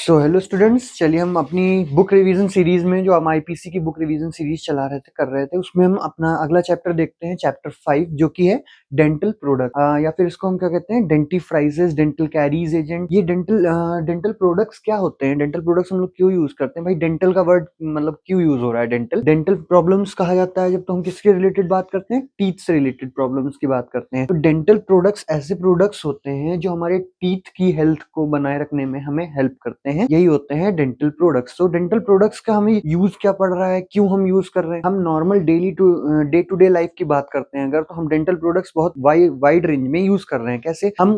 So hello students, चलिए हम अपनी बुक रिवीजन सीरीज में जो हम आईपीसी की बुक रिवीजन सीरीज चला रहे थे कर रहे थे उसमें हम अपना अगला चैप्टर देखते हैं, चैप्टर 5 जो कि है डेंटल प्रोडक्ट या फिर इसको हम क्या कहते हैं, डेंटिफ्राइजेस, डेंटल कैरीज एजेंट। ये डेंटल प्रोडक्ट्स क्या होते हैं, डेंटल प्रोडक्ट्स हम लोग क्यों यूज करते हैं भाई, डेंटल का वर्ड मतलब क्यों यूज हो रहा है। डेंटल डेंटल प्रॉब्लम्स कहा जाता है जब तो हम किसके रिलेटेड बात करते हैं, टीथ से रिलेटेड प्रॉब्लम्स की बात करते हैं। तो डेंटल प्रोडक्ट्स ऐसे प्रोडक्ट्स होते हैं जो हमारे टीथ की हेल्थ को बनाए रखने में हमें हेल्प करते हैं, यही होते हैं डेंटल प्रोडक्ट्स। तो डेंटल प्रोडक्ट्स का हमें यूज क्या पड़ रहा है, क्यों हम यूज कर रहे हैं। हम normal day to day life की बात करते हैं अगर, तो हम डेंटल प्रोडक्ट्स बहुत वाइड रेंज में यूज कर रहे हैं। कैसे हम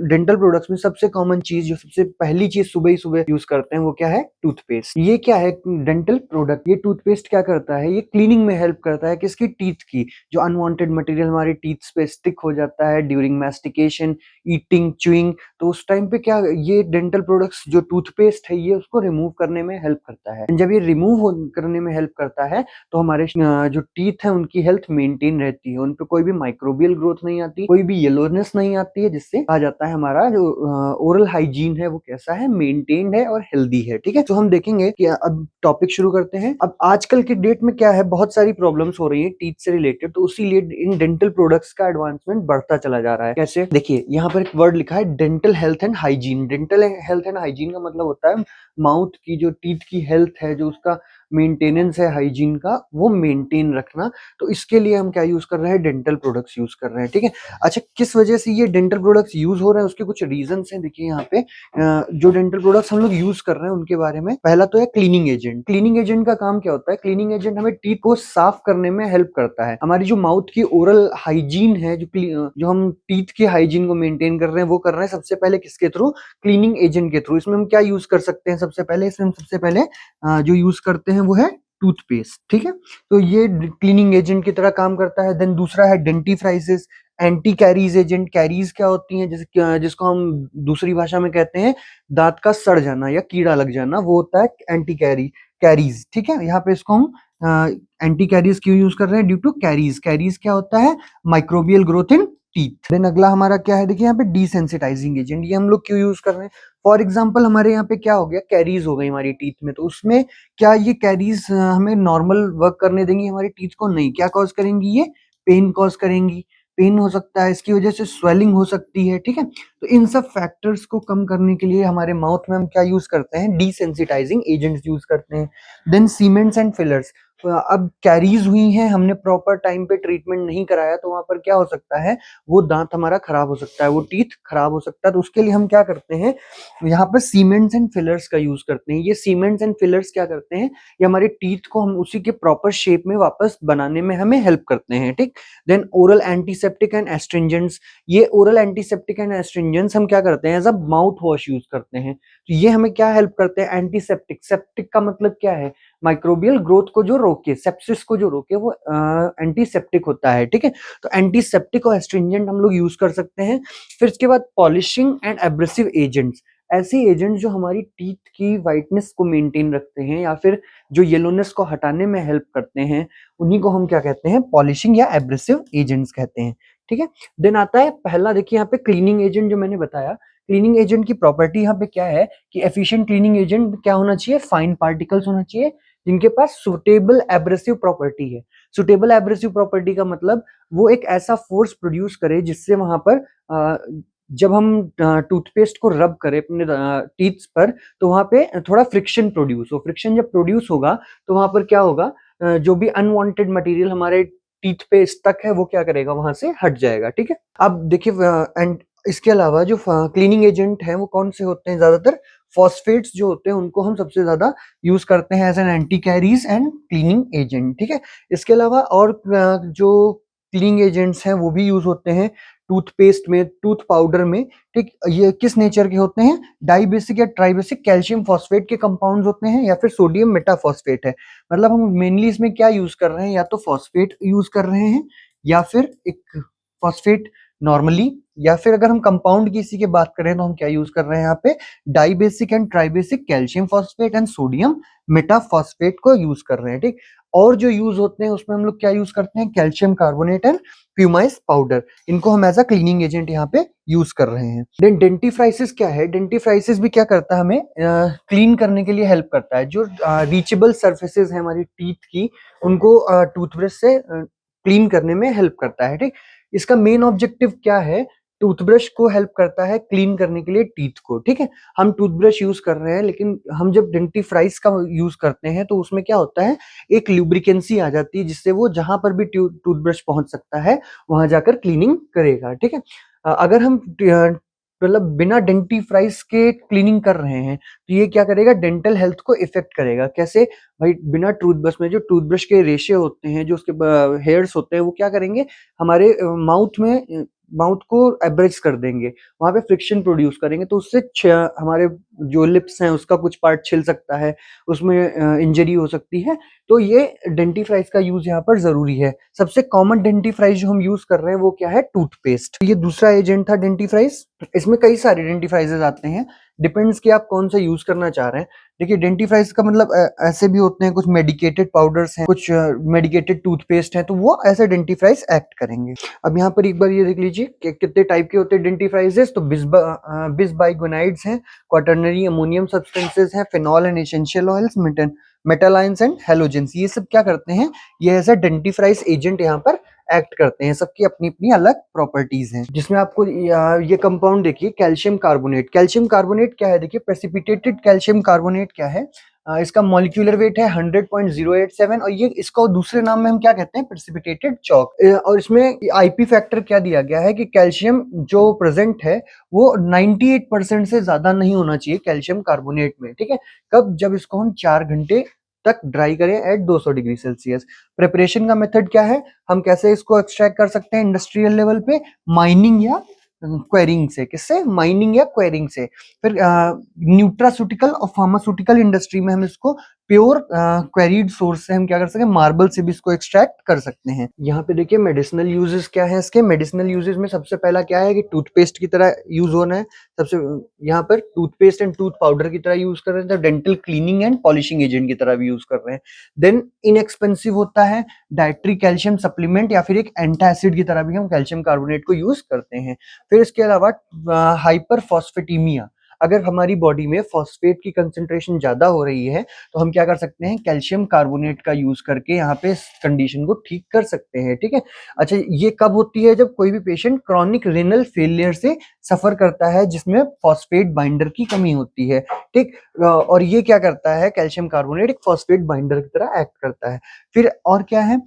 डेंटल प्रोडक्ट्स में सबसे कॉमन चीज, जो सबसे पहली चीज सुबह ही सुबह यूज करते हैं वो क्या है, टूथपेस्ट। ये क्या है डेंटल प्रोडक्ट, ये टूथपेस्ट क्या करता है, ये क्लीनिंग में हेल्प करता है किसकी, टीथ की। जो अनवांटेड मटेरियल हमारे टीथ पे स्टिक हो जाता है ड्यूरिंग मैस्टिकेशन, ईटिंग, च्यूइंग, तो उस टाइम पे क्या ये डेंटल प्रोडक्ट्स जो टूथपेस्ट है ये उसको रिमूव करने में हेल्प करता है। जब ये रिमूव करने में हेल्प करता है तो हमारे जो टीथ है उनकी हेल्थ मेंटेन रहती है, उन पे कोई भी माइक्रोबियल ग्रोथ नहीं आती, कोई भी येलोनेस नहीं आती है, जिससे कहा जाता है हमारा जो ओरल हाइजीन है वो कैसा है, मेंटेन्ड है और हेल्दी है। ठीक है, तो हम देखेंगे कि अब टॉपिक शुरू करते हैं। अब आजकल के डेट में क्या है, बहुत सारी प्रॉब्लम्स हो रही है टीथ से रिलेटेड, तो उसी लिए इन डेंटल प्रोडक्ट्स का एडवांसमेंट बढ़ता चला जा रहा है। कैसे, देखिए यहाँ पर एक वर्ड लिखा है dental health and hygiene. Dental health and hygiene का मतलब होता है माउथ की जो टीथ की हेल्थ है, जो उसका मेंटेनेंस है हाइजीन का, वो मेंटेन रखना। तो इसके लिए हम क्या यूज कर रहे हैं, डेंटल प्रोडक्ट्स यूज कर रहे हैं। ठीक है, अच्छा किस वजह से ये डेंटल प्रोडक्ट्स यूज हो रहे हैं, उसके कुछ रीजंस हैं। देखिए यहाँ पे जो डेंटल प्रोडक्ट्स हम लोग यूज कर रहे हैं उनके बारे में, पहला तो है क्लीनिंग एजेंट। क्लीनिंग एजेंट का काम क्या होता है, क्लीनिंग एजेंट हमें टीथ को साफ करने में हेल्प करता है। हमारी जो माउथ की ओरल हाइजीन है, जो हम टीथ की हाइजीन को मेंटेन कर रहे हैं वो कर रहे हैं सबसे पहले किसके थ्रू, क्लीनिंग एजेंट के थ्रू। इसमें हम क्या यूज कर सकते हैं, सबसे पहले इसमें हम सबसे पहले जो यूज करते हैं वो है टूथपेस्ट। ठीक है, तो ये क्लीनिंग एजेंट की तरह काम करता है। देन दूसरा है डेंटिफ्राइजेस, एंटी कैरीज एजेंट। कैरीज क्या होती हैं, जैसे जिसको हम दूसरी भाषा में कहते हैं दांत का सड़ जाना या कीड़ा लग जाना, वो होता है एंटी कैरीज। ठीक है, यहाँ पे इसको हम एंटी कैरीज क्यों यूज कर रहे हैं, ड्यू टू कैरीज। कैरीज क्या होता है, microbial growth in teeth. Then अगला हमारा क्या है, देखिए यहाँ पे डिसेंसिटाइजिंग एजेंट, ये हम लोग क्यों यूज कर रहे हैं। फॉर एग्जाम्पल हमारे यहाँ पे क्या हो गया, कैरीज हो गई हमारी टीथ में, तो उसमें क्या ये कैरीज हमें नॉर्मल वर्क करने देंगी हमारी टीथ को, नहीं। क्या कॉज करेंगी, ये पेन कॉज करेंगी, पेन हो सकता है, इसकी वजह से स्वेलिंग हो सकती है। ठीक है, तो इन सब फैक्टर्स को कम करने के लिए हमारे माउथ में हम क्या यूज करते हैं, डिसेंसिटाइजिंग एजेंट्स यूज करते हैं। Then cements and fillers. अब कैरीज हुई हैं, हमने प्रॉपर टाइम पे ट्रीटमेंट नहीं कराया, तो वहां पर क्या हो सकता है, वो दांत हमारा खराब हो सकता है, वो टीथ खराब हो सकता है। तो उसके लिए हम क्या करते हैं, यहाँ पर सीमेंट्स एंड फिलर्स का यूज करते हैं। ये सीमेंट्स एंड फिलर्स क्या करते हैं, ये हमारे टीथ को हम उसी के प्रॉपर शेप में वापस बनाने में हमें हेल्प करते हैं। ठीक, then oral antiseptic and astringents. ये ओरल एंटीसेप्टिक एंड एस्ट्रिंजेंट्स हम क्या करते हैं, as a mouthwash use करते हैं। तो ये हमें क्या हेल्प करते हैं, एंटीसेप्टिक। सेप्टिक का मतलब क्या है, माइक्रोबियल ग्रोथ को जो रोके, सेप्सिस को जो रोके, वो एंटीसेप्टिक होता है। ठीक है, तो एंटीसेप्टिक और एस्ट्रिंजेंट हम लोग यूज कर सकते हैं। फिर इसके बाद पॉलिशिंग एंड एब्रेसिव एजेंट्स। ऐसे एजेंट जो हमारी टीथ की वाइटनेस को मेंटेन रखते हैं या फिर जो येलोनेस को हटाने में हेल्प करते हैं, उन्हीं को हम क्या कहते हैं, पॉलिशिंग या एब्रेसिव एजेंट्स कहते हैं। ठीक है, देन आता है पहला, देखिए यहाँ पे क्लीनिंग एजेंट जो मैंने बताया। क्लीनिंग एजेंट की प्रॉपर्टी यहाँ पे क्या है कि एफिशिएंट क्लीनिंग एजेंट क्या होना चाहिए, फाइन पार्टिकल्स होना चाहिए जिनके पास सुटेबल एब्रेसिव प्रॉपर्टी है। सुटेबल एब्रेसिव प्रॉपर्टी का मतलब वो एक ऐसा फोर्स प्रोड्यूस करे जिससे वहां पर जब हम टूथपेस्ट को रब करें अपने टीथ पर, तो वहां पे थोड़ा फ्रिक्शन प्रोड्यूस हो। फ्रिक्शन जब प्रोड्यूस होगा तो वहां पर क्या होगा, जो भी अनवांटेड मटेरियल हमारे टीथ पे स्टक है वो क्या करेगा, वहां से हट जाएगा। ठीक है, अब देखिए एंड इसके अलावा जो क्लीनिंग एजेंट है वो कौन से होते हैं, ज्यादातर फॉस्फेट्स जो होते हैं उनको हम सबसे ज्यादा यूज करते हैं as an anti caries and cleaning agent. ठीक है, इसके अलावा और जो क्लीनिंग एजेंट्स हैं वो भी यूज होते हैं टूथपेस्ट में, टूथ पाउडर में। ठीक, ये किस नेचर के होते हैं, डाइबेसिक या ट्राइबेसिक कैल्शियम फॉस्फेट के कंपाउंड्स होते हैं या फिर सोडियम मेटाफॉस्फेट है। मतलब हम मेनली इसमें क्या यूज कर रहे हैं, या तो फॉस्फेट यूज कर रहे हैं या फिर एक फॉस्फेट नॉर्मली, या फिर अगर हम कंपाउंड की इसी की बात करें तो हम क्या यूज कर रहे हैं यहाँ पे, dibasic and tribasic calcium phosphate and sodium metaphosphate को यूज कर रहे हैं। ठीक, और जो यूज होते हैं उसमें हम लोग क्या यूज करते हैं, कैल्शियम कार्बोनेट एंड प्यूमाइज पाउडर, इनको हम एज अ क्लीनिंग एजेंट यहाँ पे यूज कर रहे हैं। देन डेंटिफ्राइसिस क्या है, डेंटिफ्राइसिस भी क्या करता है, हमें क्लीन करने के लिए हेल्प करता है। जो रीचेबल सर्फेसेस है हमारी टीथ की, उनको टूथब्रश से क्लीन करने में हेल्प करता है, ठीक। इसका मेन ऑब्जेक्टिव क्या है, टूथब्रश को हेल्प करता है क्लीन करने के लिए टीथ को, ठीक है। हम टूथब्रश यूज कर रहे हैं, लेकिन हम जब डेंटिफ्राइज का यूज करते हैं तो उसमें क्या होता है, एक लुब्रिकेंसी आ जाती है, जिससे वो जहां पर भी टूथब्रश पहुंच सकता है वहां जाकर क्लीनिंग करेगा, ठीक है। अगर हम मतलब बिना डेंटिफ्राइज के क्लीनिंग कर रहे हैं तो ये क्या करेगा, डेंटल हेल्थ को इफेक्ट करेगा। कैसे भाई, बिना टूथब्रश में जो टूथब्रश के रेशे होते हैं, जो उसके हेयर्स होते हैं, वो क्या करेंगे, हमारे माउथ को एब्रेज कर देंगे, वहां पे फ्रिक्शन प्रोड्यूस करेंगे, तो उससे हमारे जो लिप्स हैं उसका कुछ पार्ट छिल सकता है, उसमें इंजरी हो सकती है। तो ये डेंटिफ्राइज का यूज यहाँ पर जरूरी है। सबसे कॉमन डेंटिफ्राइज जो हम यूज कर रहे हैं वो क्या है, टूथपेस्ट। ये दूसरा एजेंट था डेंटिफ्राइज। इसमें कई सारे डेंटिफ्राइजेस आते हैं, डिपेंड्स कि आप कौन सा यूज करना चाह रहे हैं। देखिए, डेंटिफ्राइज का मतलब ऐसे भी होते हैं, कुछ मेडिकेटेड पाउडर्स हैं, कुछ मेडिकेटेड टूथपेस्ट हैं, तो वो ऐसे डेंटिफ्राइज एक्ट करेंगे। अब यहाँ पर एक बार ये देख लीजिए कि कितने टाइप के होते हैं डेंटिफ्राइजेस। तो बिसबाइगोनाइड्स हैं, क्वाटरनरी अमोनियम सब्सटेंसेस हैं, phenol and essential oils, metal ions and halogens, ये सब क्या करते हैं, ये ऐसा डेंटिफ्राइज एजेंट यहाँ पर एक्ट करते हैं। सबकी अपनी अपनी अलग प्रॉपर्टीज हैं, जिसमें आपको ये कंपाउंड देखिए, कैल्शियम कार्बोनेट। कैल्शियम कार्बोनेट क्या है, देखिए प्रेसिपिटेटेड कैल्शियम कार्बोनेट क्या है, इसका मॉलिक्यूलर वेट है 100.087, और ये इसको दूसरे नाम में हम क्या कहते हैं, प्रेसिपिटेटेड चॉक। और इसमें आईपी फैक्टर क्या दिया गया है कि कैल्शियम जो प्रेजेंट है वो 98% से ज्यादा नहीं होना चाहिए कैल्शियम कार्बोनेट में, ठीक है। कब, जब इसको हम 4 घंटे तक ड्राई करें एट 200 डिग्री सेल्सियस। प्रिपरेशन का मेथड क्या है, हम कैसे इसको एक्सट्रैक्ट कर सकते हैं इंडस्ट्रियल लेवल पे, माइनिंग या क्वेरिंग से। किससे, माइनिंग या क्वेरिंग से। फिर न्यूट्रास्यूटिकल और फार्मास्यूटिकल इंडस्ट्री में हम इसको प्योर क्वेरीड सोर्स से हम क्या कर सकते हैं, मार्बल से भी इसको एक्सट्रैक्ट कर सकते हैं। यहाँ पे देखिए मेडिसिनल यूजेस क्या है इसके। मेडिसिनल यूजेस में सबसे पहला क्या है कि टूथपेस्ट की तरह यूज होना है। सबसे यहाँ पर टूथपेस्ट एंड टूथ पाउडर की तरह यूज कर रहे हैं, तो dental cleaning and polishing agent की तरह भी यूज कर रहे हैं। देन इनएक्सपेंसिव होता है, डाइट्री कैल्शियम सप्लीमेंट या फिर एक एंटासिड की तरह भी हम कैल्शियम कार्बोनेट को यूज करते हैं। फिर इसके अलावा हाइपर फॉस्फेटीमिया, अगर हमारी बॉडी में फॉस्फेट की कंसेंट्रेशन ज्यादा हो रही है तो हम क्या कर सकते हैं, कैल्शियम कार्बोनेट का यूज करके यहाँ पे इस कंडीशन को ठीक कर सकते हैं, ठीक है। अच्छा, ये कब होती है, जब कोई भी पेशेंट क्रॉनिक रेनल फेलियर से सफर करता है, जिसमें फॉस्फेट बाइंडर की कमी होती है, ठीक। और ये क्या करता है, कैल्शियम कार्बोनेट एक फॉस्फेट बाइंडर की तरह एक्ट करता है। फिर और क्या है,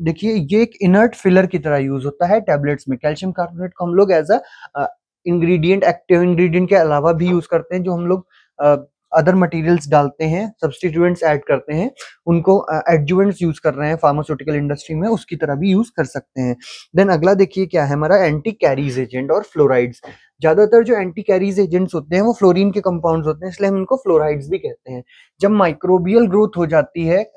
देखिए ये एक इनर्ट फिलर की तरह यूज होता है टैबलेट्स में। कैल्शियम कार्बोनेट को हम लोग as a ingredient, active ingredient के अलावा भी यूज करते हैं। जो हम लोग अदर मटेरियल्स डालते हैं, सब्स्टिट्यूएंट्स ऐड करते हैं, उनको एडजुवेंट्स यूज कर रहे हैं फार्मास्यूटिकल इंडस्ट्री में, उसकी तरह भी यूज कर सकते हैं। देन अगला देखिए क्या है हमारा, एंटी कैरीज एजेंट और फ्लोराइड्स। ज्यादातर जो एंटी कैरीज एजेंट्स होते हैं वो फ्लोरीन के कंपाउंड्स होते हैं, इसलिए हम इनको फ्लोराइड्स भी कहते हैं। जब माइक्रोबियल ग्रोथ हो जाती है,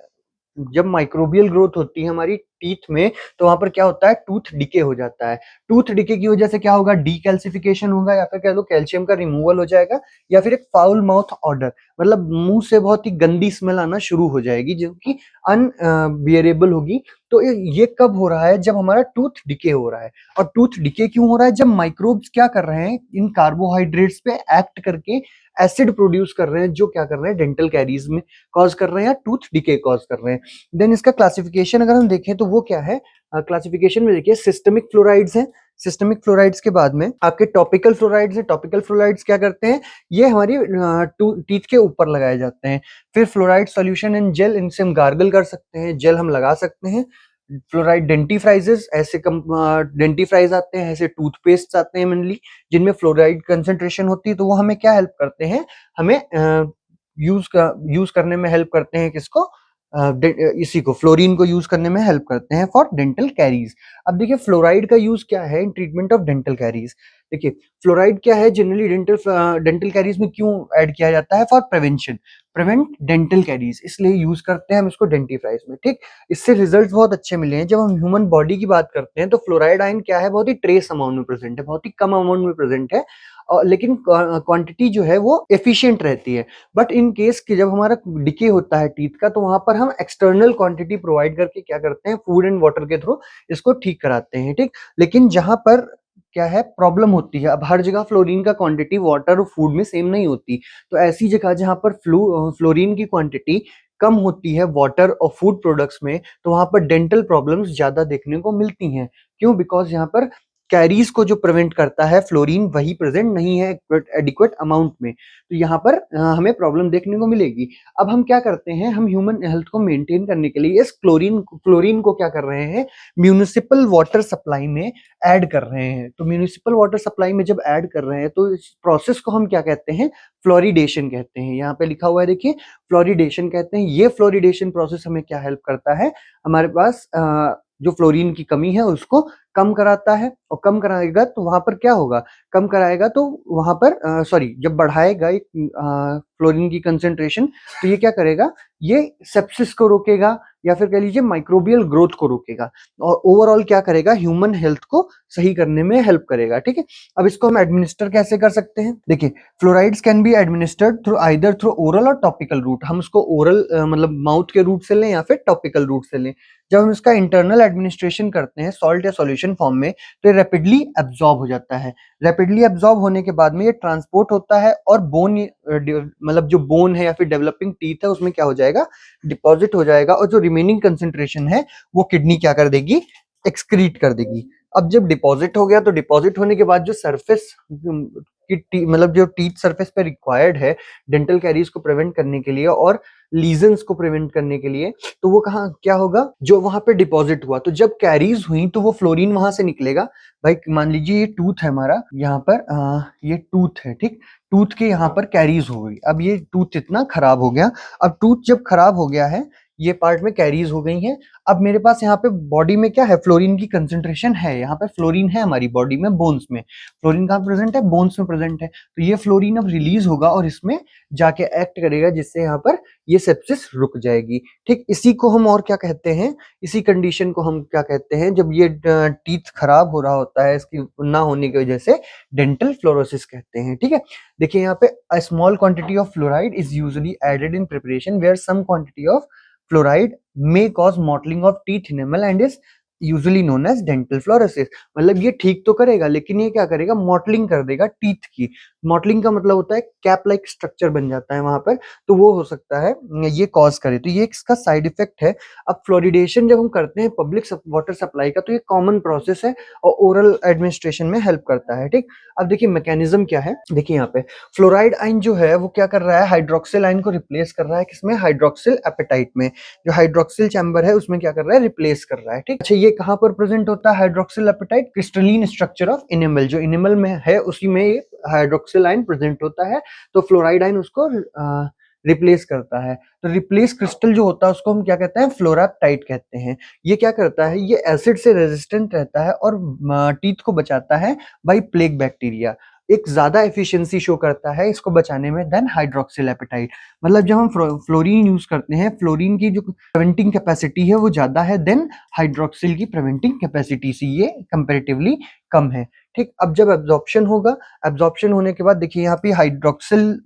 जब माइक्रोबियल ग्रोथ होती है हमारी टीथ में, तो वहां पर क्या होता है, टूथ डिके हो जाता है। टूथ डिके की वजह से क्या होगा, डीकैल्सिफिकेशन होगा, या फिर कह लो कैल्शियम का रिमूवल हो जाएगा, या फिर एक फाउल माउथ ऑर्डर, मतलब मुंह से बहुत ही गंदी स्मेल आना शुरू हो जाएगी, जो कि अनबियरेबल होगी। तो ये कब हो रहा है, जब हमारा टूथ डिके हो रहा है। और टूथ डिके क्यों हो रहा है, जब माइक्रोब्स क्या कर रहे हैं, इन कार्बोहाइड्रेट्स पे एक्ट करके एसिड प्रोड्यूस कर रहे हैं, जो क्या कर रहे हैं, डेंटल कैरीज में कॉज कर रहे हैं, या टूथ डिके कॉज कर रहे हैं। देन इसका क्लासिफिकेशन अगर हम देखें तो वो क्या है, क्लासिफिकेशन में देखिए सिस्टमिक फ्लोराइड्स हैं। सिस्टमिक फ्लोराइड्स के बाद में आपके टॉपिकल फ्लोराइड्स हैं। टॉपिकल फ्लोराइड्स क्या करते हैं, ये हमारी टीथ के ऊपर लगाए जाते हैं। फिर फ्लोराइड सॉल्यूशन इन जेल, इनसे हम गार्गल कर सकते हैं, जेल हम लगा सकते हैं। फ्लोराइड डेंटिफ्राइजेस, ऐसे डेंटिफ्राइज आते हैं, ऐसे टूथपेस्ट आते हैं मेनली, जिनमें फ्लोराइड कंसेंट्रेशन होती है, तो वो हमें क्या हेल्प करते हैं, हमें यूज करने में हेल्प करते हैं, किसको, इसी को, फ्लोरीन को यूज करने में हेल्प करते हैं फॉर डेंटल कैरीज। अब देखिए फ्लोराइड का यूज क्या है in treatment of dental caries. देखिए फ्लोराइड क्या है, जनरली डेंटल कैरीज में क्यों ऐड किया जाता है, for prevention. Prevent dental caries, इसलिए यूज करते हैं हम इसको डेंटिफ्राइज में। ठीक, इससे रिजल्ट्स बहुत अच्छे मिले हैं। जब हम ह्यूमन बॉडी की बात करते हैं तो फ्लोराइड आयन क्या है, बहुत ही ट्रेस अमाउंट में प्रेजेंट है, बहुत ही कम अमाउंट में प्रेजेंट है, और लेकिन क्वांटिटी जो है वो एफिशिएंट रहती है। बट इन केस कि जब हमारा डिके होता है टीथ का, तो वहां पर हम एक्सटर्नल क्वांटिटी प्रोवाइड करके क्या करते हैं, फूड एंड वाटर के थ्रू इसको ठीक कराते हैं। ठीक, लेकिन जहां पर क्या है प्रॉब्लम होती है, अब हर जगह फ्लोरीन का क्वांटिटी वाटर और फूड में सेम नहीं होती। तो ऐसी जगह जहां पर फ्लोरीन की क्वांटिटी कम होती है वाटर और फूड प्रोडक्ट्स में, तो वहां पर डेंटल प्रॉब्लम्स ज्यादा देखने को मिलती हैं। क्यों? बिकॉज यहाँ पर कैरीज को जो प्रिवेंट करता है फ्लोरीन, वही प्रेजेंट नहीं है एडिक्वेट अमाउंट में, तो यहाँ पर हमें प्रॉब्लम देखने को मिलेगी। अब हम क्या करते हैं, हम ह्यूमन हेल्थ को मेंटेन करने के लिए इस क्लोरीन को क्या कर रहे हैं, म्यूनिसिपल वाटर सप्लाई में ऐड कर रहे हैं। तो म्यूनिसिपल वाटर सप्लाई में जब ऐड कर रहे हैं तो इस प्रोसेस को हम क्या कहते हैं, फ्लोरिडेशन कहते हैं। यहाँ पे लिखा हुआ है देखिए, फ्लोरिडेशन कहते हैं। ये फ्लोरिडेशन प्रोसेस हमें क्या हेल्प करता है, हमारे पास जो फ्लोरीन की कमी है उसको कम कराता है, और कम कराएगा तो वहां पर क्या होगा, कम कराएगा तो वहां पर सॉरी जब बढ़ाएगा एक फ्लोरीन की कंसेंट्रेशन, तो ये क्या करेगा, ये सेप्सिस को रोकेगा, या फिर कह लीजिए माइक्रोबियल ग्रोथ को रोकेगा, और ओवरऑल क्या करेगा, ह्यूमन हेल्थ को सही करने में हेल्प करेगा। ठीक है, अब इसको हम एडमिनिस्टर कैसे कर सकते हैं, देखिए fluorides can be administered through either through oral और टॉपिकल रूट। हम उसको ओरल मतलब माउथ के रूट से लें या फिर टॉपिकल रूट से लें। जब हम इसका इंटरनल एडमिनिस्ट्रेशन करते हैं सॉल्ट या सॉल्यूशन फॉर्म में, तो ये रैपिडली एब्जॉर्ब हो जाता है। रैपिडली एब्जॉर्ब होने के बाद में ये ट्रांसपोर्ट होता है, और बोन मतलब जो बोन है या फिर डेवलपिंग टीथ है उसमें क्या हो जाएगा, डिपॉजिट हो जाएगा, और जो रिमेनिंग कंसेंट्रेशन है वो किडनी क्या कर देगी, एक्सक्रीट कर देगी। अब जब डिपॉजिट हो गया, तो डिपॉजिट होने के बाद जो सरफेस मतलब जो टीथ सरफेस पे रिक्वायर्ड है डेंटल कैरीज को प्रिवेंट करने के लिए और लीजन्स को प्रिवेंट करने के लिए, तो वो कहाँ क्या होगा, जो वहां पे डिपॉजिट हुआ, तो जब कैरीज हुई तो वो फ्लोरीन वहां से निकलेगा। भाई मान लीजिए ये टूथ है हमारा, यहाँ पर ये टूथ है, ठीक, टूथ के यहाँ पर कैरीज हो गई। अब ये टूथ इतना खराब हो गया, अब टूथ जब खराब हो गया है, ये पार्ट में कैरीज हो गई हैं। अब मेरे पास यहाँ पे बॉडी में क्या है, फ्लोरीन की कंसेंट्रेशन है, यहाँ पे फ्लोरीन है हमारी बॉडी में, बोन्स में। फ्लोरीन कहाँ प्रेजेंट है, बोन्स में प्रेजेंट है। तो ये फ्लोरीन अब रिलीज होगा और इसमें जाके एक्ट करेगा, जिससे यहाँ पर ये सेप्सिस रुक जाएगी। ठीक, इसी को हम और क्या कहते हैं, इसी कंडीशन को हम क्या कहते हैं, जब ये टीथ खराब हो रहा होता है इसकी ना होने की वजह से, डेंटल फ्लोरोसिस कहते हैं। ठीक है, देखिए यहाँ पे a small quantity of fluoride is usually added in preparation where some quantity of fluoride may cause mottling of teeth enamel and is usually known as dental fluorosis. मतलब ये ठीक तो करेगा, लेकिन ये क्या करेगा, मॉटलिंग कर देगा टीथ की। मॉटलिंग का मतलब होता है कैप लाइक स्ट्रक्चर बन जाता है वहां पर, तो वो हो सकता है ये कॉज करे, तो ये इसका साइड इफेक्ट है। अब फ्लोरिडेशन जब हम करते हैं पब्लिक वाटर सप्लाई का, तो ये कॉमन प्रोसेस है और ओरल एडमिनिस्ट्रेशन में हेल्प करता है। ठीक, अब देखिए मैकेनिज्म क्या है, देखिए यहाँ पे फ्लोराइड आइन जो है वो क्या कर रहा है, हाइड्रोक्सिल आइन को रिप्लेस कर रहा है, किसमें, हाइड्रोक्सिल एपेटाइट में। जो हाइड्रोक्सिल चैम्बर है उसमें क्या कर रहा है, रिप्लेस कर रहा है। ठीक, अच्छा ये कहां पर प्रेजेंट होता है hydroxyl apatite, crystalline structure of enamel, जो इनेमल में है उसी में ये हाइड्रोक्सिल आयन प्रेजेंट होता है। तो फ्लोराइड आयन उसको रिप्लेस करता है। तो रिप्लेस क्रिस्टल जो होता है उसको हम क्या कहते हैं, फ्लोरापेटाइट कहते हैं। ये क्या करता है, ये एसिड से रेजिस्टेंट रहता है और टीथ को बचाता है बाई प्लेग बैक्टीरिया। एक ज्यादा एफिशिएंसी शो करता है इसको बचाने में देन हाइड्रोक्सिल एपेटाइट। मतलब जब हम फ्लोरीन यूज करते हैं, फ्लोरीन की जो प्रिवेंटिंग कैपेसिटी है वो ज्यादा है देन हाइड्रोक्सिल की प्रिवेंटिंग कैपेसिटी से ये कंपैरेटिवली कम है। ठीक, अब जब एब्जॉर्प्शन होगा, एब्जॉर्प्शन होने के बाद देखिए यहाँ पे हाइड्रोक्सिल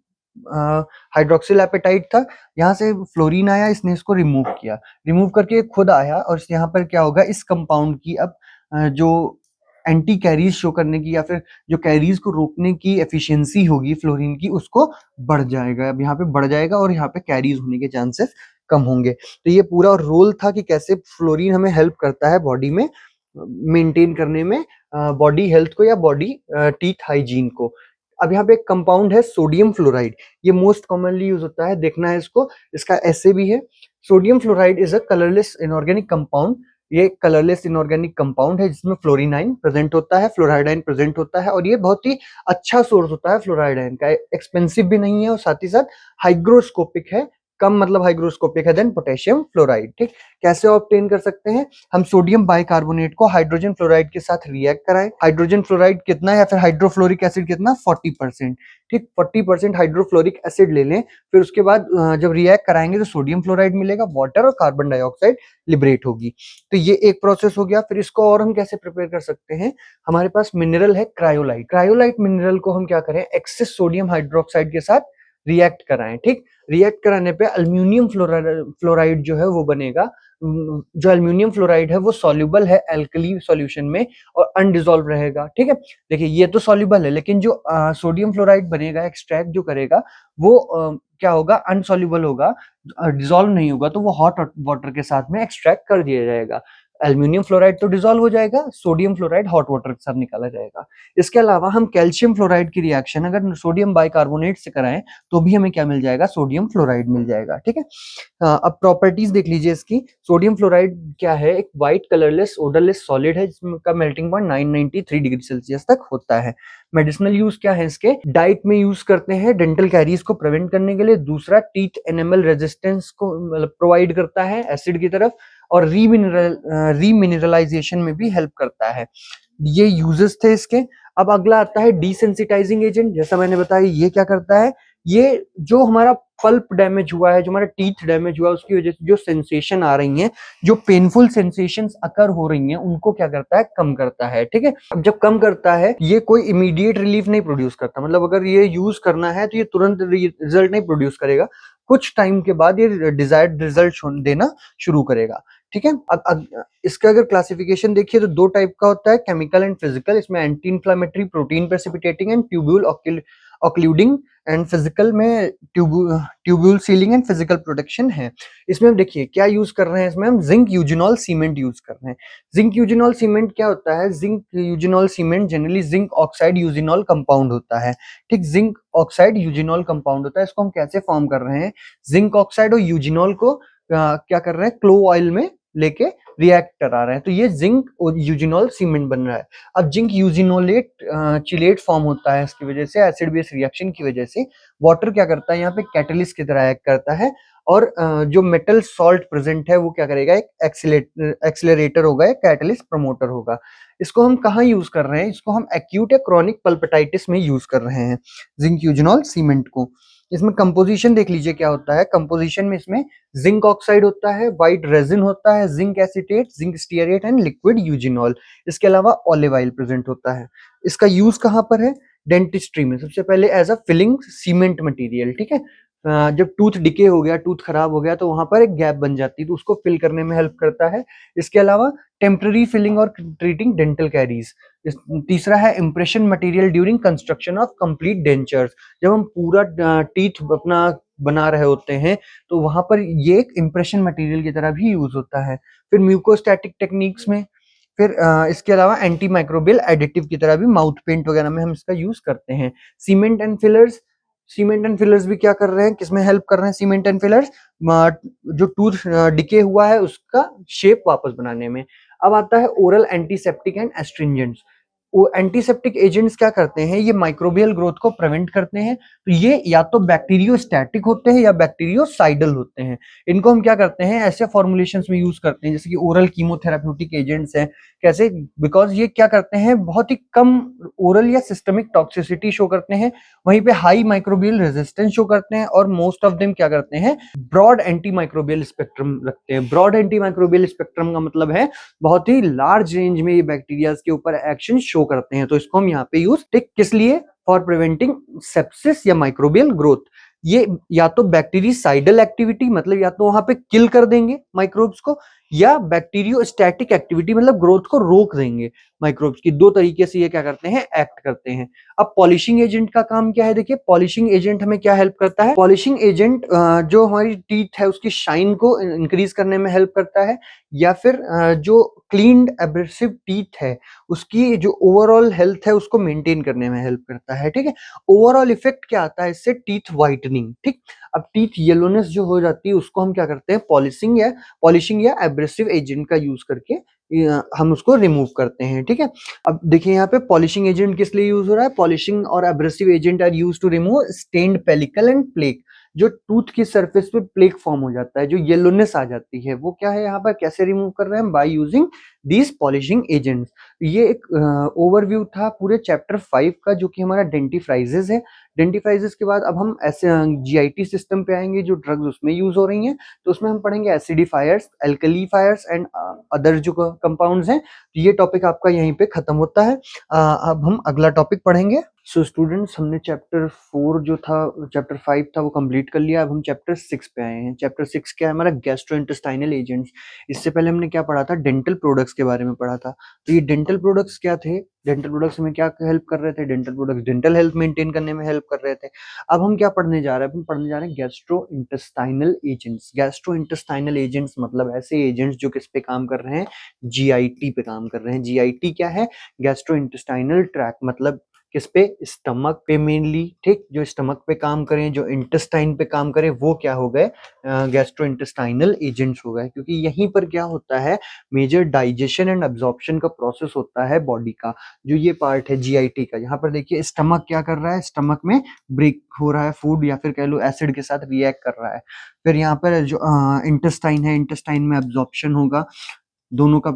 एपेटाइट था, यहाँ से फ्लोरीन आया, इसने इसको रिमूव किया, रिमूव करके खुद आया, और यहाँ पर क्या होगा, इस कंपाउंड की अब जो एंटी कैरीज शो करने की या फिर जो कैरीज को रोकने की एफिशिएंसी होगी फ्लोरीन की, उसको बढ़ जाएगा। अब यहाँ पे बढ़ जाएगा और यहाँ पे कैरीज होने के चांसेस कम होंगे। तो ये पूरा रोल था कि कैसे फ्लोरीन हमें हेल्प करता है बॉडी में मेंटेन करने में बॉडी हेल्थ को या बॉडी टीथ हाइजीन को। अब यहाँ पे एक कंपाउंड है सोडियम फ्लोराइड, ये मोस्ट कॉमनली यूज होता है, देखना है इसको, इसका ऐसे भी है। Sodium fluoride is a colourless inorganic compound. ये कलरलेस इनऑर्गेनिक कंपाउंड है जिसमें फ्लोरीन आयन प्रेजेंट होता है, फ्लोराइड आयन प्रेजेंट होता है, और ये बहुत ही अच्छा सोर्स होता है फ्लोराइड आयन का, एक्सपेंसिव भी नहीं है और साथ ही साथ हाइग्रोस्कोपिक है, कम मतलब हाइग्रोस्कोपिक है देन पोटेशियम फ्लोराइड। ठीक, कैसे ऑब्टेन कर सकते हैं? हम सोडियम बाइकार्बोनेट को हाइड्रोजन फ्लोराइड के साथ रिएक्ट कराएं। हाइड्रोजन फ्लोराइड कितना या फिर हाइड्रोफ्लोरिक एसिड कितना? 40%। ठीक, 40% हाइड्रोफ्लोरिक एसिड ले लें, फिर उसके बाद जब रिएक्ट कराएंगे तो सोडियम फ्लोराइड मिलेगा, वाटर और कार्बन डाइऑक्साइड लिबरेट होगी। तो ये एक प्रोसेस हो गया। फिर इसको और हम कैसे प्रिपेयर कर सकते हैं? हमारे पास मिनरल है क्रायोलाइट। क्रायोलाइट मिनरल को हम क्या करें? एक्सेस सोडियम हाइड्रोक्साइड के साथ रिएक्ट कराएं। ठीक, रिएक्ट कराने पे अल्मीनियम फ्लोराइड जो है वो बनेगा। जो अल्मीनियम फ्लोराइड है वो सॉल्युबल है अल्कली सॉल्यूशन में और अनडिसॉल्व रहेगा। ठीक है, देखिए ये तो सॉल्युबल है, लेकिन जो सोडियम फ्लोराइड बनेगा, एक्सट्रैक्ट जो करेगा वो क्या होगा? अनसॉल्युबल होगा, डिसॉल्व नहीं होगा, तो वो हॉट वाटर के साथ में एक्सट्रैक्ट कर दिया जाएगा। एल्यूमिनियम फ्लोराइड तो डिसॉल्व हो जाएगा, सोडियम फ्लोराइड हॉट वाटर के साथ निकाला जाएगा। इसके अलावा हम कैल्शियम फ्लोराइड की रिएक्शन अगर सोडियम बाइकार्बोनेट से कराएं तो भी हमें क्या मिल जाएगा? सोडियम फ्लोराइड मिल जाएगा। ठीक है, अब प्रॉपर्टीज देख लीजिए इसकी। सोडियम फ्लोराइड क्या है? एक व्हाइट कलरलेस ओडरलेस सॉलिड है जिसका मेल्टिंग पॉइंट 993 डिग्री सेल्सियस तक होता है। मेडिसिनल यूज क्या है इसके? डाइट में यूज करते हैं डेंटल कैरीज को प्रिवेंट करने के लिए। दूसरा, टीथ एनेमल रेजिस्टेंस को मतलब प्रोवाइड करता है एसिड की तरफ, और रीमिनरलाइजेशन में भी हेल्प करता है। ये यूजेस थे इसके। अब अगला आता है डिसेंसिटाइजिंग एजेंट। जैसा मैंने बताया, ये क्या करता है? ये जो हमारा पल्प डैमेज हुआ है, जो हमारा टीथ डैमेज हुआ है, उसकी वजह से जो सेंसेशन आ रही हैं, जो पेनफुल सेंसेशंस अकर हो रही हैं, उनको क्या करता है? कम करता है। ठीक है, अब जब कम करता है, ये कोई इमीडिएट रिलीफ नहीं प्रोड्यूस करता। मतलब अगर ये यूज करना है तो ये तुरंत रिजल्ट नहीं प्रोड्यूस करेगा, कुछ टाइम के बाद ये डिजायर्ड रिजल्ट देना शुरू करेगा। ठीक है, अब इसका अगर क्लासिफिकेशन देखिए तो दो टाइप का होता है, केमिकल एंड फिजिकल। इसमें anti inflammatory, protein precipitating and tubule occluding, and physical में tubule sealing and physical protection है। इसमें हम देखिए क्या यूज कर रहे हैं। इसमें हम जिंक यूजिनॉल सीमेंट यूज कर रहे हैं। जिंक यूजिनॉल सीमेंट क्या होता है? Zinc eugenol cement generally zinc oxide eugenol compound होता है। ठीक, जिंक ऑक्साइड यूजिनॉल कंपाउंड होता है। इसको हम कैसे फॉर्म कर रहे हैं? जिंक ऑक्साइड और यूजिनॉल को क्या कर रहे हैं? क्लो ऑयल में लेके रिएक्ट करा रहे हैं, तो ये जिंक यूजिनॉल सीमेंट बन रहा है। अब जिंक यूजिनोलेट चिलेट फॉर्म होता है इसकी वजह से, एसिड बेस रिएक्शन की वजह से। वाटर क्या करता है? यहाँ पे कैटलिस्ट की तरह एक्ट करता है, और जो मेटल सॉल्ट प्रेजेंट है वो क्या करेगा? एक एक्सेलरेटर होगा, एक कैटलिस्ट प्रमोटर होगा। इसको हम कहाँ यूज कर रहे हैं? इसको हम एक्यूट या क्रॉनिक पल्पेटाइटिस में यूज कर रहे हैं, जिंक यूजिनॉल सीमेंट को। इसमें कंपोजिशन देख लीजिए क्या होता है। कंपोजिशन में इसमें जिंक ऑक्साइड होता है, व्हाइट रेजिन होता है, zinc acetate, zinc stearate and liquid eugenol. इसके अलावा ऑलिव ऑयल प्रेजेंट होता है। इसका यूज कहाँ पर है? डेंटिस्ट्री में सबसे पहले as a filling cement material. ठीक है, जब टूथ डिके हो गया, टूथ खराब हो गया, तो वहां पर एक गैप बन जाती है, तो उसको फिल करने में हेल्प करता है। इसके अलावा टेम्पररी फिलिंग और ट्रीटिंग डेंटल कैरीज। तीसरा है impression material during construction of complete dentures. जब हम पूरा टीथ अपना बना रहे होते हैं तो वहां पर ये एक इम्प्रेशन मटेरियल की तरह भी यूज होता है। फिर म्यूकोस्टैटिक टेक्निक्स में, फिर इसके अलावा एंटी माइक्रोबियल एडिटिव की तरह भी माउथ पेंट वगैरह में हम इसका यूज करते हैं। Cement and fillers. Cement and fillers भी क्या कर रहे हैं? किसमें हेल्प कर रहे हैं सीमेंट एंड फिलर्स? जो टूथ डिके हुआ है उसका शेप वापस बनाने में। अब आता है ओरल एंटीसेप्टिक एंड एस्ट्रिंजेंट्स। वो एंटीसेप्टिक एजेंट्स क्या करते हैं? ये माइक्रोबियल ग्रोथ को प्रिवेंट करते हैं। तो ये या तो बैक्टीरियोस्टैटिक होते हैं या बैक्टीरियोसाइडल होते हैं। इनको हम क्या करते हैं? ऐसे फॉर्मुलेशंस में यूज करते हैं जैसे कि ओरल कीमोथेराप्यूटिक एजेंट्स हैं। कैसे? बिकॉज ये क्या करते हैं? बहुत ही कम ओरल या सिस्टमिक टॉक्सिसिटी शो करते हैं, वहीं पे हाई माइक्रोबियल रेजिस्टेंस शो करते हैं, और मोस्ट ऑफ देम क्या करते हैं? ब्रॉड एंटी माइक्रोबियल स्पेक्ट्रम रखते हैं। ब्रॉड एंटी माइक्रोबियल स्पेक्ट्रम का मतलब है बहुत ही लार्ज रेंज में ये बैक्टीरिया के ऊपर एक्शन शो करते हैं। तो इसको हम यहाँ पे यूज किस लिए? फॉर प्रिवेंटिंग सेप्सिस या माइक्रोबियल ग्रोथ। ये या तो बैक्टीरियासाइडल एक्टिविटी, मतलब या तो वहां पे किल कर देंगे माइक्रोब्स को, या बैक्टीरियोस्टैटिक एक्टिविटी मतलब ग्रोथ को रोक देंगे माइक्रोब्स की। दो तरीके से ये क्या करते हैं? एक्ट करते हैं। अब पॉलिशिंग एजेंट का काम क्या है? देखिए, पॉलिशिंग एजेंट हमें क्या हेल्प करता है? पॉलिशिंग एजेंट जो हमारी टीथ है उसकी शाइन को इंक्रीज करने में हेल्प करता है, या फिर जो क्लीन्ड एब्रेसिव टीथ है उसकी जो ओवरऑल हेल्थ है उसको मेंटेन करने में हेल्प करता है। ठीक है, ओवरऑल इफेक्ट क्या आता है इससे? Teeth whitening. ठीक, अब टीथ येलोनेस जो हो जाती है उसको हम क्या करते हैं? पॉलिशिंग या एब्रेसिव एजेंट का यूज करके हम उसको रिमूव करते हैं। ठीक है, अब देखिए यहाँ पे पॉलिशिंग एजेंट किस लिए यूज हो रहा है? पॉलिशिंग और abrasive agent are use to remove stained pellicle and plaque. जो टूथ की सरफेस पे प्लेक फॉर्म हो जाता है, जो येलोनेस आ जाती है, वो क्या है यहाँ पर कैसे रिमूव कर रहे हैं? By using these polishing agents. ये एक ओवरव्यू था पूरे चैप्टर 5 का, जो कि हमारा डेंटिफ्राइजेज है। डेंटिफ्राइजेज के बाद अब हम ऐसे जीआईटी सिस्टम पे आएंगे, जो ड्रग्स उसमें यूज हो रही हैं। तो उसमें हम पढ़ेंगे एसिडिफायर्स, एल्कलीफायर्स एंड अदर जो कंपाउंड्स हैं। तो ये टॉपिक आपका यहीं पे खत्म होता है। अब हम अगला टॉपिक पढ़ेंगे। सो स्टूडेंट्स, हमने चैप्टर 4 जो था, चैप्टर 5 था, वो कंप्लीट कर लिया। अब हम चैप्टर 6 पे आए हैं। चैप्टर 6 क्या है हमारा? Gastrointestinal agents. इससे पहले हमने क्या पढ़ा था? डेंटल प्रोडक्ट्स के बारे में पढ़ा था। तो ये डेंटल प्रोडक्ट्स क्या थे? डेंटल प्रोडक्ट्स में क्या हेल्प कर रहे थे? Dental products dental health maintain करने में हेल्प कर रहे थे। अब हम क्या पढ़ने जा रहे हैं? हम पढ़ने जा रहे हैं गैस्ट्रोइंटेस्टाइनल एजेंट्स। गैस्ट्रोइंटेस्टाइनल एजेंट्स मतलब ऐसे एजेंट्स जो किस पे काम कर रहे हैं? जीआईटी पे काम कर रहे हैं। जीआईटी क्या है? गैस्ट्रोइंटेस्टाइनल ट्रैक्ट, मतलब किस पे? स्टमक पे मेनली। ठीक, जो स्टमक पे काम करें, जो इंटेस्टाइन पे काम करें, वो क्या हो गए? गैस्ट्रोइंटेस्टाइनल एजेंट्स हो गए। क्योंकि यहीं पर क्या होता है? मेजर डाइजेशन एंड अब्जॉर्प्शन का प्रोसेस होता है बॉडी का। जो ये पार्ट है जीआईटी का, यहाँ पर देखिए स्टमक क्या कर रहा है? स्टमक में ब्रेक हो रहा है फूड, या फिर कह लो एसिड के साथ रिएक्ट कर रहा है। फिर यहाँ पर जो इंटेस्टाइन है, इंटेस्टाइन में अब्जॉर्प्शन होगा। दोनों का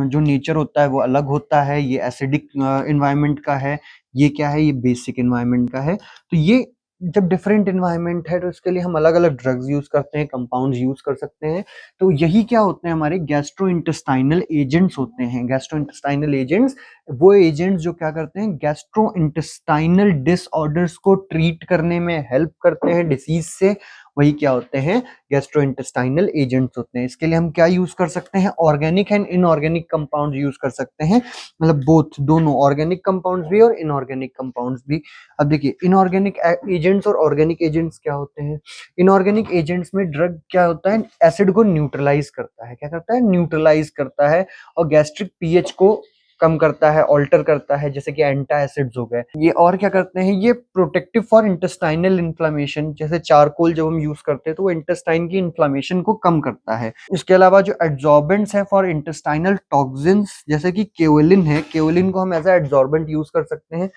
जो नेचर होता है वो अलग होता है। ये एसिडिक एनवायरनमेंट का है, ये क्या है? ये बेसिक एनवायरनमेंट का है। तो ये जब डिफरेंट एनवायरनमेंट है, तो इसके लिए हम अलग अलग ड्रग्स यूज करते हैं, कंपाउंड्स यूज कर सकते हैं। तो यही क्या होते हैं? हमारे गैस्ट्रोइंटेस्टाइनल एजेंट्स होते हैं। गैस्ट्रोइंटेस्टाइनल एजेंट्स वो एजेंट्स जो क्या करते हैं? गैस्ट्रोइंटेस्टाइनल डिसऑर्डर्स को ट्रीट करने में हेल्प करते हैं डिसीज से। वही क्या होते हैं? गैस्ट्रोइंटेस्टाइनल एजेंट्स होते हैं। इसके लिए हम क्या यूज कर सकते हैं? Organic and inorganic compound use कर सकते हैं, मतलब बोथ, दोनों, ऑर्गेनिक कंपाउंड्स भी और इनऑर्गेनिक कंपाउंड्स भी। अब देखिए इनऑर्गेनिक एजेंट्स और ऑर्गेनिक एजेंट्स क्या होते हैं? इनऑर्गेनिक एजेंट्स में ड्रग क्या होता है? एसिड को न्यूट्रलाइज करता है। क्या करता है? न्यूट्रलाइज करता है। और गैस्ट्रिक पीएच को कम करता है, ऑल्टर करता है, जैसे कि एंटा एसिड्स हो गए ये। और क्या करते हैं? ये प्रोटेक्टिव फॉर इंटेस्टाइनल इन्फ्लामेशन, जैसे चारकोल जब हम यूज करते हैं तो वो इंटेस्टाइन की इन्फ्लामेशन को कम करता है। इसके अलावा जो एड्सॉर्बेंट्स है फॉर इंटेस्टाइनल टॉक्सिन्स, जैसे कि केओलिन है, केओलिन को हम एज ए एड्सॉर्बेंट यूज कर सकते हैं।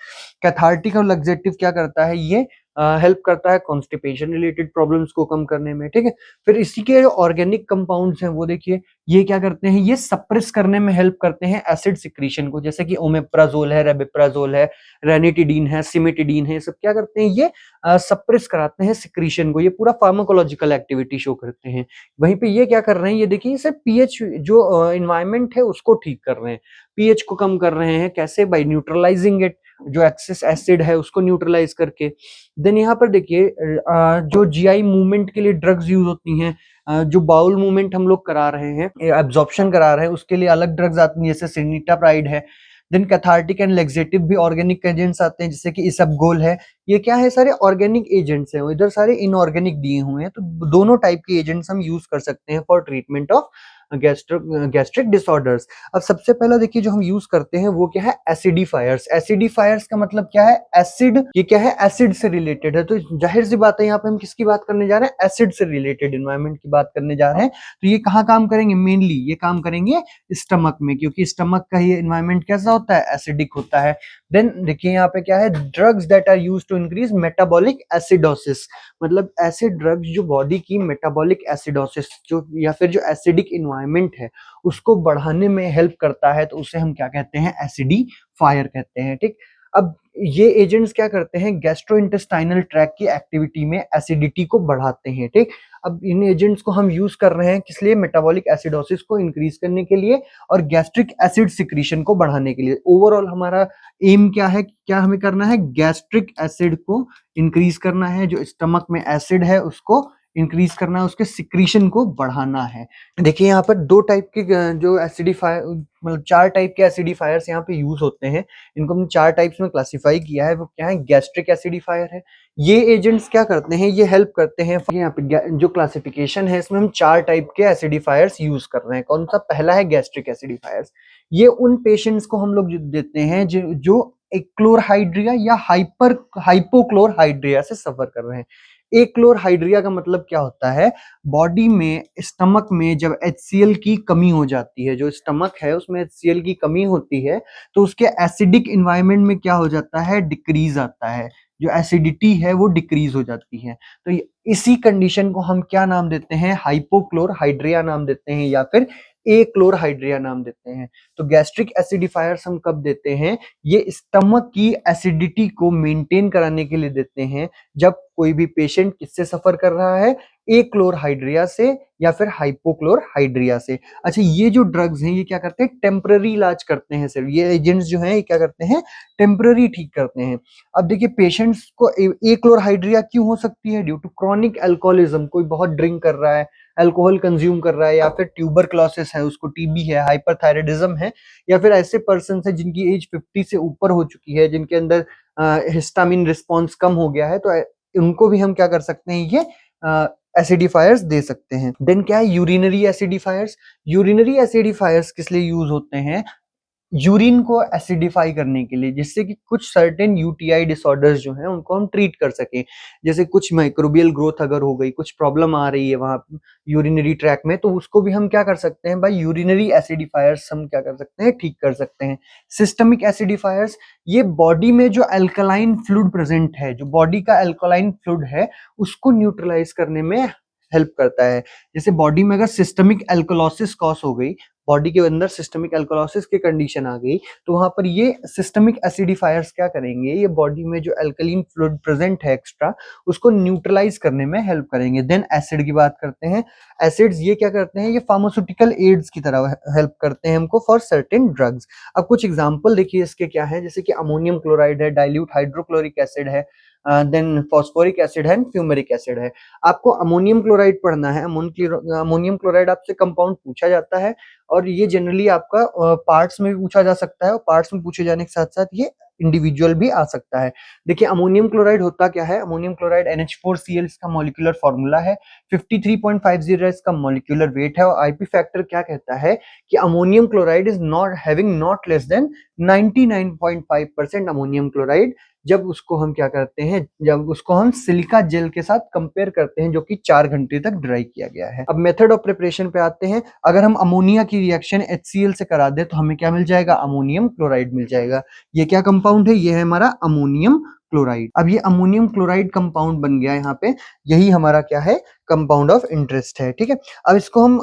कैथार्टिक और लग्जेटिव क्या करता है? ये हेल्प करता है कॉन्स्टिपेशन रिलेटेड प्रॉब्लम्स को कम करने में। ठीक है, फिर इसी के जो ऑर्गेनिक कंपाउंड्स हैं वो देखिए, ये क्या करते हैं? ये सप्रेस करने में हेल्प करते हैं एसिड सिक्रीशन को, जैसे कि ओमेप्राजोल है, रेबिप्राजोल है, रेनिटिडीन है, सिमिटिडीन है। ये सब क्या करते हैं? ये सप्रेस कराते हैं सिक्रीशन को। ये पूरा फार्माकोलॉजिकल एक्टिविटी शो करते हैं। वहीं पे ये क्या कर रहे हैं? ये देखिए, इसे पीएच जो एनवायरनमेंट है उसको ठीक कर रहे हैं, पीएच को कम कर रहे हैं। कैसे? बाय न्यूट्रलाइजिंग इट, जो एक्सेस एसिड है उसको न्यूट्रलाइज करके। देन यहाँ पर देखिए जो जीआई मूवमेंट के लिए ड्रग्स यूज होती हैं, जो बाउल मूवमेंट हम लोग करा रहे हैं, एब्जॉर्प्शन करा रहे हैं, उसके लिए अलग ड्रग्स आती हैं, जैसे सिनिटाप्राइड है। देन कैथार्टिक एंड लेक्सेटिव भी ऑर्गेनिक एजेंट्स आते हैं, जैसे कि इसबगोल है। ये क्या है? सारे ऑर्गेनिक एजेंट्स हैं। इधर सारे इनऑर्गेनिक दिए हुए हैं। तो दोनों टाइप के एजेंट्स हम यूज कर सकते हैं for treatment of gastric disorders. अब सबसे पहला देखिए जो हम यूज करते हैं वो क्या है? एसिडिफायर्स। एसिडिफायर्स का मतलब क्या है? एसिड। ये क्या है? एसिड से रिलेटेड है। तो जाहिर सी बात है, यहाँ पे हम किसकी बात करने जा रहे हैं? एसिड से रिलेटेड एनवायरनमेंट की बात करने जा रहे हैं। तो ये कहाँ काम करेंगे? मेनली ये काम करेंगे स्टमक में, क्योंकि स्टमक का ये एनवायरनमेंट कैसा होता है? एसिडिक होता है। देन देखिए यहाँ पे क्या है? Drugs that are used to increase metabolic acidosis, मतलब ऐसे ड्रग्स जो बॉडी की मेटाबॉलिक एसिडोसिस, जो या फिर जो एसिडिक इन्वायरमेंट है उसको बढ़ाने में हेल्प करता है। तो उसे हम क्या कहते हैं? एसिडिफायर कहते हैं। ठीक, अब ये एजेंट्स क्या करते हैं? गैस्ट्रोइंटेस्टाइनल ट्रैक्ट की एक्टिविटी में एसिडिटी को बढ़ाते हैं। ठीक, अब इन एजेंट्स को हम यूज कर रहे हैं किस लिए? मेटाबॉलिक एसिडोसिस को इंक्रीज करने के लिए और गैस्ट्रिक एसिड सिक्रीशन को बढ़ाने के लिए। ओवरऑल हमारा एम क्या है? क्या हमें करना है? गैस्ट्रिक एसिड को इंक्रीज करना है, जो स्टमक में एसिड है उसको इंक्रीज करना है, उसके सिक्रीशन को बढ़ाना है। देखिए यहाँ पर दो टाइप के जो एसिडिफायर, मतलब 4 टाइप के एसिडिफायर्स यहाँ पे यूज होते हैं। इनको हमने 4 टाइप्स में क्लासिफाई किया है। वो क्या है? गैस्ट्रिक एसिडिफायर है। ये एजेंट्स क्या करते हैं? ये हेल्प करते हैं। यहाँ पे जो क्लासिफिकेशन है इसमें हम 4 टाइप के एसिडिफायर्स यूज कर रहे हैं। कौन सा? पहला है गैस्ट्रिक एसिडिफायर्स। ये उन पेशेंट्स को हम लोग देते हैं जो एक क्लोरहाइड्रिया या हाइपोक्लोरहाइड्रिया से सफर कर रहे हैं। एक क्लोरहाइड्रिया का मतलब क्या होता है? बॉडी में, स्टमक में जब HCl की कमी हो जाती है, जो स्टमक है उसमें HCl की कमी होती है, तो उसके एसिडिक इन्वायरमेंट में क्या हो जाता है? डिक्रीज आता है, जो एसिडिटी है वो डिक्रीज हो जाती है। तो इसी कंडीशन को हम क्या नाम देते हैं, हाइपोक्लोरहाइड्रिया नाम देते हैं या फिर एक्लोरहाइड्रिया नाम देते हैं। तो गैस्ट्रिक एसिडिफायर्स हम कब देते हैं, ये स्टमक की एसिडिटी को मेंटेन कराने के लिए देते हैं, जब कोई भी पेशेंट किससे सफर कर रहा है, एक्लोरहाइड्रिया से या फिर हाइपोक्लोरहाइड्रिया से। अच्छा, ये जो ड्रग्स हैं ये क्या करते हैं, टेम्पररी इलाज करते हैं, सिर्फ ये एजेंट्स जो हैं ये क्या करते हैं, टेम्पररी ठीक करते हैं। अब देखिए पेशेंट्स को एक्लोरहाइड्रिया क्यों हो सकती है, ड्यू टू क्रॉनिक अल्कोहलिज्म, कोई बहुत ड्रिंक कर रहा है, अल्कोहल कंज्यूम कर रहा है, या फिर ट्यूबरक्लोसिस है, उसको टीबी है, हाइपरथायराइडिज्म है, या फिर ऐसे पर्सन है जिनकी एज 50 से ऊपर हो चुकी है, जिनके अंदर हिस्टामिन रिस्पॉन्स कम हो गया है, तो उनको भी हम क्या कर सकते हैं, ये एसिडिफायर्स दे सकते हैं। देन क्या है, यूरिनरी एसिडिफायर्स। यूरिनरी एसिडिफायर्स किस लिए यूज होते हैं, यूरिन को एसिडिफाई करने के लिए, जिससे कि कुछ सर्टेन यूटीआई डिसऑर्डर्स जो हैं उनको हम ट्रीट कर सकें। जैसे कुछ माइक्रोबियल ग्रोथ अगर हो गई, कुछ प्रॉब्लम आ रही है वहां यूरिनरी ट्रैक में, तो उसको भी हम क्या कर सकते हैं, बाय यूरिनरी एसिडिफायर्स हम क्या कर सकते हैं, ठीक कर सकते हैं। सिस्टमिक एसिडिफायर्स, ये बॉडी में जो अल्कलाइन फ्लूइड प्रेजेंट है, जो बॉडी का अल्कलाइन फ्लूइड है उसको न्यूट्रलाइज करने में हेल्प करता है। जैसे बॉडी में अगर सिस्टमिक एल्कोलोसिस कॉज हो गई, बॉडी के अंदर सिस्टमिक एल्कोलोसिस की कंडीशन आ गई, तो वहां पर ये सिस्टमिक एसिडिफायर्स क्या करेंगे, ये बॉडी में जो अल्कलीन फ्लूइड प्रेजेंट है एक्स्ट्रा, उसको न्यूट्रलाइज करने में हेल्प करेंगे। देन एसिड की बात करते हैं। एसिड्स ये क्या करते हैं, ये फार्मास्यूटिकल एड्स की तरह हेल्प करते हैं हमको फॉर सर्टेन ड्रग्स। अब कुछ एग्जांपल देखिए इसके क्या है, जैसे कि अमोनियम क्लोराइड है, डाइल्यूट हाइड्रोक्लोरिक एसिड है, देन फॉस्फोरिक एसिड है, फ्यूमेरिक एसिड है। आपको अमोनियम क्लोराइड पढ़ना है, अमोनियम क्लोराइड आपसे कंपाउंड पूछा जाता है, और ये जनरली आपका पार्ट्स में भी पूछा जा सकता है, और पार्ट्स में पूछे जाने के साथ साथ ये इंडिविजुअल भी आ सकता है। देखिए अमोनियम क्लोराइड होता क्या है, अमोनियम क्लोराइड NH4Cl इसका मॉलिक्यूलर फॉर्मूला है, 53.50 इसका मॉलिक्यूलर वेट है, और आईपी फैक्टर क्या कहता है कि ammonium chloride is not having not less than 99.5% ammonium chloride, जब उसको हम क्या करते हैं, जब उसको हम सिलिका जेल के साथ कंपेयर करते हैं, जो कि 4 घंटे तक ड्राई किया गया है। अब मेथड ऑफ प्रिपरेशन पे आते हैं। अगर हम अमोनिया की रिएक्शन HCl से करा दे तो हमें क्या मिल जाएगा, अमोनियम क्लोराइड मिल जाएगा। ये क्या कंपाउंड है, ये है हमारा अमोनियम क्लोराइड। अब ये अमोनियम क्लोराइड कंपाउंड बन गया यहाँ पे, यही हमारा क्या है, कंपाउंड ऑफ इंटरेस्ट है। ठीक है, अब इसको हम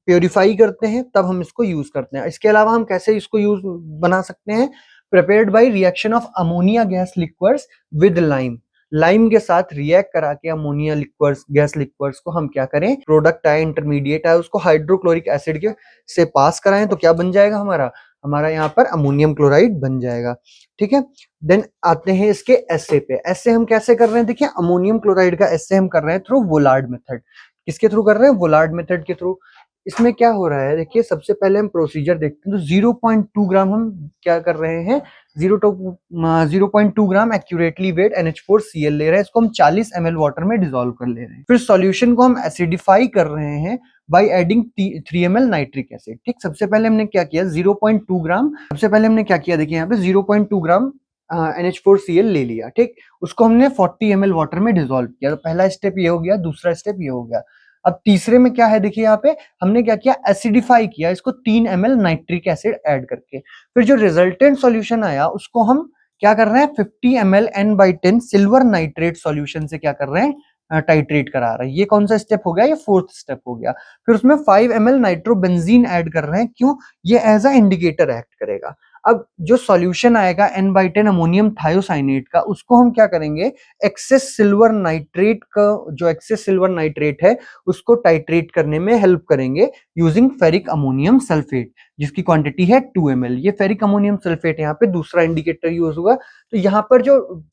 प्योरीफाई करते हैं, तब हम इसको यूज करते हैं। इसके अलावा हम कैसे इसको यूज बना सकते हैं, prepared by reaction of ammonia gas liquors with lime. Lime के साथ रिएक्ट करा के अमोनिया लिक्वर्स, गैस लिक्वर्स को हम क्या करें, प्रोडक्ट आए, इंटरमीडिएट आए, उसको हाइड्रोक्लोरिक एसिड के से पास कराएं, तो क्या बन जाएगा हमारा, हमारा यहाँ पर अमोनियम क्लोराइड बन जाएगा। ठीक है, देन आते हैं इसके एसे पे। एसे हम कैसे कर रहे हैं, देखिए अमोनियम क्लोराइड का एसे हम कर रहे हैं थ्रू वोलार्ड मेथड। किसके थ्रू कर रहे हैं, वोलार्ड मेथड के थ्रू। इसमें क्या हो रहा है, देखिए सबसे पहले हम प्रोसीजर देखते हैं। तो 0.2 ग्राम हम क्या कर रहे हैं, 0.2 ग्राम एक्यूरेटली वेट NH4Cl ले रहे हैं, इसको हम 40 ml वाटर में डिसॉल्व कर ले रहे हैं। फिर सॉल्यूशन को हम एसिडिफाई कर रहे हैं by adding 3 ml nitric acid. ठीक, सबसे पहले हमने क्या किया, 0.2 ग्राम, सबसे पहले हमने क्या किया, देखिए यहाँ पे 0.2 ग्राम NH4Cl ले लिया। ठीक, उसको हमने 40 ml वाटर में डिसॉल्व किया। तो पहला स्टेप ये हो गया, दूसरा स्टेप ये हो गया। अब तीसरे में क्या है, देखिए यहाँ पे हमने क्या किया, एसिडिफाई किया इसको 3 ml नाइट्रिक एसिड ऐड करके। फिर जो रिजल्टेंट सॉल्यूशन आया उसको हम क्या कर रहे हैं, 50 ml N/10 silver nitrate solution से क्या कर रहे हैं, टाइट्रेट करा रहे हैं। ये कौन सा स्टेप हो गया, ये फोर्थ स्टेप हो गया। फिर उसमें 5 ml नाइट्रोबेंजीन ऐड कर रहे हैं, क्यों, ये एज अ इंडिकेटर एक्ट करेगा। अब जो सॉल्यूशन आएगा N/10 अमोनियम थायोसाइनेट का, उसको हम क्या करेंगे, एक्सेस सिल्वर नाइट्रेट का, जो एक्सेस सिल्वर नाइट्रेट है उसको टाइट्रेट करने में हेल्प करेंगे यूजिंग फेरिक अमोनियम सल्फेट, जिसकी क्वांटिटी है 2 ml। ये फेरिक अमोनियम सल्फेट यहाँ पे दूसरा इंडिकेटर यूज होगा। तो यहाँ पर जो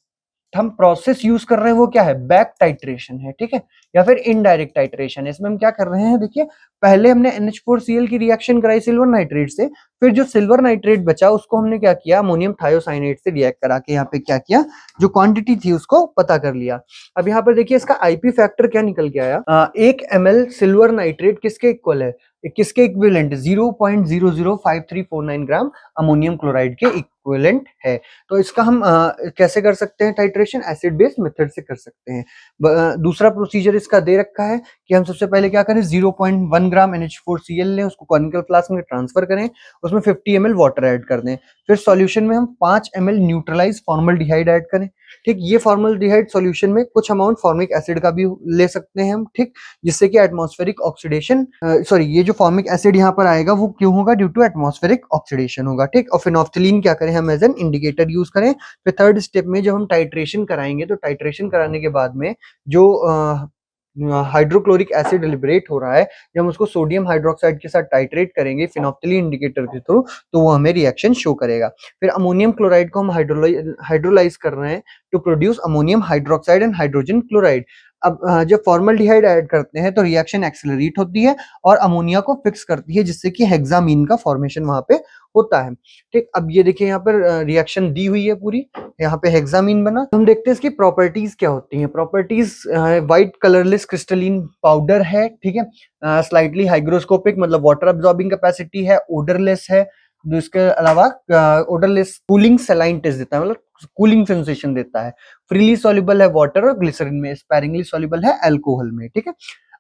हम प्रोसेस यूज कर रहे हैं वो क्या है, बैक टाइट्रेशन है। ठीक है, या फिर इनडायरेक्ट टाइट्रेशन है। इसमें हम क्या कर रहे हैं, देखिए पहले हमने NH4Cl की रिएक्शन कराई सिल्वर नाइट्रेट से, फिर जो सिल्वर नाइट्रेट बचा उसको हमने क्या किया, अमोनियम थायोसाइनेट से रिएक्ट करा के यहाँ पे क्या किया, जो क्वांटिटी थी उसको पता कर लिया। अब यहाँ पर देखिए इसका आईपी फैक्टर क्या निकल के आया, 1 ml सिल्वर नाइट्रेट किसके इक्वल है, किसके इक्विवेलेंट, 0.005349 ग्राम अमोनियम क्लोराइड के इक्विवेलेंट है। तो इसका हम कैसे कर सकते हैं टाइट्रेशन, एसिड बेस मेथड से कर सकते हैं। दूसरा प्रोसीजर इसका दे रखा है कि हम सबसे पहले क्या करें, 0.1 ग्राम NH4Cl लें, उसको कॉनिकल फ्लास्क में ट्रांसफर करें, उसमें 50 ml वाटर ऐड कर दें। फिर सॉल्यूशन में हम 5 ml न्यूट्रलाइज फॉर्मल्डिहाइड ऐड करें। ठीक, ये फॉर्मल्डिहाइड सॉल्यूशन में कुछ अमाउंट फॉर्मिक एसिड का भी ले सकते हैं हम, ठीक, जिससे कि एटमॉस्फेरिक ऑक्सीडेशन, सॉरी, ये जो फॉर्मिक एसिड यहाँ पर आएगा वो क्यों होगा, ड्यू टू एटमॉस्फेरिक ऑक्सीडेशन होगा। ठीक, और फिनोफ्थलीन क्या करें हम, एज एन इंडिकेटर यूज करें। फिर थर्ड स्टेप में जब हम टाइट्रेशन कराएंगे, तो टाइट्रेशन कराने के बाद में जो हाइड्रोक्लोरिक एसिड लिबरेट हो रहा है, जब हम उसको सोडियम हाइड्रोक्साइड के साथ टाइट्रेट करेंगे फिनोफ्थलीन इंडिकेटर के थ्रू, तो वो हमें रिएक्शन शो करेगा। फिर अमोनियम क्लोराइड को हम हाइड्रोलाइज कर रहे हैं to produce ammonium hydroxide and hydrogen chloride. अब जब फॉर्मल्डिहाइड ऐड करते हैं तो रिएक्शन एक्सेलरेट होती है और अमोनिया को फिक्स करती है, जिससे कि हेक्सामीन का फॉर्मेशन वहां पे होता है। ठीक, अब ये देखिए यहाँ पर रिएक्शन दी हुई है पूरी, यहाँ पे हेक्सामीन बना। हम देखते हैं इसकी प्रॉपर्टीज क्या होती हैं। Properties, white colourless crystalline powder है, ठीक है, स्लाइटली हाइग्रोस्कोपिक मतलब वाटर अब्सॉर्बिंग कैपेसिटी है, ओडरलेस है, इसके अलावा ओडरलेस कूलिंग सलाइन टेस्ट देता है, मतलब कूलिंग सेंसेशन देता है, फ्रीली सॉल्युबल है वाटर और ग्लिसरीन में, स्पेरिंगली सॉल्युबल है अल्कोहल में। ठीक है,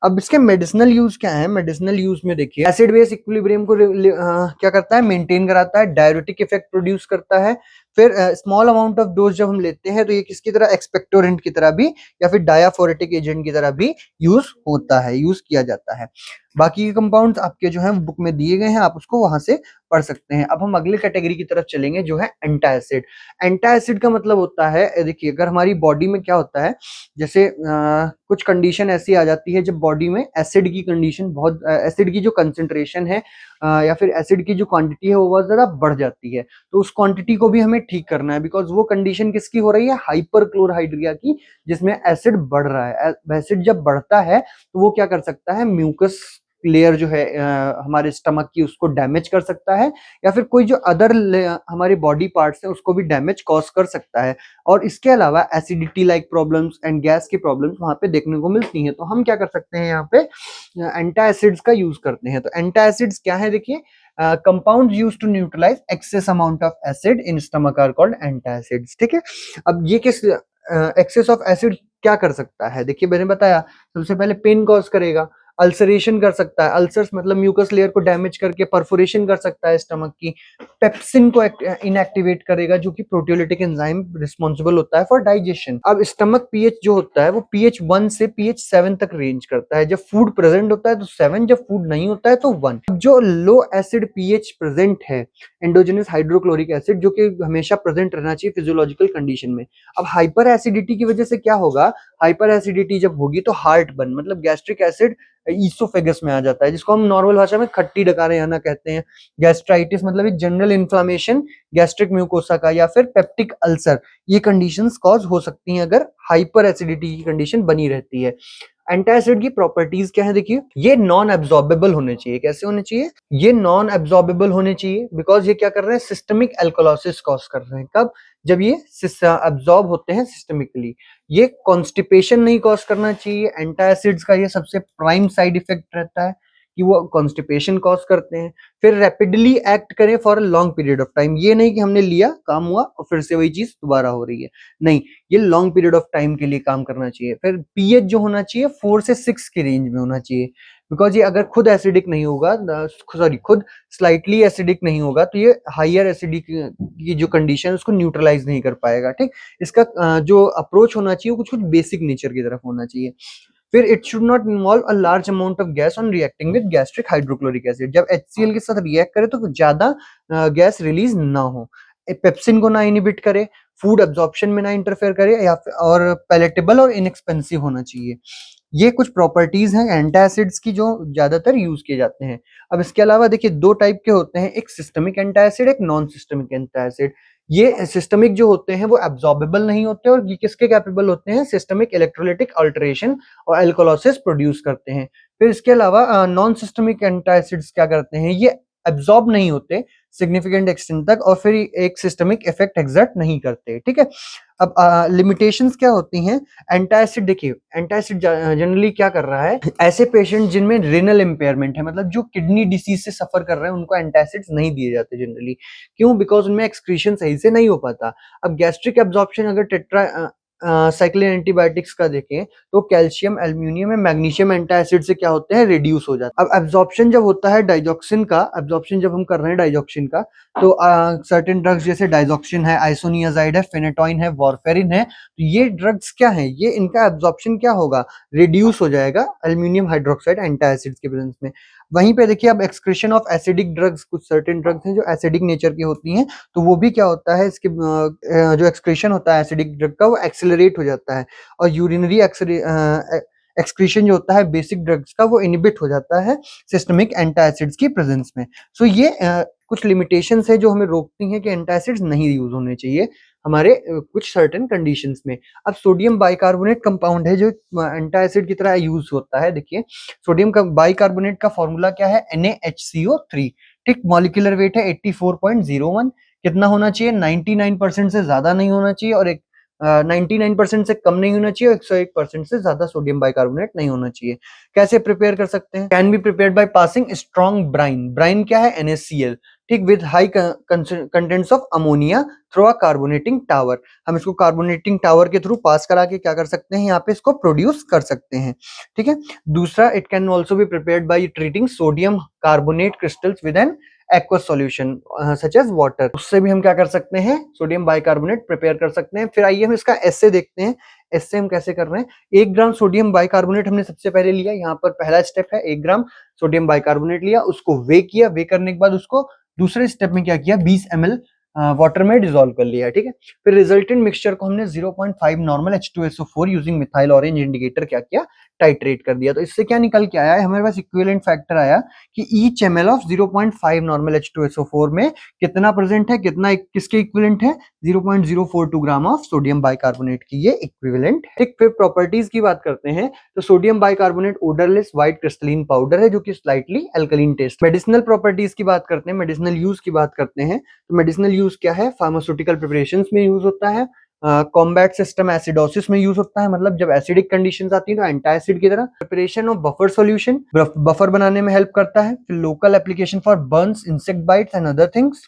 अब इसके मेडिसिनल यूज क्या है। मेडिसिनल यूज में देखिए, एसिड बेस इक्विलिब्रियम को क्या करता है, मेंटेन कराता है, डायरेटिक इफेक्ट प्रोड्यूस करता है। फिर स्मॉल अमाउंट ऑफ डोज जब हम लेते हैं तो ये किसकी तरह, एक्सपेक्टोरेंट की तरह भी या फिर डायाफोरेटिक एजेंट की तरह भी यूज होता है, यूज किया जाता है। बाकी के कंपाउंड्स आपके जो है बुक में दिए गए हैं, आप उसको वहां से पढ़ सकते हैं। अब हम अगले कैटेगरी की तरफ चलेंगे, जो है एंटासिड। एंटासिड का मतलब होता है, देखिए अगर हमारी बॉडी में क्या होता है, जैसे कुछ कंडीशन ऐसी आ जाती है जब बॉडी में एसिड की कंडीशन बहुत, एसिड की जो कंसेंट्रेशन है या फिर एसिड की जो क्वांटिटी है वो बहुत ज्यादा बढ़ जाती है, तो उस क्वांटिटी को भी हमें ठीक करना है, बिकॉज वो कंडीशन किसकी हो रही है, हाइपर क्लोरहाइड्रिया की, जिसमें एसिड बढ़ रहा है। एसिड जब बढ़ता है तो वो क्या कर सकता है, म्यूकस लेयर जो है हमारे स्टमक की, उसको डैमेज कर सकता है, या फिर कोई जो अदर हमारे बॉडी पार्ट्स हैं उसको भी डैमेज कॉज कर सकता है। और इसके अलावा acidity like problems and gas की प्रॉब्लम्स वहां पे देखने को मिलती हैं। तो हम क्या कर सकते हैं, यहाँ पे एंटासिड्स का यूज करते हैं। तो एंटासिड्स क्या है, देखिए compounds used to neutralise excess amount of acid in stomach are called antacids. ठीक है, अब ये किस एक्सेस ऑफ एसिड क्या कर सकता है, देखिए मैंने बताया, सबसे पहले पेन कॉज करेगा, अल्सरेशन कर सकता है, अल्सर्स मतलब म्यूकस लेयर को डैमेज करके परफोरेशन कर सकता है स्टमक की, पेप्सिन को इनएक्टिवेट करेगा, जो कि प्रोटियोलिटिक एंजाइम रिस्पॉन्सिबल होता है फॉर डाइजेशन। अब स्टमक पीएच जो होता है वो पीएच 1 से पीएच 7 तक रेंज करता है। जब फूड प्रेजेंट होता है तो 7, जब फूड नहीं होता है तो 1। अब जो लो एसिड पीएच प्रेजेंट है, एंडोजेनस हाइड्रोक्लोरिक एसिड, जो कि हमेशा प्रेजेंट रहना चाहिए फिजियोलॉजिकल कंडीशन में। अब हाइपर एसिडिटी की वजह से क्या होगा, हाइपर एसिडिटी जब होगी तो हार्ट बर्न मतलब गैस्ट्रिक एसिड ईसोफेगस में आ जाता है, जिसको हम नॉर्मल भाषा में खट्टी डकारे आना कहते हैं। गैस्ट्राइटिस मतलब एक जनरल इन्फ्लामेशन गैस्ट्रिक म्यूकोसा का, या फिर पेप्टिक अल्सर, ये कंडीशंस कॉज हो सकती हैं अगर हाइपर एसिडिटी की कंडीशन बनी रहती है। एंटासिड की प्रॉपर्टीज क्या है, देखिए ये नॉन एब्जॉर्बेबल होने चाहिए। कैसे होने चाहिए, ये नॉन एब्जॉर्बेबल होने चाहिए, बिकॉज ये क्या कर रहे हैं, सिस्टमिक एल्कोलाइसिस कॉज कर रहे हैं। कब, जब ये एब्जॉर्ब होते हैं सिस्टमिकली। ये कॉन्स्टिपेशन नहीं कॉज करना चाहिए। एंटासिड्स का ये सबसे प्राइम साइड इफेक्ट रहता है कि वो कॉन्स्टिपेशन कॉज करते हैं। फिर रैपिडली एक्ट करें for a long period of time, ये नहीं कि हमने लिया, काम हुआ और फिर से वही चीज दोबारा हो रही है, नहीं, ये लॉन्ग पीरियड ऑफ टाइम के लिए काम करना चाहिए। फिर पीएच जो होना चाहिए 4 से 6 की रेंज में होना चाहिए, बिकॉज ये अगर खुद एसिडिक नहीं होगा, सॉरी खुद स्लाइटली एसिडिक नहीं होगा, तो ये हाइयर एसिडिक की जो कंडीशन है उसको न्यूट्रलाइज नहीं कर पाएगा। ठीक, इसका जो अप्रोच होना चाहिए वो कुछ कुछ बेसिक नेचर की तरफ होना चाहिए। फिर it should not involve a large amount of gas on reacting with gastric hydrochloric acid, जब HCl के साथ रिएक्ट करे तो ज्यादा गैस रिलीज ना हो, पेप्सिन को ना इनिबिट करे, फूड एब्जॉर्प्शन में ना इंटरफेयर करे, या फिर और पैलेटेबल और इनएक्सपेंसिव होना चाहिए। ये कुछ प्रॉपर्टीज हैं एंटासिड्स की जो ज्यादातर यूज किए जाते हैं। अब इसके अलावा देखिए दो टाइप के होते हैं, एक सिस्टमिक एंटासिड, एक नॉन सिस्टमिक एंटासिड। ये सिस्टमिक जो होते हैं वो एब्जॉर्बेबल नहीं होते, और ये किसके कैपेबल होते हैं, सिस्टमिक इलेक्ट्रोलाइटिक अल्टरेशन और एल्कोलाइसिस प्रोड्यूस करते हैं। फिर इसके अलावा नॉन सिस्टमिक एंटासिड्स क्या करते हैं, ये एब्जॉर्ब नहीं होते सिग्निफिकेंट एक्सटेंट तक, और फिर एक सिस्टमिक इफेक्ट एक्सर्ट नहीं करते। ठीक है, अब लिमिटेशंस क्या होती हैं। एंटासिड, देखिए एंटासिड जनरली क्या कर रहा है, ऐसे पेशेंट जिनमें रेनल इम्पेयरमेंट है, मतलब जो किडनी डिसीज से सफर कर रहे हैं, उनको एंटासिड्स नहीं दिए जाते जनरली। क्यों, बिकॉज उनमें एक्सक्रीशन सही से नहीं हो पाता। अब गैस्ट्रिक एब्जॉर्प्शन अगर साइक्लिन एंटीबायोटिक्स का देखें तो कैल्शियम, एल्यूमिनियम या मैग्नीशियम एंटासिड से क्या होते हैं, रिड्यूस हो जाता है। अब एब्जॉर्प्शन जब होता है डाइजॉक्सिन का, एब्जॉर्प्शन जब हम कर रहे हैं डाइजॉक्सिन का, तो सर्टेन ड्रग्स जैसे डाइजॉक्सिन है, आइसोनियाजाइड है, फेनेटोइन है, वारफेरिन है, तो ये ड्रग्स क्या है, ये इनका एब्जॉर्प्शन क्या होगा, रिड्यूस हो जाएगा एल्यूमिनियम हाइड्रोक्साइड एंटासिड्स के प्रेजेंस में। वहीं पे देखिए अब एक्सक्रीशन ऑफ एसिडिक ड्रग्स, कुछ सर्टेन ड्रग्स हैं जो एसिडिक नेचर की होती हैं, तो वो भी क्या होता है, इसके जो एक्सक्रीशन होता है एसिडिक ड्रग का, वो एक्सेलरेट हो जाता है, और यूरिनरी एक्सक्रीशन जो होता है बेसिक ड्रग्स का, वो इनिबिट हो जाता है सिस्टमिक एंटासिड्स की प्रेजेंस में। सो ये कुछ लिमिटेशंस है जो हमें रोकती हैं कि एंटासिड्स नहीं यूज होने चाहिए हमारे कुछ सर्टेन कंडीशंस में। अब सोडियम बाइकार्बोनेट कंपाउंड है जो एंटासिड की तरह यूज होता है। देखिए सोडियम का बाइकार्बोनेट का फॉर्मूला क्या है, NaHCO3। ठीक, मॉलिक्यूलर वेट है 84.01। कितना होना चाहिए, 99% से ज्यादा नहीं होना चाहिए, और एक 99% से कम नहीं होना चाहिए, और 101% से ज्यादा सोडियम बाइकार्बोनेट नहीं होना चाहिए। कैसे प्रिपेयर कर सकते हैं, can be prepared by passing strong brine. Brine क्या है, NaCl। ठीक, with high contents of ammonia through a carbonating tower. हम इसको कार्बोनेटिंग टावर के थ्रू पास करा के क्या कर सकते हैं, यहाँ पे इसको प्रोड्यूस कर सकते हैं। ठीक है, दूसरा, it can also be prepared by treating sodium carbonate crystals with an aqueous solution such as water. उससे भी हम क्या कर सकते हैं, सोडियम बाइकार्बोनेट प्रिपेयर कर सकते हैं। फिर आइए हम इसका एस्से देखते हैं। एस्से हम कैसे कर रहे हैं। 1 ग्राम सोडियम बाइकार्बोनेट हमने सबसे पहले लिया, यहाँ पर पहला स्टेप है 1 ग्राम सोडियम बाइकार्बोनेट लिया, उसको वे किया, वे करने के बाद उसको दूसरे स्टेप में क्या किया, 20 ml वाटर में डिसॉल्व कर लिया। ठीक है, फिर रिजल्टेंट मिक्सचर को हमने 0.5 normal H2SO4 using methyl orange indicator क्या किया, टाइट्रेट कर दिया। तो इससे क्या निकल के आया है, हमारे पास इक्विवेलेंट फैक्टर आया कि each ml of 0.5 normal H2SO4 में कितना प्रेजेंट है, कितना किसके इक्विवेलेंट है, 0.042 ग्राम ऑफ सोडियम बाइकार्बोनेट की ये इक्विवेलेंट है। फिर प्रॉपर्टीज की बात करते हैं, तो sodium bicarbonate odourless white crystalline powder है जो कि slightly alkaline taste. Medicinal properties की बात करते हैं, मेडिसिनल यूज की बात करते हैं, तो मेडिसिनल यूज क्या है, फार्मास्यूटिकल प्रिपरेशंस में यूज होता है, कॉम्बैट सिस्टम एसिडोसिस में यूज होता है, मतलब जब एसिडिक कंडीशंस आती हैं तो एंटासिड की तरह। Preparation of buffer solution, buffer बनाने में हेल्प करता है। फिर local application for Burns, insect bytes and other things,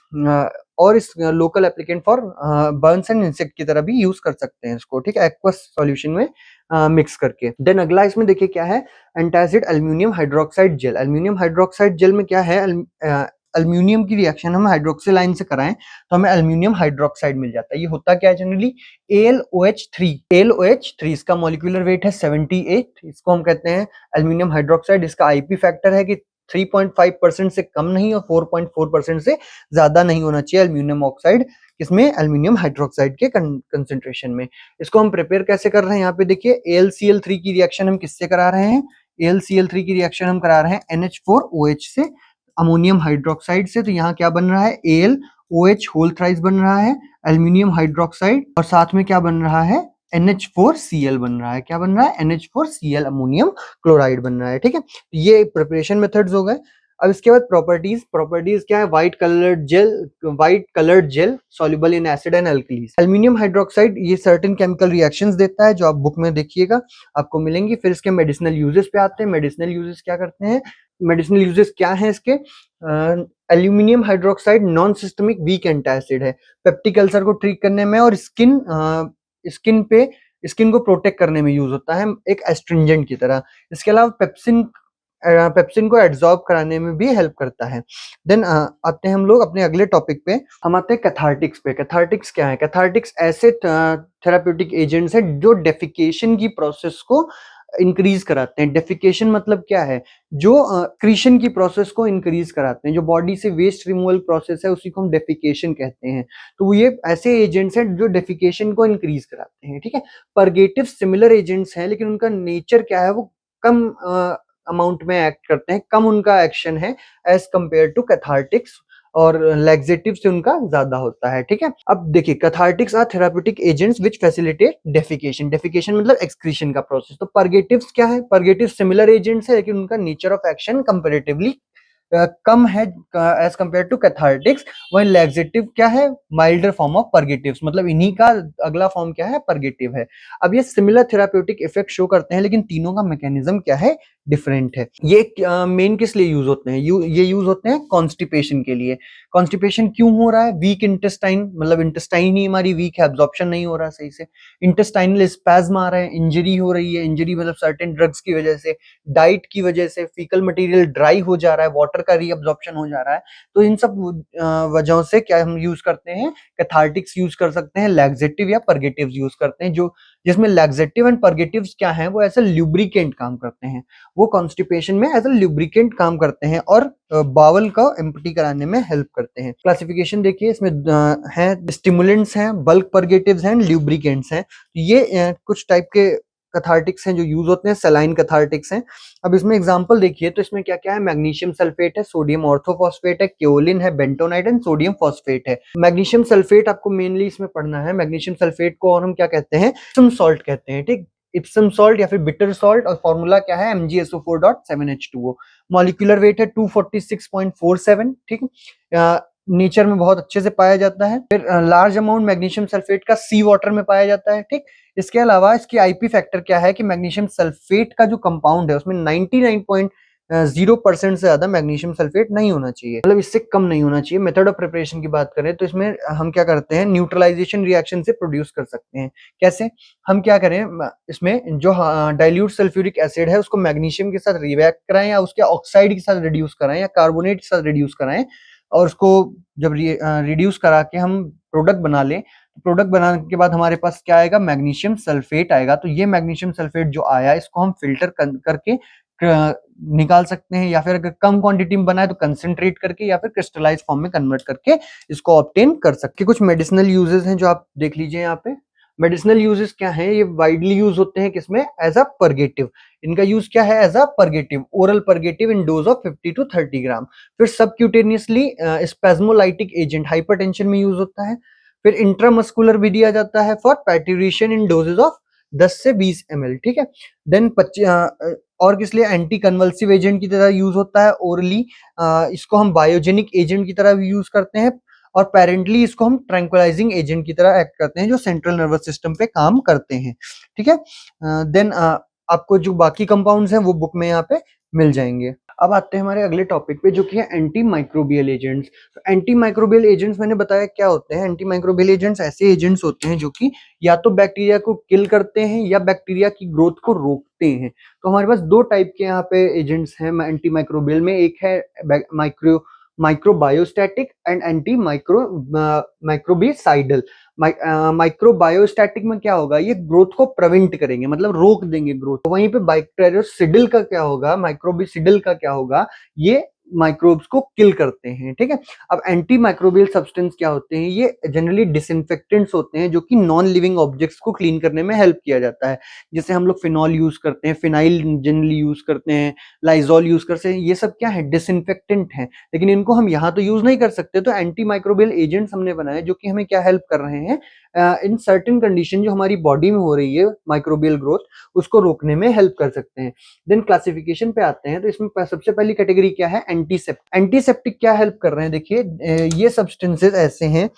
और इस local applicant for Burns and insect की तरह भी यूज कर सकते हैं इसको। ठीक है, एक्वस सॉल्यूशन में मिक्स करके। देन अगला इसमें देखिए क्या है, antacid aluminium hydroxide gel. Aluminium hydroxide gel में क्या है, एल्यूमिनियम की रिएक्शन हम हाइड्रोक्सिल आयन से कराएं तो हमें एल्यूमिनियम हाइड्रोक्साइड मिल जाता है। ये होता क्या है जनरली, AlOH3। इसका मॉलिक्यूलर वेट है 78। इसको हम कहते हैं एल्यूमिनियम हाइड्रोक्साइड। इसका IP फैक्टर है कि 3.5% से कम नहीं और 4.4% से ज्यादा नहीं होना चाहिए एल्यूमिनियम ऑक्साइड, किसमें, एल्यूमिनियम हाइड्रोक्साइड के कंसेंट्रेशन में। इसको हम प्रिपेयर कैसे कर रहे हैं, यहाँ पे देखिए AlCl3 की रिएक्शन हम किससे करा रहे हैं, AlCl3 की रिएक्शन हम करा रहे हैं NH4OH से, अमोनियम हाइड्रोक्साइड से। तो यहाँ क्या बन रहा है, AlOH होल थ्राइस बन रहा है, एल्यूमिनियम हाइड्रोक्साइड, और साथ में क्या बन रहा है, NH4Cl बन रहा है। क्या बन रहा है, NH4Cl अमोनियम क्लोराइड बन रहा है। ठीक है, ये प्रिपरेशन मेथड्स हो गए। अब इसके बाद प्रॉपर्टीज क्या है, white coloured gel soluble in acid and alkalis. Aluminium hydroxide ये सर्टेन केमिकल रिएक्शंस देता है जो आप बुक में देखिएगा आपको मिलेंगी। फिर इसके मेडिसिनल यूजेस पे आते हैं। मेडिसिनल यूजेस क्या करते हैं, मेडिसिनल यूजेस क्या है इसके, aluminium hydroxide non systemic weak antacid है, पेप्टिक अल्सर को ट्रीट करने में और स्किन को प्रोटेक्ट करने में यूज होता है एक एस्ट्रिंजेंट की तरह। इसके अलावा पेप्सिन को एब्जॉर्ब कराने में भी हेल्प करता है। देन आते हैं हम लोग अपने अगले टॉपिक पे, हम आते हैं कैथार्टिक्स पे। कैथार्टिक्स क्या है, कैथार्टिक्स ऐसे थेराप्यूटिक एजेंट्स हैं जो डेफिकेशन की प्रोसेस को इंक्रीज कराते हैं। डेफिकेशन मतलब क्या है, जो क्रीशन की प्रोसेस को इंक्रीज कराते हैं, जो बॉडी से वेस्ट रिमूवल प्रोसेस है उसी को हम डेफिकेशन कहते हैं। तो ये ऐसे एजेंट्स हैं जो डेफिकेशन को इंक्रीज कराते हैं। ठीक है, परगेटिव सिमिलर एजेंट्स हैं लेकिन उनका नेचर क्या है, वो कम अमाउंट में एक्ट करते हैं, कम उनका एक्शन है एज कंपेयर टू कैथार्टिक्स, और लैक्सेटिव से उनका ज्यादा होता है। ठीक है, अब देखिए cathartics are therapeutic agents which facilitate defecation. Defecation मतलब एक्सक्रीशन का प्रोसेस। तो परगेटिव्स क्या है, परगेटिव सिमिलर एजेंट्स है लेकिन उनका नेचर ऑफ एक्शन कंपैरेटिवली कम है एज कंपेयर टू कैथार्टिक्स। वहीं लैक्सेटिव क्या है, माइल्डर फॉर्म ऑफ परगेटिव्स, मतलब इन्हीं का अगला फॉर्म क्या है, परगेटिव है। अब ये सिमिलर थेराप्यूटिक इफेक्ट शो करते हैं लेकिन तीनों का मैकेनिज्म क्या है, डिफरेंट है। ये मेन किस लिए यूज होते हैं? ये यूज होते हैं कॉन्स्टिपेशन के लिए। कॉन्स्टिपेशन क्यों हो रहा है? वीक इंटेस्टाइन, मतलब इंटेस्टाइन ही हमारी वीक है, एब्जॉर्प्शन नहीं हो रहा सही से, इंटेस्टाइनल स्पैज्म आ रहा है, इंजरी हो रही है, इंजरी मतलब सर्टेन ड्रग्स की वजह से, डाइट की वजह से, फीकल मटेरियल ड्राई हो जा रहा है, वाटर का रीअब्जॉर्प्शन हो जा रहा है। तो इन सब वजहों से क्या हम यूज करते हैं? कैथार्टिक्स यूज कर सकते हैं, लैक्सेटिव या परगेटिव्स यूज करते हैं, जो जिसमें लैक्सेटिव एंड परगेटिव्स क्या है, वो एज अ ल्यूब्रिकेंट काम करते हैं। वो कॉन्स्टिपेशन में एज अ ल्यूब्रिकेंट काम करते हैं और बावल को एम्प्टी कराने में हेल्प करते हैं। क्लासिफिकेशन देखिए, इसमें है स्टिमुलेंट्स हैं, बल्क परगेटिव्स हैं, ल्यूब्रिकेंट्स हैं। ये कुछ टाइप के कैथार्टिक्स हैं जो यूज होते हैं, सलाइन कैथार्टिक्स हैं। अब इसमें एग्जांपल देखिए तो इसमें क्या क्या है? मैग्नीशियम सल्फेट है, सोडियम ऑर्थोफॉस्फेट है, केओलिन है, बेंटोनाइट एंड सोडियम फॉस्फेट है। मैग्नीशियम सल्फेट आपको मेनली इसमें पढ़ना है। मैग्नीशियम सल्फेट को और हम क्या कहते हैं? इप्सम सॉल्ट कहते हैं, ठीक। इप्सम सॉल्ट या फिर बिटर सॉल्ट, और फॉर्मूला क्या है? MgSO4.7H2O। मॉलिक्यूलर वेट है 246.47, ठीक। नेचर में बहुत अच्छे से पाया जाता है। फिर लार्ज अमाउंट मैग्नीशियम सल्फेट का सी वाटर में पाया जाता है, ठीक। इसके अलावा इसकी आईपी फैक्टर क्या है कि मैग्नीशियम सल्फेट का जो कंपाउंड है उसमें 99.0% से ज्यादा मैग्नीशियम सल्फेट नहीं होना चाहिए, मतलब इससे कम नहीं होना चाहिए। मेथड ऑफ प्रिपरेशन की बात करें तो इसमें हम क्या करते हैं? न्यूट्रलाइजेशन रिएक्शन से प्रोड्यूस कर सकते हैं। कैसे? हम क्या करें, इसमें जो डाइल्यूट सल्फ्यूरिक एसिड है उसको मैग्नीशियम के साथ रिएक्ट कराएं, या उसके ऑक्साइड के साथ रिड्यूस कराएं, या कार्बोनेट के साथ रिड्यूस कराएं, और उसको जब रिड्यूस करा के हम प्रोडक्ट बना लें, प्रोडक्ट बनाने के बाद हमारे पास क्या आएगा? मैग्नीशियम सल्फेट आएगा। तो ये मैग्नीशियम सल्फेट जो आया, इसको हम फिल्टर करके निकाल सकते हैं, या फिर अगर कम क्वांटिटी में बना है तो कंसेंट्रेट करके या फिर क्रिस्टलाइज फॉर्म में कन्वर्ट करके इसको ऑब्टेन कर सकते हैं। कुछ मेडिसिनल यूजेस हैं जो आप देख लीजिए यहाँ पे। मेडिसिनल यूजेस क्या है? ये वाइडली यूज होते हैं किसमें? As a purgative. इनका यूज क्या है? As a purgative, oral purgative in dose of 50 to 30 gram. फिर सबक्यूटेनियसली स्पेज्मोलाइटिक एजेंट, हाइपरटेंशन में यूज होता है। फिर इंट्रामस्कुलर भी दिया जाता है for parturition in doses of 10 से 20 ml, ठीक है। देन और किस लिए? एंटी कन्वल्सिव एजेंट की तरह यूज होता है ओरली। इसको हम बायोजेनिक एजेंट की तरह भी यूज करते हैं, और पेरेंटली इसको हम ट्रैंक्विलाइजिंग एजेंट की तरह एक्ट करते हैं, जो सेंट्रल नर्वस सिस्टम पे काम करते हैं, ठीक है। देन आपको जो बाकी कंपाउंड्स हैं वो बुक में यहाँ पे मिल जाएंगे। अब आते हैं हमारे अगले टॉपिक पे, जो कि है एंटी माइक्रोबियल एजेंट्स। तो एंटी माइक्रोबियल एजेंट्स मैंने बताया क्या होते हैं। एंटी माइक्रोबियल एजेंट्स ऐसे एजेंट्स होते हैं जो कि या तो बैक्टीरिया को किल करते हैं या बैक्टीरिया की ग्रोथ को रोकते हैं। तो हमारे पास दो टाइप के यहाँ पे एजेंट्स हैं एंटी माइक्रोबियल में। एक है माइक्रोबायोस्टैटिक एंड एंटी माइक्रोबिसाइडल। माइक्रोबायोस्टैटिक में क्या होगा? ये ग्रोथ को प्रिवेंट करेंगे, मतलब रोक देंगे ग्रोथ। वहीं पे बैक्टीरियोसिडल का क्या होगा? माइक्रोबिसिडल का क्या होगा? ये माइक्रोब्स को किल करते हैं, ठीक है। अब एंटी माइक्रोबियल सब्सटेंस क्या होते हैं? ये जनरली डिसइंफेक्टेंट्स होते हैं जो कि नॉन लिविंग ऑब्जेक्ट्स को क्लीन करने में हेल्प किया जाता है। जैसे हम लोग फिनॉल यूज करते हैं, फिनाइल जनरली यूज करते हैं, लाइजॉल यूज करते हैं। ये सब क्या है? डिसइंफेक्टेंट है, लेकिन इनको हम यहाँ तो यूज नहीं कर सकते। तो एंटी माइक्रोबियल एजेंट्स हमने बनाए जो कि हमें क्या हेल्प कर रहे हैं? इन सर्टेन कंडीशन जो हमारी बॉडी में हो रही है माइक्रोबियल ग्रोथ, उसको रोकने में हेल्प कर सकते हैं। देन क्लासिफिकेशन पे आते हैं, तो इसमें सबसे पहली कैटेगरी क्या है? एंटीसेप्टिक। एंटीसेप्टिक क्या हेल्प कर रहे हैं? देखिए, ये सब्सटेंसेस ऐसे हैं,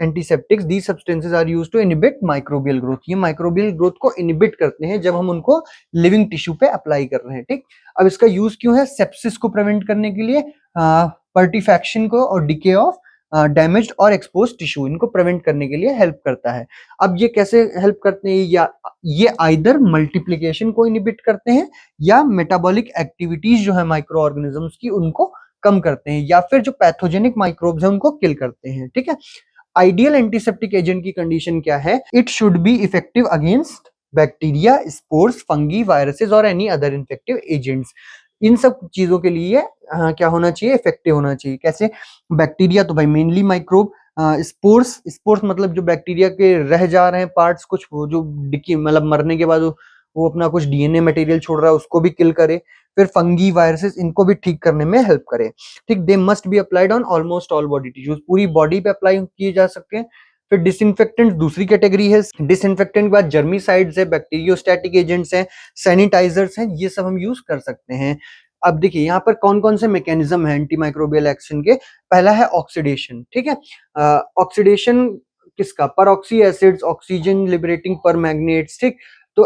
antiseptics, the substances are used to inhibit microbial growth. ये माइक्रोबियल ग्रोथ को इनहिबिट करते हैं जब हम उनको लिविंग टिश्यू पे अप्लाई कर रहे हैं, ठीक। अब इसका यूज क्यों है? सेप्सिस को प्रिवेंट करने के लिए, पर्टिफैक्शन को और डिके ऑफ डैमेज्ड और एक्सपोज टिश्यू, इनको प्रिवेंट करने के लिए हेल्प करता है। अब ये कैसे हेल्प करते हैं? या ये आइदर मल्टीप्लिकेशन को इनहिबिट करते हैं, या मेटाबॉलिक एक्टिविटीज जो है माइक्रो ऑर्गेनिजम्स की उनको कम करते हैं, या फिर जो पैथोजेनिक माइक्रोब्स हैं उनको किल करते हैं, ठीक है। आइडियल एंटीसेप्टिक एजेंट की कंडीशन क्या है? It should be effective against bacteria, spores, fungi, viruses और एनी अदर इन्फेक्टिव एजेंट्स। इन सब चीजों के लिए क्या होना चाहिए? इफेक्टिव होना चाहिए। कैसे? बैक्टीरिया तो भाई मेनली माइक्रोब, स्पोर्स, स्पोर्स मतलब जो बैक्टीरिया के रह जा रहे हैं पार्ट्स, कुछ वो जो डिकी मतलब मरने के बाद वो अपना कुछ डीएनए मटेरियल छोड़ रहा है उसको भी किल करे। फिर फंगी, वायरसेस, इनको भी ठीक करने में हेल्प करे, ठीक। They must be applied on almost all body tissues, पूरी बॉडी पे अप्लाई किए जा सकते हैं। फिर डिसइंफेक्टेंट दूसरी कैटेगरी है। डिसइंफेक्टेंट के बाद जर्मीसाइड्स है, बैक्टीरियोस्टैटिक एजेंट्स हैं, सैनिटाइजर्स हैं, ये सब हम यूज कर सकते हैं। अब देखिए यहाँ पर कौन कौन से मैकेनिज्म है एंटी माइक्रोबियल एक्शन के। पहला है ऑक्सीडेशन, ठीक है। ऑक्सीडेशन किसका? परऑक्सी एसिड्स, ऑक्सीजन लिबरेटिंग परमैंगनेट्स, ठीक। तो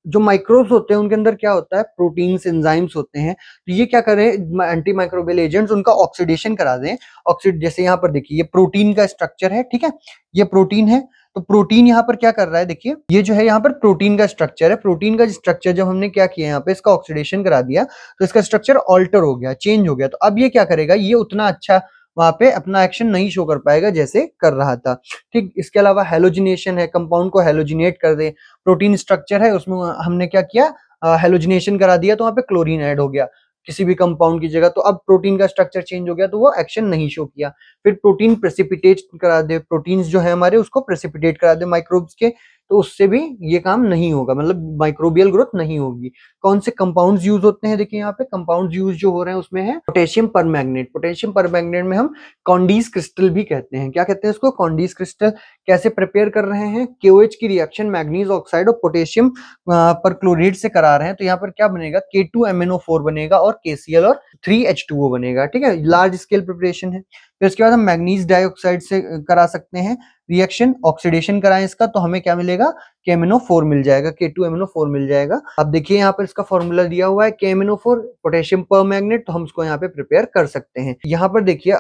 जो माइक्रोब्स होते हैं उनके अंदर क्या होता है, प्रोटीन्स, एंजाइम्स होते हैं। तो ये क्या करें, एंटी माइक्रोबियल एजेंट्स उनका ऑक्सीडेशन करा दें। ऑक्सीड जैसे यहाँ पर देखिए, ये प्रोटीन का स्ट्रक्चर है, ठीक है, ये प्रोटीन है। तो प्रोटीन यहाँ पर क्या कर रहा है, देखिए ये जो है यहाँ पर प्रोटीन का स्ट्रक्चर है। प्रोटीन का स्ट्रक्चर जब हमने क्या किया, यहाँ पे इसका ऑक्सीडेशन करा दिया तो इसका स्ट्रक्चर ऑल्टर हो गया, चेंज हो गया। तो अब ये क्या करेगा, ये उतना अच्छा वहां पे अपना एक्शन नहीं शो कर पाएगा जैसे कर रहा था। ठीक, इसके अलावा हेलोजिनेशन है, कंपाउंड को हेलोजिनेट कर दे। प्रोटीन स्ट्रक्चर है, उसमें हमने क्या किया, हेलोजिनेशन करा दिया, तो वहां पे क्लोरीन ऐड हो गया किसी भी कंपाउंड की जगह। तो अब प्रोटीन का स्ट्रक्चर चेंज हो गया, तो वो एक्शन नहीं शो किया। फिर प्रोटीन प्रेसिपिटेट करा दे, प्रोटीन्स जो है हमारे उसको प्रेसिपिटेट करा दे माइक्रोब्स के, तो उससे भी ये काम नहीं होगा, मतलब माइक्रोबियल ग्रोथ नहीं होगी। कौन से कंपाउंड्स यूज होते हैं, देखिए यहाँ पे कंपाउंड्स यूज जो हो रहे हैं उसमें है पोटेशियम परमैंगनेट। पोटेशियम परमैंगनेट में हम कॉन्डीज क्रिस्टल भी कहते हैं। क्या कहते हैं इसको, कॉन्डीज क्रिस्टल। कैसे प्रिपेयर कर रहे हैं, KOH की रिएक्शन मैग्नीज ऑक्साइड और पोटेशियम पर क्लोराइड से करा रहे हैं। तो यहाँ पर क्या बनेगा, K2MnO4 बनेगा और KCl और 3H2O बनेगा, ठीक है, लार्ज स्केल प्रिपरेशन है। फिर उसके बाद हम मैग्नीज डाइऑक्साइड से करा सकते हैं रिएक्शन, ऑक्सीडेशन कराएं इसका, तो हमें क्या मिलेगा, KMnO4 मिल जाएगा, K2MnO4 मिल जाएगा। अब देखिए यहाँ पर इसका फॉर्मूला दिया हुआ है KMnO4, पोटेशियम परमैंगनेट, तो हम इसको यहाँ पे प्रिपेयर कर सकते हैं। यहाँ पर देखिए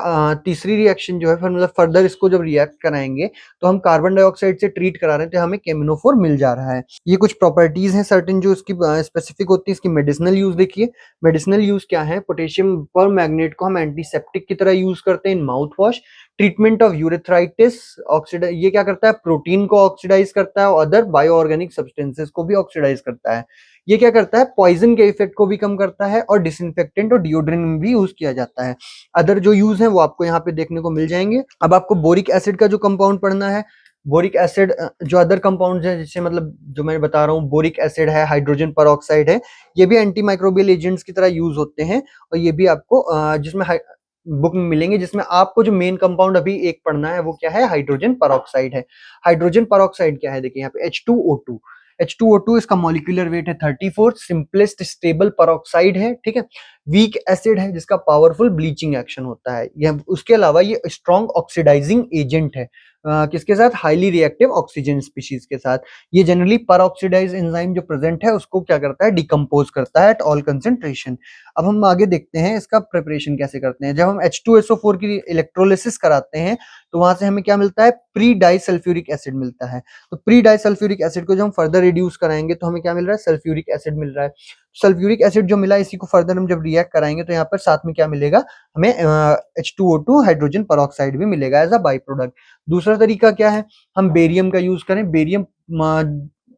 तीसरी रिएक्शन जो है, मतलब फर्दर इसको जब रिएक्ट कराएंगे तो हम कार्बन डाइऑक्साइड से ट्रीट करा रहे हैं, तो हमें KMnO4 मिल जा रहा है। ये कुछ प्रॉपर्टीज हैं सर्टेन जो इसकी स्पेसिफिक होती है। इसकी मेडिसिनल यूज देखिए, मेडिसिनल यूज क्या है, पोटेशियम परमैंगनेट को हम एंटीसेप्टिक की तरह यूज करते हैं in mouthwash, treatment of urethritis, oxidise, ये क्या करता है, प्रोटीन को ऑक्सीडाइज करता है और अदर बायो ऑर्गेनिक सब्सटेंसेस को भी ऑक्सीडाइज करता है। ये क्या करता है, पॉइजन के इफेक्ट को भी कम करता है और डिसइंफेक्टेंट और डिओड्रेंट में भी यूज किया जाता है। अदर जो यूज है वो आपको यहाँ पे देखने को मिल जाएंगे। अब आपको बोरिक एसिड का जो कंपाउंड पढ़ना है, बोरिक एसिड जो अदर कंपाउंड्स हैं, जैसे मतलब जो मैं बता रहा हूँ, बोरिक एसिड है, हाइड्रोजन परऑक्साइड है, ये भी एंटी माइक्रोबियल एजेंट्स की तरह यूज होते हैं। और ये भी आपको जिसमें बुक में मिलेंगे, जिसमें आपको जो मेन कंपाउंड अभी एक पढ़ना है वो क्या है, हाइड्रोजन परऑक्साइड है। हाइड्रोजन परऑक्साइड क्या है, देखिए यहाँ पे H2O2। H2O2 इसका मॉलिक्यूलर वेट है 34, सिंपलेस्ट स्टेबल परऑक्साइड है, ठीक है, वीक एसिड है जिसका पावरफुल ब्लीचिंग एक्शन होता है। यह उसके अलावा ये स्ट्रॉन्ग ऑक्सीडाइजिंग एजेंट है, किसके साथ, हाईली रिएक्टिव ऑक्सीजन स्पीशीज के साथ। ये जनरली परऑक्सीडाइज एंजाइम जो प्रेजेंट है उसको क्या करता है, डिकम्पोज करता है एट ऑल कंसेंट्रेशन। अब हम आगे देखते हैं इसका प्रिपरेशन कैसे करते हैं। जब हम H2SO4 की इलेक्ट्रोलिसिस कराते हैं तो वहां से हमें क्या मिलता है, प्री डाई सल्फ्यूरिक एसिड मिलता है। तो प्री डाई सल्फ्यूरिक एसिड को जब हम फर्दर रिड्यूस कराएंगे तो हमें क्या मिल रहा है, सल्फ्यूरिक एसिड मिल रहा है। सल्फ्यूरिक एसिड जो मिला, इसी को फर्दर हम जब रिएक्ट कराएंगे तो यहाँ पर साथ में क्या मिलेगा, हमें H2O2 हाइड्रोजन परऑक्साइड भी मिलेगा एज अ बाई प्रोडक्ट। दूसरा तरीका क्या है, हम बेरियम का यूज करें। बेरियम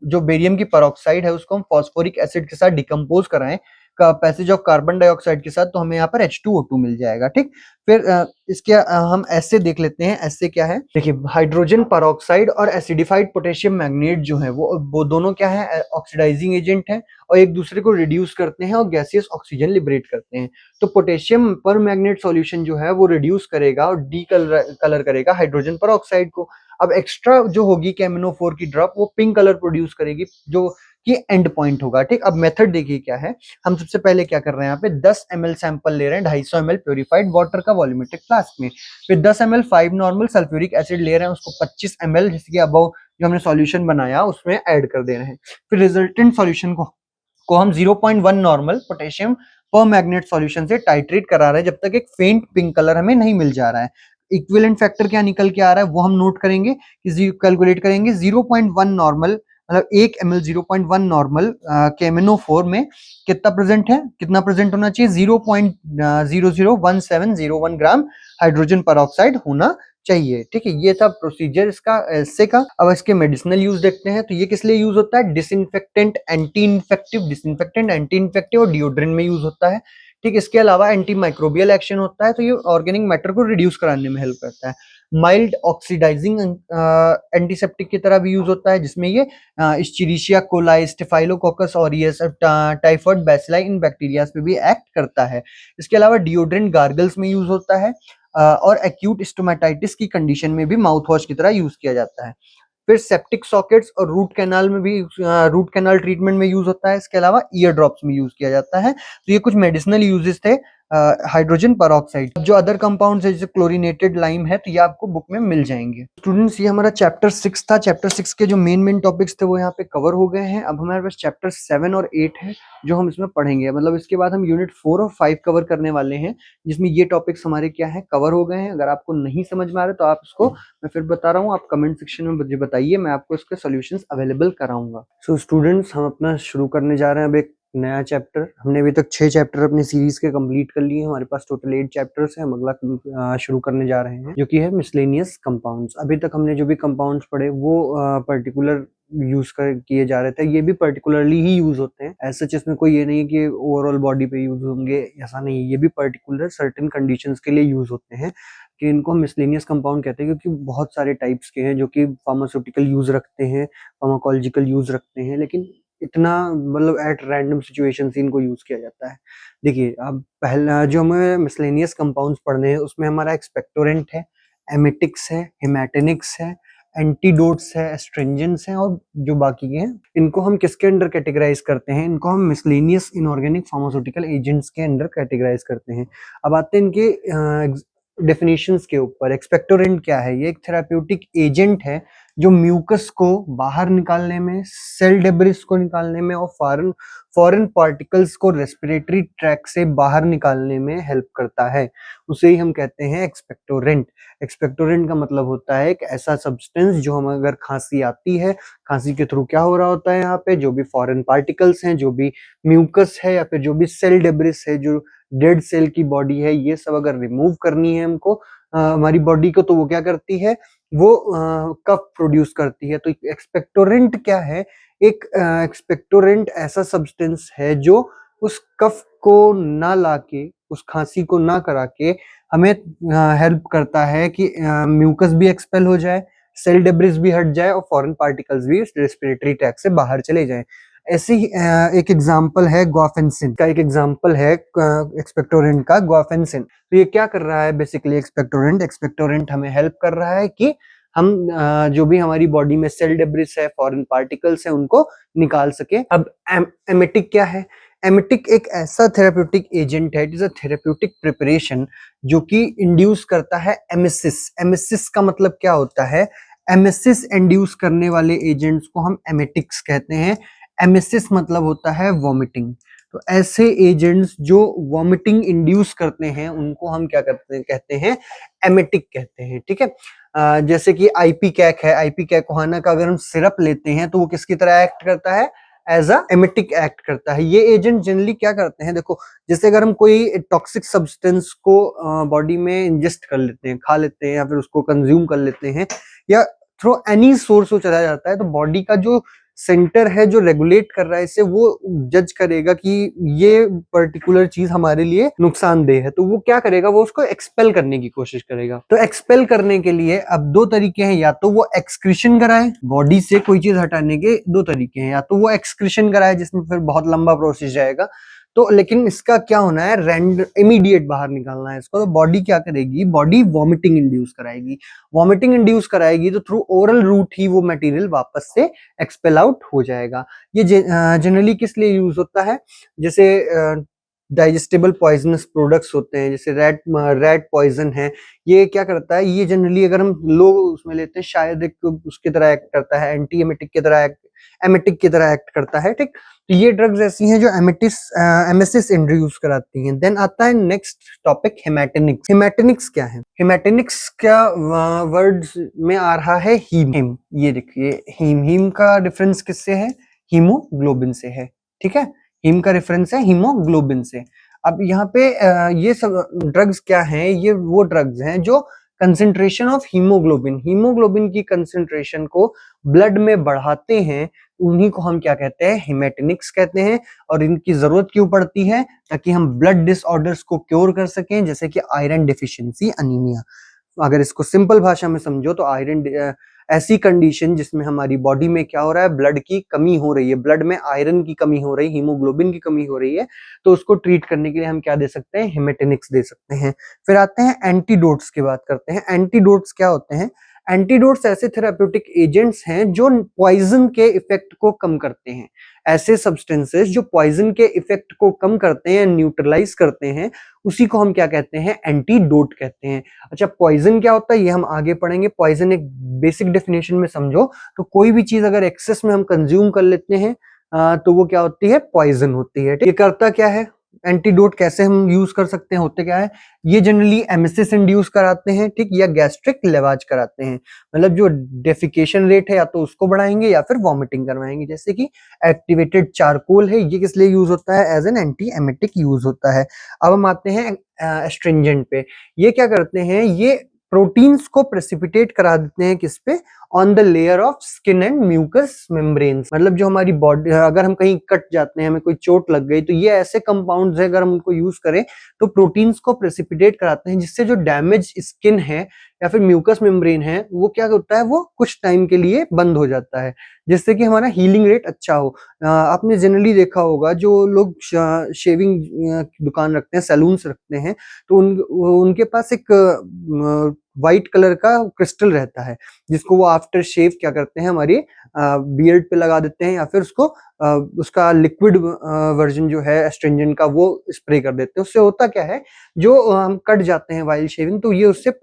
जो बेरियम की परऑक्साइड है उसको हम फॉस्फोरिक एसिड के साथ डिकम्पोज कराएं का पैसेज ऑफ कार्बन डाइऑक्साइड के साथ, तो हमें यहाँ पर H2O2 मिल जाएगा, ठीक। फिर इसके हम ऐसे देख लेते हैं, ऐसे क्या है, देखिए हाइड्रोजन परऑक्साइड और एसिडिफाइड पोटेशियम मैग्नेट जो है वो दोनों क्या है, ऑक्सीडाइजिंग एजेंट है और एक दूसरे को रिड्यूस करते हैं और गैसियस ऑक्सीजन लिबरेट करते हैं। तो पोटेशियम पर मैग्नेट सॉल्यूशन जो है वो रिड्यूस करेगा और डी कलर करेगा हाइड्रोजन परऑक्साइड को। अब एक्स्ट्रा जो होगी KMnO4 की ड्रॉप, वो पिंक कलर प्रोड्यूस करेगी जो कि एंड पॉइंट होगा, ठीक। अब मेथड देखिए क्या है, हम सबसे पहले क्या कर रहे हैं, यहाँ पे 10 ml सैंपल ले रहे हैं 250 ml प्योरीफाइड वाटर का वॉल्यूमेट्रिक फ्लास्क में। फिर 10 ml 5 नॉर्मल सल्फ्यूरिक एसिड ले रहे हैं, उसको 25 ml जैसे कि अबव जो हमने सॉल्यूशन बनाया उसमें ऐड कर दे रहे हैं। फिर रिजल्टेंट सॉल्यूशन को हम 0.1 नॉर्मल पोटेशियम पर मैग्नेट सॉल्यूशन से टाइट्रेट करा रहे हैं जब तक एक फेंट पिंक कलर हमें नहीं मिल जा रहा है। इक्विवेलेंट फैक्टर क्या निकल के आ रहा है वो हम नोट करेंगे कि कैलकुलेट करेंगे। 0.1 नॉर्मल मतलब 1 ml 0.1 नॉर्मल KMnO4 में कितना प्रेजेंट है, कितना प्रेजेंट होना चाहिए, 0.001701 ग्राम हाइड्रोजन परऑक्साइड होना चाहिए, ठीक है। ये था प्रोसीजर इसका ऐसे का। अब इसके मेडिसिनल यूज देखते हैं। तो ये किस लिए यूज होता है, डिसइंफेक्टेंट, एंटी इन्फेक्टिव और डिओड्रेंट में यूज होता है, ठीक। इसके अलावा एंटी माइक्रोबियल एक्शन होता है, तो ये ऑर्गेनिक मैटर को रिड्यूस कराने में हेल्प करता है। माइल्ड ऑक्सीडाइजिंग एंटीसेप्टिक की तरह भी यूज होता है, जिसमें ये Escherichia coli, Staphylococcus aureus, typhoid bacilli इन बैक्टीरियाज पे भी एक्ट करता है। इसके अलावा डिओड्रेंट गार्गल्स में यूज होता है और एक्यूट स्टोमेटाइटिस की कंडीशन में भी माउथ वॉश की तरह यूज किया जाता है। फिर सेप्टिक सॉकेट्स और रूट कैनाल में भी रूट कैनाल ट्रीटमेंट में यूज होता है। इसके अलावा ईयर ड्रॉप्स में यूज किया जाता है। तो ये कुछ मेडिसिनल यूजेस थे हाइड्रोजन परऑक्साइड। जो अदर कंपाउंड्स है जैसे क्लोरीनेटेड लाइम है, तो ये आपको बुक में मिल जाएंगे। स्टूडेंट्स, ये हमारा चैप्टर 6 था। चैप्टर 6 के जो मेन टॉपिक्स थे वो यहाँ पे कवर हो गए हैं। अब हमारे पास चैप्टर 7 और 8 है जो हम इसमें पढ़ेंगे। मतलब इसके बाद हम यूनिट 4 और 5 कवर करने वाले हैं, जिसमें ये टॉपिक्स हमारे क्या है, कवर हो गए हैं। अगर आपको नहीं समझ में आ रहा तो आप इसको, मैं फिर बता रहा हूँ, आप कमेंट सेक्शन में मुझे बताइए, मैं आपको इसके सॉल्यूशंस अवेलेबल कराऊंगा। सो स्टूडेंट्स, हम अपना शुरू करने जा रहे हैं अब एक नया चैप्टर। हमने अभी तक 6 चैप्टर अपनी सीरीज के कंप्लीट कर लिए हैं। हमारे पास टोटल 8 चैप्टर्स हैं। हम अगला शुरू करने जा रहे हैं जो कि है मिसलेनियस कंपाउंड्स। अभी तक हमने जो भी कंपाउंड्स पढ़े वो पर्टिकुलर यूज कर किए जा रहे थे। ये भी पर्टिकुलरली ही यूज होते हैं, ऐसा इसमें कोई ये नहीं है कि ओवरऑल बॉडी पे यूज होंगे, ऐसा नहीं है। ये भी पर्टिकुलर सर्टेन कंडीशंस के लिए यूज होते हैं, कि इनको हम मिसलेनियस कंपाउंड कहते हैं, क्योंकि बहुत सारे टाइप्स के हैं जो कि फार्मास्यूटिकल यूज रखते हैं, फार्माकोलॉजिकल यूज रखते हैं, लेकिन इतना मतलब एट रैंडम सिचुएशन से इनको यूज किया जाता है। देखिए, अब पहला जो हमें मिसलेनियस कंपाउंड्स पढ़ने हैं उसमें हमारा एक्सपेक्टोरेंट है, एमेटिक्स है, हेमाटेनिक्स है, एंटीडोट्स है, एस्ट्रिंजेंट्स हैं, और जो बाकी के हैं इनको हम किसके अंडर कैटेगराइज करते हैं, इनको हम मिसलेनियस इनऑर्गेनिक फार्मास्यूटिकल एजेंट्स के अंडर कैटेगराइज करते हैं। अब आते हैं इनके डेफिनेशंस के ऊपर। एक्सपेक्टोरेंट क्या है? ये एक थेराप्यूटिक एजेंट है जो म्यूकस को बाहर निकालने में, सेल डेब्रिस को निकालने में और फॉरेन पार्टिकल्स को रेस्पिरेटरी ट्रैक से बाहर निकालने में हेल्प करता है। उसे ही हम कहते हैं एक्सपेक्टोरेंट। एक्सपेक्टोरेंट का मतलब होता है एक ऐसा सब्सटेंस जो हम, अगर खांसी आती है, खांसी के थ्रू क्या हो रहा होता है, यहाँ पे जो भी फॉरेन पार्टिकल्स हैं, जो भी म्यूकस है, या फिर जो भी सेल डेब्रिस है, जो डेड सेल की बॉडी है, ये सब अगर रिमूव करनी है हमको हमारी बॉडी को, तो वो क्या करती है, वो कफ प्रोड्यूस करती है। तो एक्सपेक्टोरेंट क्या है? एक एक्सपेक्टोरेंट ऐसा सब्सटेंस है जो उस कफ को ना लाके, उस खांसी को ना करा के हमें हेल्प करता है कि म्यूकस भी एक्सपेल हो जाए, सेल डेब्रिस भी हट जाए और फॉरेन पार्टिकल्स भी रेस्पिरेटरी ट्रैक से बाहर चले जाएं। ऐसी ही एक एग्जांपल है गुआफेंसिन का, एक एग्जांपल है एक्सपेक्टोरेंट का गुआफेंसिन। तो ये क्या कर रहा है बेसिकली? एक्सपेक्टोरेंट हमें हेल्प कर रहा है कि हम जो भी हमारी बॉडी में सेल डेब्रिस है, फॉरेन पार्टिकल्स है, उनको निकाल सके। अब एमेटिक क्या है? एमेटिक एक ऐसा थेराप्यूटिक एजेंट है, it is a therapeutic preparation जो कि इंड्यूस करता है एमिसिस। एमिसिस का मतलब क्या होता है? एमिसिस इंड्यूस करने वाले एजेंट्स को हम एमेटिक्स कहते हैं। एमिसिस मतलब होता है वॉमिटिंग। तो ऐसे एजेंट्स जो वॉमिटिंग इंड्यूस करते हैं उनको हम क्या कहते हैं? एमेटिक कहते हैं। ठीक है। जैसे कि आईपी कैक है, आईपी कैकोहाना का अगर हम सिरप लेते हैं तो वो किसकी तरह एक्ट करता है? एज अ एमेटिक एक्ट करता है। ये एजेंट जनरली क्या करते हैं, देखो, जैसे अगर हम कोई टॉक्सिक सब्सटेंस को बॉडी में इंजेस्ट कर लेते हैं, खा लेते हैं, या फिर उसको कंज्यूम कर लेते हैं, या थ्रू एनी सोर्स वो चला जाता है, तो बॉडी का जो सेंटर है जो रेगुलेट कर रहा है इसे, वो जज करेगा कि ये पर्टिकुलर चीज हमारे लिए नुकसानदेह है, तो वो क्या करेगा? वो उसको एक्सपेल करने की कोशिश करेगा। तो एक्सपेल करने के लिए अब दो तरीके हैं, या तो वो एक्सक्रीशन कराए, बॉडी से कोई चीज हटाने के दो तरीके हैं, या तो वो एक्सक्रीशन कराए जिसमें फिर बहुत लंबा प्रोसेस जाएगा, तो लेकिन इसका क्या होना है, इमीडिएट बाहर निकालना है इसको। तो बॉडी क्या करेगी? बॉडी वॉमिटिंग इंड्यूस कराएगी। वॉमिटिंग इंड्यूस कराएगी तो थ्रू ओरल रूट ही वो मटेरियल वापस से एक्सपेल आउट हो जाएगा। ये जनरली किस लिए यूज होता है? जैसे डाइजेस्टेबल पॉइजनस प्रोडक्ट्स होते हैं, जैसे रैट पॉइजन है, ये क्या करता है? ये जनरली अगर हम लोग उसमें लेते हैं, शायद एक उसकी तरह एक्ट करता है, एंटी एमेटिक की तरह एमेटिक की तरह एक्ट करता है। ठीक। तो ये ड्रग्स ऐसी हैं जो एमेसिस इंड्यूस कराती हैं। देन आता है नेक्स्ट टॉपिक, हेमाटेनिक्स। हेमाटेनिक्स क्या है? हेमाटेनिक्स क्या वर्ड्स में आ रहा है? हीम। ये देखिए, हीम का डिफरेंस किससे है? हीमोग्लोबिन से है। ठीक है। हीम का रेफरेंस है हीमोग्लोबिन से। अब यहाँ पे ये सब ड्रग्स क्या हैं? ये वो ड्रग्स हैं जो कंसेंट्रेशन ऑफ हीमोग्लोबिन की कंसेंट्रेशन को ब्लड में बढ़ाते हैं। उन्हीं को हम क्या कहते हैं? हेमाटेनिक्स कहते हैं। और इनकी जरूरत क्यों पड़ती है? ताकि हम ब्लड डिसऑर्डर्स को क्योर कर सकें, जैसे कि आयरन डिफिशियंसी अनीमिया। अगर इसको सिंपल भाषा में समझो तो आयरन ऐसी कंडीशन जिसमें हमारी बॉडी में क्या हो रहा है? ब्लड की कमी हो रही है, ब्लड में आयरन की कमी हो रही है, हीमोग्लोबिन की कमी हो रही है, तो उसको ट्रीट करने के लिए हम क्या दे सकते हैं? हेमाटेनिक्स दे सकते हैं। फिर आते हैं एंटीडोट्स की बात करते हैं। एंटीडोट्स क्या होते हैं? एंटीडोट्स ऐसे थेराप्यूटिक एजेंट्स हैं जो पॉइजन के इफेक्ट को कम करते हैं। ऐसे सब्सटेंसेस जो पॉइजन के इफेक्ट को कम करते हैं, न्यूट्रलाइज करते हैं, उसी को हम क्या कहते हैं? एंटीडोट कहते हैं। अच्छा, पॉइजन क्या होता है ये हम आगे पढ़ेंगे। पॉइजन एक बेसिक डेफिनेशन में समझो तो कोई भी चीज अगर एक्सेस में हम कंज्यूम कर लेते हैं तो वो क्या होती है? पॉइजन होती है। ये करता क्या है? एंटीडोट कैसे हम यूज कर सकते हैं? होते क्या है? ये जनरली एमिसिस इंड्यूस कराते हैं, ठीक, या गैस्ट्रिक लेवाज कराते हैं। मतलब जो डेफिकेशन रेट है या तो उसको बढ़ाएंगे या फिर वॉमिटिंग करवाएंगे। जैसे कि एक्टिवेटेड चारकोल है, ये किस लिए यूज होता है? As an anti emetic use होता है। अब हम आते हैं एस्ट्रिंजेंट पे। ये क्या करते हैं? ये प्रोटीन्स को प्रेसिपिटेट करा देते हैं किस पे? On the layer of skin and mucous membranes. मतलब जो हमारी बॉडी, अगर हम कहीं कट जाते हैं, हमें कोई चोट लग गई, तो ये ऐसे कंपाउंड्स है, अगर हम उनको यूज करें तो प्रोटीन्स को प्रेसिपिटेट कराते हैं, जिससे जो डैमेज स्किन है या फिर म्यूकस मेम्ब्रेन है वो क्या होता है? वो कुछ टाइम के लिए बंद हो जाता है, जिससे कि हमारा हीलिंग रेट अच्छा हो। आपने जनरली देखा होगा जो लोग शेविंग दुकान रखते हैं, सैलून्स रखते हैं, तो उनके पास एक व्हाइट कलर का क्रिस्टल रहता है, जिसको वो आफ्टर शेव क्या करते हैं? हमारी बियर्ड पे लगा देते हैं, या फिर उसका लिक्विड वर्जन जो है एस्ट्रिंजेंट का वो स्प्रे कर देते हैं। उससे होता क्या है? जो हम कट जाते हैं वाइल शेविंग, तो ये उससे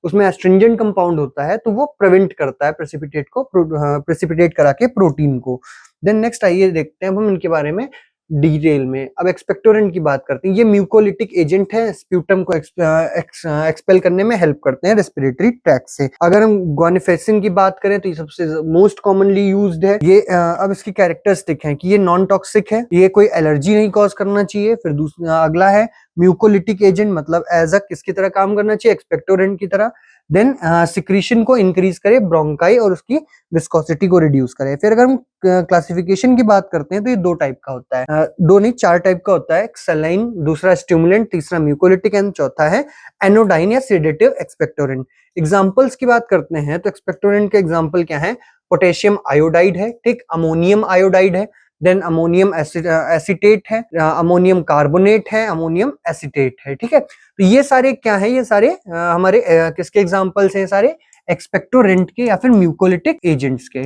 उसमें एस्ट्रिंजेंट कंपाउंड होता है, तो वो प्रिवेंट करता है प्रेसिपिटेट करा के प्रोटीन को। देन नेक्स्ट आइए देखते हैं हम इनके बारे में डिटेल में। अब एक्सपेक्टोरेंट की बात करते हैं। ये म्यूकोलिटिक एजेंट है, स्प्यूटम को एक्सपेल करने में हेल्प करते हैं रेस्पिरेटरी ट्रैक्ट से। अगर हम गुआनिफेसिन की बात करें तो ये सबसे मोस्ट कॉमनली यूज्ड है। ये अब इसकी कैरेक्टरिस्टिक है कि ये नॉन टॉक्सिक है, ये कोई एलर्जी नहीं कॉज करना चाहिए। फिर दूसरा अगला है म्यूकोलिटिक एजेंट, मतलब एज अ किसकी तरह काम करना चाहिए? एक्सपेक्टोरेंट की तरह। देन सिक्रीशन को इंक्रीज करे, ब्रोंकाई और उसकी विस्कोसिटी को रिड्यूस करे। फिर अगर हम क्लासिफिकेशन की बात करते हैं तो ये दो टाइप का होता है, दो नहीं चार टाइप का होता है। सलाइन, दूसरा स्टिमुलेंट, तीसरा म्यूकोलिटिक एंड चौथा है एनोडाइन या सेडेटिव एक्सपेक्टोरेंट। एग्जांपल्स की बात करते हैं तो एक्सपेक्टोरेंट के एग्जांपल क्या है? पोटेशियम आयोडाइड है, ठीक, अमोनियम आयोडाइड है, देन अमोनियम एसिटेट है, अमोनियम कार्बोनेट है, अमोनियम एसिटेट है, ठीक है। तो ये सारे क्या है? ये सारे हमारे किसके एग्जांपल्स हैं? सारे एक्सपेक्टोरेंट के या फिर म्यूकोलिटिक एजेंट्स के।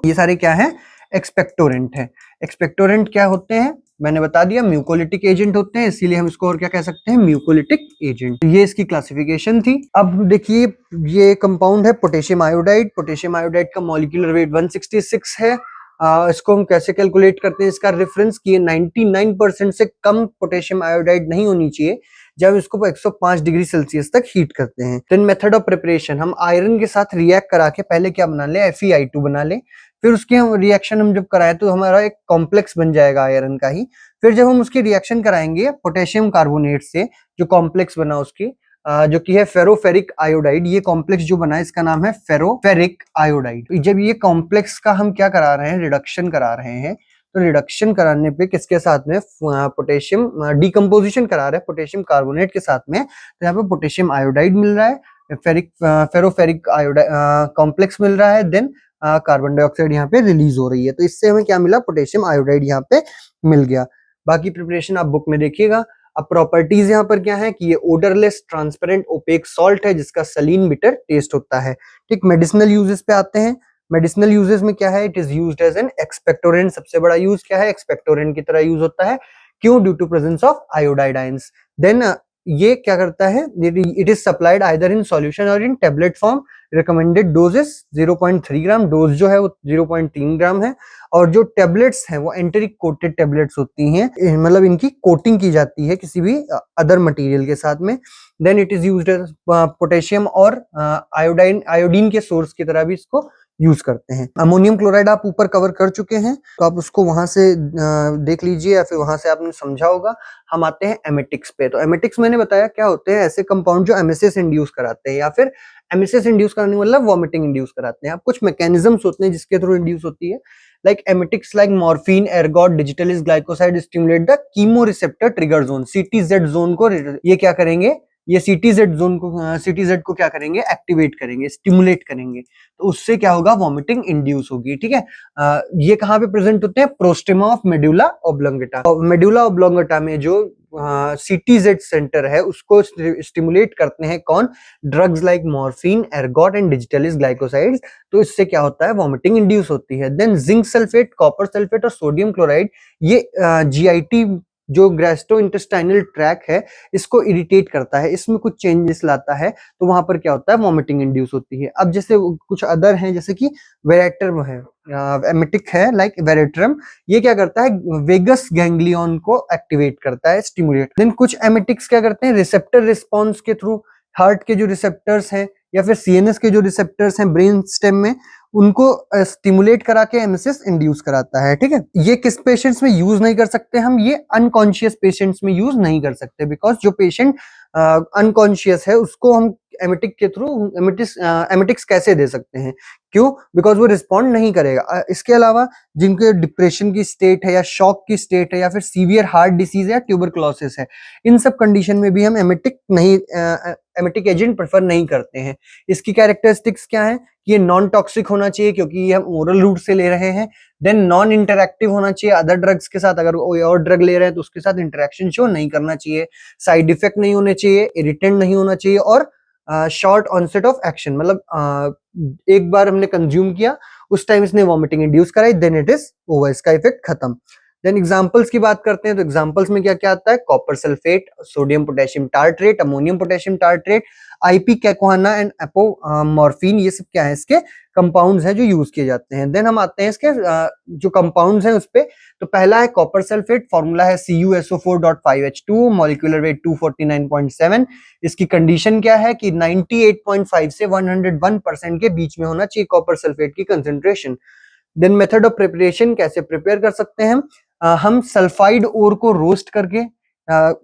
ये सारे क्या है? एक्सपेक्टोरेंट है। एक्सपेक्टोरेंट क्या होते हैं? मैंने बता दिया, म्यूकोलिटिक एजेंट होते हैं, इसीलिए हम इसको और क्या कह सकते हैं? Mucolytic agent. ये इसकी क्लासिफिकेशन थी। अब देखिए, ये कंपाउंड है पोटेशियम आयोडाइड। पोटेशियम आयोडाइड का मॉलिक्यूलर वेट 166 है। इसको हम कैसे कैलकुलेट करते हैं? इसका रेफरेंस किए 99% से कम पोटेशियम आयोडाइड नहीं होनी चाहिए जब इसको 105 डिग्री सेल्सियस तक हीट करते हैं। देन मेथड ऑफ प्रिपरेशन, हम आयरन के साथ रिएक्ट करा के पहले क्या बना ले? FeI2 बना ले। फिर उसके हम रिएक्शन हम जब कराएं तो हमारा एक कॉम्प्लेक्स बन जाएगा आयरन का ही। फिर जब हम उसकी रिएक्शन कराएंगे पोटेशियम कार्बोनेट से, जो कॉम्प्लेक्स बना उसकी जो कि है फेरोफेरिक आयोडाइड, ये कॉम्प्लेक्स जो बना है इसका नाम है फेरोफेरिक आयोडाइड। जब ये कॉम्प्लेक्स का हम क्या करा रहे हैं? रिडक्शन करा रहे हैं। तो रिडक्शन कराने पे किसके साथ में? पोटेशियम डिकम्पोजिशन करा रहे हैं पोटेशियम कार्बोनेट के साथ में, तो यहाँ पे पोटेशियम आयोडाइड मिल रहा है, फेरोफेरिक आयोडाइड कॉम्प्लेक्स मिल रहा है, देन कार्बन डाइऑक्साइड यहाँ पे रिलीज हो रही है। तो इससे हमें क्या मिला? पोटेशियम आयोडाइड यहाँ पे मिल गया। बाकी प्रिपरेशन आप बुक में देखिएगा। अब प्रॉपर्टीज यहाँ पर क्या है कि ये ओडरलेस, ट्रांसपेरेंट, ओपेक सॉल्ट है जिसका सलीन बिटर टेस्ट होता है, ठीक। मेडिसिनल यूजेस पे आते हैं। मेडिसिनल यूजेस में क्या है? It is used as an expectorant. सबसे बड़ा यूज क्या है? एक्सपेक्टोरेंट की तरह यूज होता है। क्यों? Due to presence of iodide ions. Then ये क्या करता है? It is supplied either in solution और in tablet form. Recommended doses 0.3 ग्राम, डोज जो है वो 0.3 ग्राम है। और जो टेबलेट्स हैं वो एंटेरिक कोटेड टेबलेट्स होती हैं, मतलब इनकी कोटिंग की जाती है किसी भी अदर मटेरियल के साथ में। Then it is used as potassium और आयोडीन के सोर्स की तरह भी इसको यूज करते हैं। अमोनियम क्लोराइड आप ऊपर कवर कर चुके हैं, तो आप उसको वहां से देख लीजिए या फिर वहां से आपने समझा होगा। हम आते हैं एमेटिक्स पे। तो एमेटिक्स मैंने बताया क्या होते हैं? ऐसे कंपाउंड जो एमिसिस इंड्यूस कराते हैं, या फिर एमिसिस इंड्यूस कराने मतलब वॉमिटिंग इंड्यूस कराते हैं। अब कुछ मैकेनिज्म्स होते हैं जिसके थ्रू इंड्यूस होती है, like emetics like morphine, ergot, digitalis glycoside stimulate the chemoreceptor trigger zone, CTZ zone को ये क्या करेंगे? ये CTZ जोन को CTZ को क्या करेंगे? एक्टिवेट करेंगे, स्टिमुलेट करेंगे, तो उससे क्या होगा? वॉमिटिंग इंड्यूस होगी, ठीक है। ये कहाँ पे प्रेजेंट होते हैं? Postrema of medulla oblongata. Medulla oblongata में जो CTZ सेंटर है उसको स्टिमुलेट करते हैं कौन, drugs like morphine, ergot and digitalis glycosides. तो इससे क्या होता है, वॉमिटिंग इंड्यूस होती है। Then zinc sulphate, copper sulphate और सोडियम क्लोराइड, ये GIT जो गैस्ट्रोइंटेस्टाइनल ट्रैक है इसको इरिटेट करता है, इसमें कुछ चेंजेस लाता है, तो वहां पर क्या होता है, वॉमिटिंग इंड्यूस होती है। अब जैसे कुछ अदर हैं, जैसे कि वेरेट्रम है, एमिटिक है लाइक वेरेट्रम, ये क्या करता है, वेगस गैंग्लियन को एक्टिवेट करता है, स्टिमुलेट। देन कुछ एमिटिक्स क्या करते हैं, रिसेप्टर रिस्पॉन्स के थ्रू, हार्ट के जो रिसेप्टर्स हैं या फिर CNS के जो रिसेप्टर्स हैं ब्रेन स्टेम में, उनको स्टिमुलेट करा के एमिसिस इंड्यूस कराता है। ठीक है, ये किस पेशेंट्स में यूज नहीं कर सकते हम, ये अनकॉन्शियस पेशेंट्स में यूज नहीं कर सकते, बिकॉज जो पेशेंट अनकॉन्शियस है उसको हम एमिटिक के थ्रू एमिटिक्स कैसे दे सकते हैं, क्यों, बिकॉज वो रिस्पॉन्ड नहीं करेगा। इसके अलावा जिनके डिप्रेशन की स्टेट है या शॉक की स्टेट है या फिर सीवियर हार्ट डिसीज है, ट्यूबरक्लोसिस है, इन सब कंडीशन में भी हम एमिटिक एजेंट प्रेफर नहीं करते हैं। इसकी कैरेक्टरिस्टिक्स क्या है, कि ये नॉन टॉक्सिक होना चाहिए क्योंकि ये हम ओरल रूट से ले रहे हैं। देन नॉन इंटरैक्टिव होना चाहिए अदर ड्रग्स के साथ, अगर कोई और ड्रग ले रहे हैं तो उसके साथ इंटरेक्शन शो नहीं करना चाहिए। साइड इफेक्ट नहीं होने चाहिए, इरिटेंट नहीं होना चाहिए, और शॉर्ट ऑनसेट ऑफ एक्शन, मतलब एक बार हमने कंज्यूम किया उस टाइम इसने वॉमिटिंग इंड्यूस कराई, देन इट इज ओवर, इसका इफेक्ट खत्म। देन एग्जांपल्स की बात करते हैं, तो एग्जांपल्स में क्या क्या आता है, copper sulphate, sodium potassium tartrate, ammonium potassium tartrate, IP ipecacuanha and apomorphine, ये सब क्या है, इसके कंपाउंड्स हैं जो यूज किए जाते हैं। देन हम आते हैं इसके जो कंपाउंड्स हैं उस पे, तो पहला है कॉपर सल्फेट, फॉर्मूला है CuSO4.5H2, मॉलिक्यूलर वेट 249.7। इसकी कंडीशन क्या है कि 98.5 से 101% के बीच में होना चाहिए कॉपर सल्फेट की concentration. Then method of preparation, कैसे प्रिपेयर कर सकते हैं हम सल्फाइड ओर को रोस्ट करके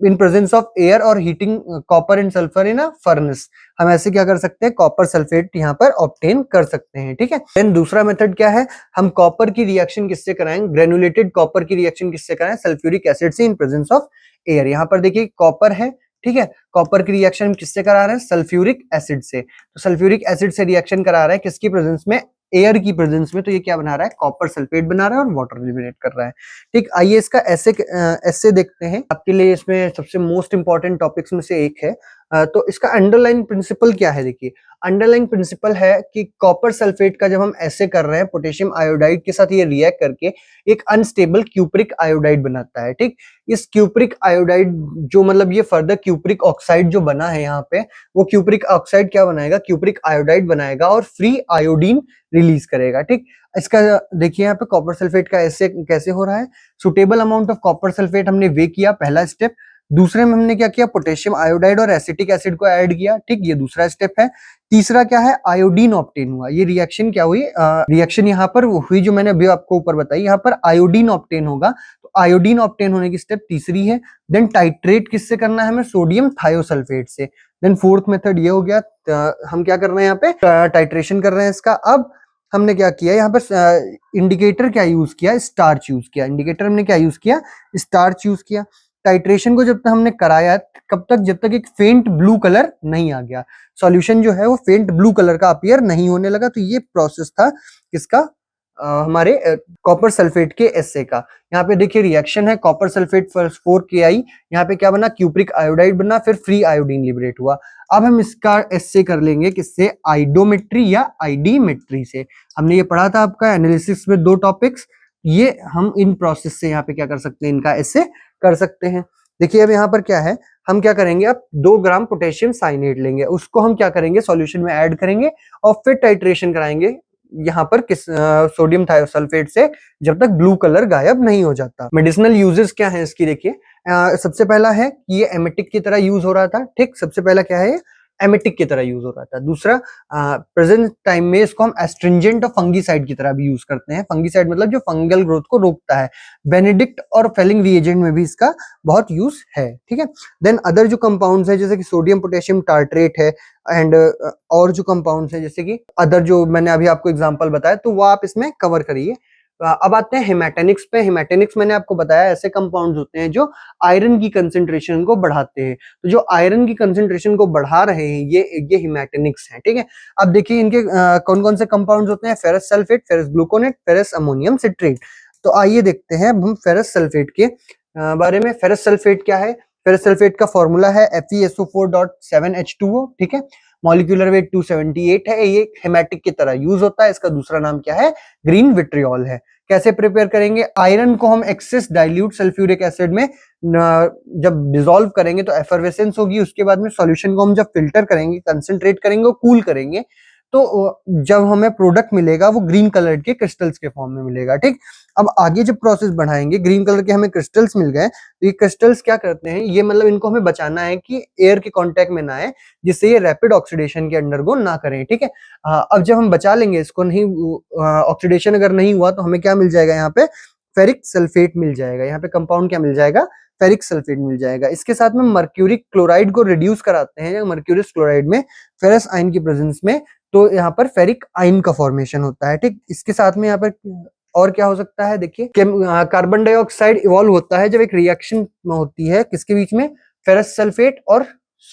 इन प्रेजेंस ऑफ एयर और heating copper and sulphur in a furnace, हम ऐसे क्या कर सकते हैं, कॉपर सल्फेट यहाँ पर ऑब्टेन कर सकते हैं। ठीक है, देन दूसरा मेथड क्या है, हम कॉपर की रिएक्शन किससे कराएं, ग्रेनुलेटेड कॉपर की रिएक्शन किससे कराएं, सल्फ्यूरिक एसिड से इन प्रेजेंस ऑफ एयर। यहाँ पर देखिए कॉपर है, ठीक है, कॉपर की रिएक्शन किससे करा रहे हैं, सल्फ्यूरिक एसिड से। तो सल्फ्यूरिक एसिड से रिएक्शन करा रहा है किसकी प्रेजेंस में, एयर की प्रेजेंस में, तो ये क्या बना रहा है, कॉपर सल्फेट बना रहा है और वाटर लिबरेट कर रहा है। ठीक, आइए इसका ऐसे देखते हैं, आपके लिए इसमें सबसे मोस्ट इंपॉर्टेंट टॉपिक्स में से एक है। तो इसका अंडरलाइन प्रिंसिपल क्या है, देखिए अंडरलाइन प्रिंसिपल है कि कॉपर सल्फेट का जब हम ऐसे कर रहे हैं पोटेशियम आयोडाइड के साथ, ये रिएक्ट करके एक अनस्टेबल क्यूप्रिक आयोडाइड बनाता है। ठीक, इस क्यूप्रिक आयोडाइड जो मतलब ये फर्दर क्यूप्रिक ऑक्साइड जो बना है यहाँ पे, वो क्यूप्रिक ऑक्साइड क्या बनाएगा, क्यूप्रिक आयोडाइड बनाएगा और फ्री आयोडीन रिलीज करेगा। ठीक, इसका देखिए यहाँ पे कॉपर सल्फेट का ऐसे कैसे हो रहा है, suitable amount of copper sulphate हमने वे किया, पहला स्टेप। दूसरे में हमने क्या किया, पोटेशियम आयोडाइड और एसिटिक एसिड को ऐड किया। ठीक, ये दूसरा स्टेप है। तीसरा क्या है, आयोडीन ऑब्टेन हुआ। ये रिएक्शन क्या हुई, रिएक्शन यहाँ पर हुई जो मैंने अभी आपको ऊपर बताई, यहाँ पर आयोडीन ऑब्टेन होगा, तो आयोडीन ऑब्टेन होने की स्टेप तीसरी है। देन टाइट्रेट किससे करना है हमें, सोडियम थायोसल्फेट से। देन फोर्थ मेथड ये हो गया, हम क्या कर रहे हैं यहाँ पे, टाइट्रेशन कर रहे हैं इसका। अब हमने क्या किया यहाँ पर, इंडिकेटर क्या यूज किया, स्टार्च यूज किया। इंडिकेटर हमने क्या यूज किया, स्टार्च यूज किया। टाइट्रेशन को जब तक हमने कराया, कब तक, जब तक एक फेंट ब्लू कलर नहीं आ गया, सॉल्यूशन जो है वो फेंट ब्लू कलर का अपीयर नहीं होने लगा। तो ये प्रोसेस था किसका, हमारे कॉपर सल्फेट के एसए का। यहाँ पे देखिए रिएक्शन है, कॉपर सल्फेट 4Ki, यहाँ पे क्या बना, क्यूप्रिक आयोडाइड बना, फिर फ्री आयोडीन लिबरेट हुआ। अब हम इसका एसए कर लेंगे किससे, आइडोमेट्री या आईडीमेट्री से। हमने ये पढ़ा था आपका एनालिसिस में 2 टॉपिक्स, ये हम इन प्रोसेस से यहाँ पे क्या कर सकते हैं, इनका एसए कर सकते हैं। देखिए अब यहाँ पर क्या है, हम क्या करेंगे, अब 2 ग्राम पोटेशियम साइनेट लेंगे, उसको हम क्या करेंगे, सॉल्यूशन में ऐड करेंगे और फिर टाइट्रेशन कराएंगे यहाँ पर किस सोडियम थायोसल्फेट से, जब तक ब्लू कलर गायब नहीं हो जाता। मेडिसिनल यूजेस क्या है इसकी, देखिए सबसे पहला है कि ये एमेटिक की तरह यूज हो रहा था। ठीक, सबसे पहला क्या है, एमेटिक की तरह यूज हो रहा था। दूसरा, प्रेजेंट टाइम में इसको हम एस्ट्रिंजेंट और फंगीसाइड की तरह भी यूज करते हैं। फंगीसाइड मतलब जो फंगल ग्रोथ को रोकता है। बेनेडिक्ट और फेलिंग रिएजेंट में भी इसका बहुत यूज है। ठीक है, देन अदर जो कंपाउंड्स है जैसे कि सोडियम पोटेशियम टार्ट्रेट है, एंड और जो कंपाउंड्स है जैसे कि अदर जो मैंने अभी आपको एग्जांपल बताया, तो वो आप इसमें कवर करिए। अब आते हैं हेमाटेनिक्स पे। हेमाटेनिक्स मैंने आपको बताया ऐसे कंपाउंड्स होते हैं जो आयरन की कंसेंट्रेशन को बढ़ाते हैं। तो जो आयरन की कंसेंट्रेशन को बढ़ा रहे हैं ये हेमाटेनिक्स हैं। ठीक है, अब देखिए इनके कौन कौन से कंपाउंड्स होते हैं, ferrous sulphate, ferrous gluconate, ferrous ammonium citrate. तो आइए देखते हैं हम फेरस सल्फेट के बारे में। फेरस सल्फेट क्या है, फेरस सल्फेट का फॉर्मूला है FeSO4.7H2O, ठीक है। मॉलिक्यूलर वेट 278 है। ये हेमेटिक की तरह यूज होता है। इसका दूसरा नाम क्या है? ग्रीन विट्रियोल है। कैसे प्रिपेयर करेंगे? आयरन को हम एक्सेस डाइल्यूट सल्फ्यूरिक एसिड में जब डिसॉल्व करेंगे तो एफरवेसेंस होगी। उसके बाद में सॉल्यूशन को हम जब फिल्टर करेंगे, कंसंट्रेट करेंगे और कूल करेंगे, तो जब हमें प्रोडक्ट मिलेगा वो ग्रीन कलर के क्रिस्टल्स के फॉर्म में मिलेगा, ठीक। अब आगे जब प्रोसेस बढ़ाएंगे, ग्रीन कलर के हमें क्रिस्टल्स मिल गए, तो ये क्रिस्टल्स क्या करते हैं, ये मतलब इनको हमें बचाना है कि एयर के कांटेक्ट में ना आए, जिससे ये रैपिड ऑक्सीडेशन के अंडरगो ना करें, ठीक है। अब जब हम बचा लेंगे इसको, नहीं ऑक्सीडेशन अगर नहीं हुआ तो हमें क्या मिल जाएगा? यहाँ पे फेरिक सल्फेट मिल जाएगा। यहाँ पे कंपाउंड क्या मिल जाएगा? फेरिक सल्फेट मिल जाएगा। इसके साथ में मर्क्यूरिक क्लोराइड को रिड्यूस कराते हैं, मर्क्यूरियस क्लोराइड में फेरस आयन की प्रेजेंस में, तो यहाँ पर फेरिक आयन का फॉर्मेशन होता है, ठीक। इसके साथ में यहाँ पर और क्या हो सकता है? देखिए, कार्बन डाइऑक्साइड इवॉल्व होता है जब एक रिएक्शन होती है किसके बीच में? फेरस सल्फेट और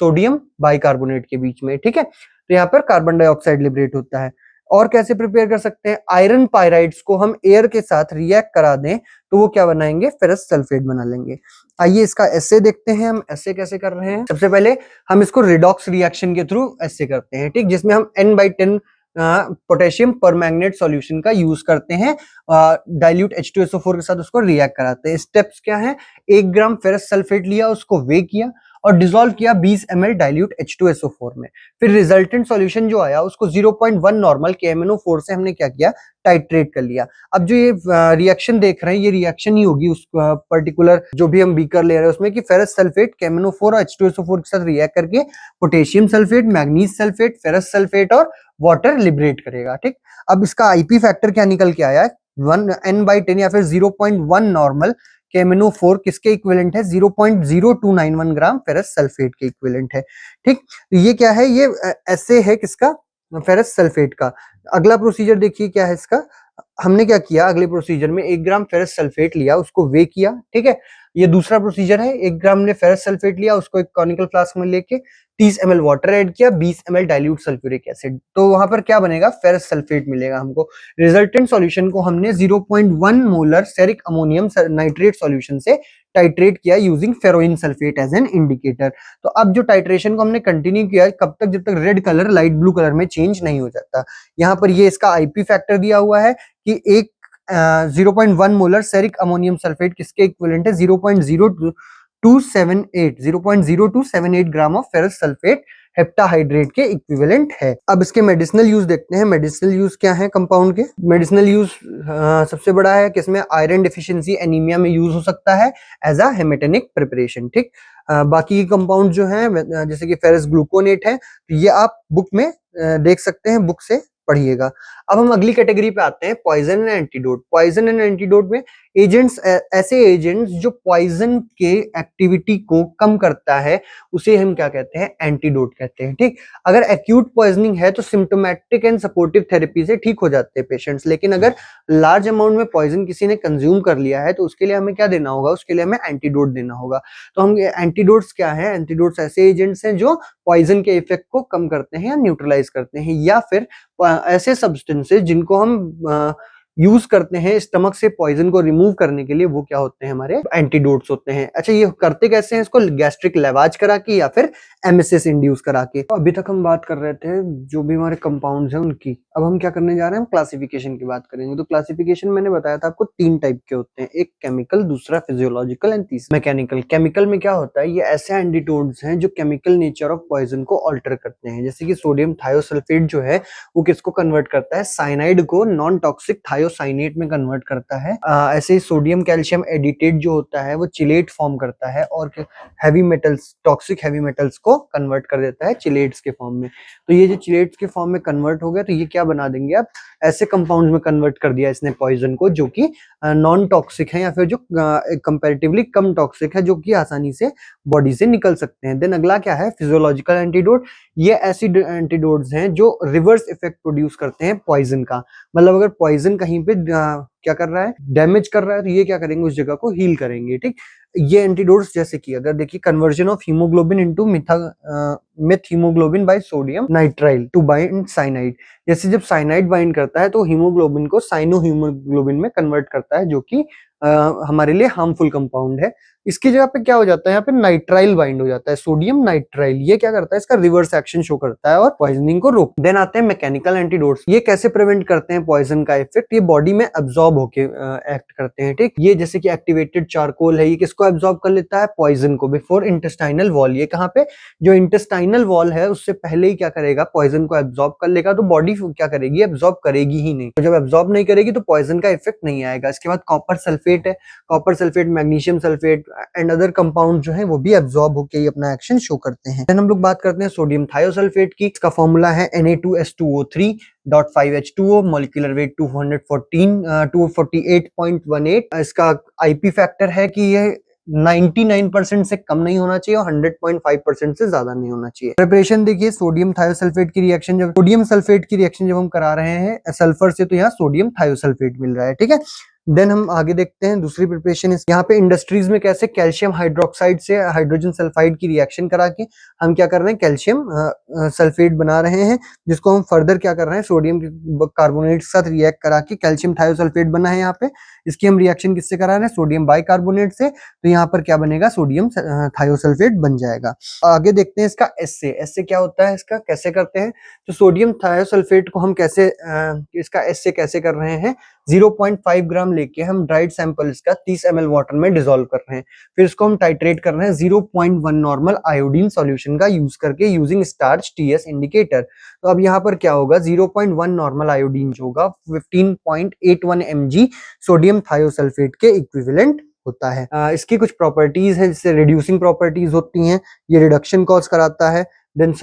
सोडियम बाइकार्बोनेट के बीच में, ठीक है। तो यहाँ पर कार्बन डाइऑक्साइड लिबरेट होता है। और कैसे प्रिपेयर कर सकते हैं? आयरन पायराइड्स को हम एयर के साथ रिएक्ट करा दें तो वो क्या बनाएंगे? फेरस सल्फेट बना लेंगे। आइए इसका एसे देखते हैं। हम एसे कैसे कर रहे हैं? सबसे पहले हम इसको रिडॉक्स रिएक्शन के थ्रू एसे करते हैं, ठीक, जिसमें हम N/10 पोटेशियम परमैंगनेट सॉल्यूशन का यूज करते हैं, डाइल्यूट H2SO4 के साथ उसको रिएक्ट कराते हैं। स्टेप्स क्या है? 1 ग्राम फेरस सल्फेट लिया, उसको वे किया और डिसॉल्व किया 20 ml डाइल्यूट H2SO4 में। फिर रिजल्टेंट सॉल्यूशन जो आया उसको 0.1 नॉर्मल KMnO4 से हमने क्या किया? टाइट्रेट कर लिया। अब जो ये रिएक्शन देख रहे हैं, ये रिएक्शन ही होगी उस पर्टिकुलर जो भी हम बीकर ले रहे हैं उसमें, कि फेरस सल्फेट KMnO4 और H2SO4 के साथ रिएक्ट करके potassium sulphate, manganese sulphate, ferrous sulphate और वाटर लिबरेट करेगा, ठीक। अब इसका आईपी फैक्टर क्या निकल के आया है? 1N/10 या फिर 0.1 नॉर्मल KMnO4 किसके इक्विवेलेंट है? 0.0291 ग्राम फेरस सल्फेट के इक्विवेलेंट है, ठीक। ये क्या है? ये ऐसे है किसका? फेरस सल्फेट का। अगला प्रोसीजर देखिए क्या है इसका। हमने क्या किया? अगले प्रोसीजर में 1 ग्राम फेरस सल्फेट लिया, उसको वे किया, ठीक है। ये दूसरा प्रोसीजर है। 1 ग्राम ने फेरस सल्फेट लिया, उसको एक कॉनिकल फ्लास्क में लेके 30 ml वाटर ऐड किया, 20 ml डाइल्यूट सल्फ्यूरिक एसिड, तो वहां पर क्या बनेगा? फेरस सल्फेट मिलेगा हमको। रिजल्टेंट सॉल्यूशन को हमने 0.1 molar ceric ammonium nitrate solution से टाइट्रेट किया using ferroin sulphate as an indicator. तो अब जो टाइट्रेशन को हमने कंटिन्यू किया, कब तक? जब तक red colour light blue colour में चेंज नहीं हो जाता। यहाँ पर ये इसका आईपी फैक्टर दिया हुआ है कि एक 0.1 मोलर सेरिक अमोनियम सल्फेट किसके इक्विवेलेंट है? 0.0278 gram of ferrous sulphate heptahydrate के इक्विवेलेंट है। अब इसके मेडिसिनल यूज देखते हैं। मेडिसिनल यूज क्या है कंपाउंड के? मेडिसिनल यूज सबसे बड़ा है किसमें? आयरन डिफिशियंसी एनीमिया में यूज हो सकता है एज अ हेमेटेनिक प्रिपरेशन, ठीक। बाकी कंपाउंड जो है जैसे कि फेरस ग्लूकोनेट है, तो ये आप बुक में देख सकते हैं, बुक से पढ़िएगा। अब हम अगली कैटेगरी पे आते हैं, poison and antidote. Poison and antidote में एजेंट्स, ऐसे एजेंट्स जो पॉइजन के एक्टिविटी को कम करता है, उसे हम क्या कहते हैं? एंटीडोट कहते हैं, ठीक। अगर एक्यूट पॉइजनिंग है तो सिम्टोमेटिक एंड सपोर्टिव थेरेपी से ठीक हो जाते हैं पेशेंट्स, लेकिन अगर लार्ज अमाउंट में पॉइजन किसी ने कंज्यूम कर लिया है तो उसके लिए हमें क्या देना होगा? उसके लिए हमें एंटीडोट देना होगा। तो हम एंटीडोट्स क्या है? एंटीडोट्स ऐसे एजेंट्स हैं जो पॉइजन के इफेक्ट को कम करते हैं या न्यूट्रलाइज करते हैं, या फिर ऐसे सब्सटेंसेस जिनको हम यूज करते हैं स्टमक से पॉइजन को रिमूव करने के लिए, वो क्या होते हैं? हमारे एंटीडोट्स होते हैं। अच्छा, ये करते कैसे हैं इसको? गैस्ट्रिक लेवाज करा के या फिर एमएसएस इंड्यूस करा के। तो अभी तक हम बात कर रहे थे जो भी हमारे कंपाउंड्स हैं उनकी। अब हम क्या करने जा रहे हैं? क्लासिफिकेशन की बात करेंगे। तो क्लासिफिकेशन मैंने बताया था आपको 3 टाइप के होते हैं, एक केमिकल, दूसरा फिजियोलॉजिकल एंड तीसरा मैकेनिकल। केमिकल में क्या होता है? ये ऐसे एंटीडोट्स हैं जो केमिकल नेचर ऑफ पॉइजन को ऑल्टर करते हैं। जैसे कि सोडियम थायोसल्फेट जो है वो किसको कन्वर्ट करता है? साइनाइड को नॉन टॉक्सिक थायोसाइनेट में कन्वर्ट करता है। ऐसे ही सोडियम कैल्शियम एडिटेट जो होता है वो चिलेट फॉर्म करता है और heavy metals, toxic heavy metals को कन्वर्ट कर देता है चिलेट्स के फॉर्म में। तो ये जो चिलेट्स के फॉर्म में कन्वर्ट हो गया, तो ये क्या बना देंगे आप? ऐसे कंपाउंड्स में कन्वर्ट कर दिया इसने पॉइजन को, जो कि नॉन टॉक्सिक है या फिर जो कंपैरेटिवली कम टॉक्सिक है, जो कि आसानी से बॉडी से निकल सकते हैं। देन अगला क्या है? Physiological antidote. ये ऐसी एंटीडोट्स हैं जो रिवर्स इफेक्ट प्रोड्यूस करते हैं पॉइजन का। मतलब अगर पॉइजन कहीं पे क्या कर रहा है? डैमेज कर रहा है, तो ये क्या करेंगे? उस जगह को हील करेंगे, ठीक। ये एंटीडोट्स जैसे कि अगर देखिए, conversion of haemoglobin into meth haemoglobin by sodium nitrile to bind cyanide. जैसे जब साइनाइड बाइंड करता है तो हीमोग्लोबिन को साइनो हीमोग्लोबिन में कन्वर्ट करता है, जो कि हमारे लिए हार्मफुल कंपाउंड है। इसकी जगह पे क्या हो जाता है, यहाँ पे नाइट्राइल बाइंड हो जाता है, सोडियम नाइट्राइल। ये क्या करता है, इसका रिवर्स एक्शन शो करता है और पॉइजनिंग को रोक। देन आते हैं मैकेनिकल एंटीडोट्स। ये कैसे प्रिवेंट करते हैं पॉइजन का इफेक्ट, ये बॉडी में एब्जॉर्ब होके एक्ट करते हैं, ठीक। ये जैसे कि एक्टिवेटेड चारकोल है, ये किसको एब्जॉर्ब कर लेता है, पॉइजन को, बिफोर इंटेस्टाइनल वॉल। ये कहाँ पे, जो इंटेस्टाइनल वॉल है उससे पहले ही क्या करेगा, पॉइजन को एब्जॉर्ब कर लेगा। तो बॉडी क्या करेगी, एब्जॉर्ब करेगी ही नहीं। तो जब एब्जॉर्ब नहीं करेगी तो पॉइजन का इफेक्ट नहीं आएगा। इसके बाद कॉपर सल्फेट है, copper sulphate, magnesium sulphate and other compound जो है वो भी एब्जॉर्ब होकर ही अपना एक्शन शो करते हैं। देन हम लोग बात करते हैं सोडियम थायोसल्फेट की। इसका फॉर्मूला है Na2S2O3.5H2O, मॉलिक्यूलर वेट 248.18। इसका आईपी फैक्टर है कि ये 99% से कम नहीं होना चाहिए और 100.5% से ज्यादा नहीं होना चाहिए। प्रिपरेशन देखिए, सोडियम थायोसल्फेट की रिएक्शन, जब सोडियम सल्फेट की रिएक्शन जब हम करा रहे हैं सल्फर से, तो यहाँ सोडियम थायोसल्फेट मिल रहा है, ठीक है। देन हम आगे देखते हैं दूसरी प्रिपरेशन। यहाँ पे इंडस्ट्रीज में कैसे कैल्शियम हाइड्रोक्साइड से हाइड्रोजन सल्फाइड की रिएक्शन करा के हम क्या कर रहे हैं, कैल्शियम सल्फेट बना रहे हैं, जिसको हम फर्दर क्या कर रहे हैं, सोडियम कार्बोनेट के साथ रिएक्ट करा के कैल्शियम थायोसल्फेट बना है। यहाँ पे इसकी हम रिएक्शन किससे करा रहे हैं, सोडियम बाइकार्बोनेट से। तो यहाँ पर क्या बनेगा, सोडियम थायोसल्फेट बन जाएगा। आगे देखते हैं इसका एसए। एसए क्या होता है, इसका कैसे करते हैं, तो सोडियम थायोसल्फेट को हम कैसे इसका एसए कैसे कर रहे हैं, 0.5 ग्राम लेके हम ड्राइड सैंपल इसका 30 ml वाटर में डिसॉल्व कर रहे हैं। फिर इसको हम टाइट्रेट कर रहे हैं 0.1 नॉर्मल आयोडीन सॉल्यूशन का यूज करके, यूजिंग स्टार्च टीएस इंडिकेटर। तो अब यहाँ पर क्या होगा, 0.1 नॉर्मल आयोडीन जो होगा 15.81 mg सोडियम थायोसल्फेट के इक्विवेलेंट होता है। इसकी कुछ प्रॉपर्टीज है, जिससे रिड्यूसिंग प्रॉपर्टीज होती हैं, ये रिडक्शन कॉज कराता है। देन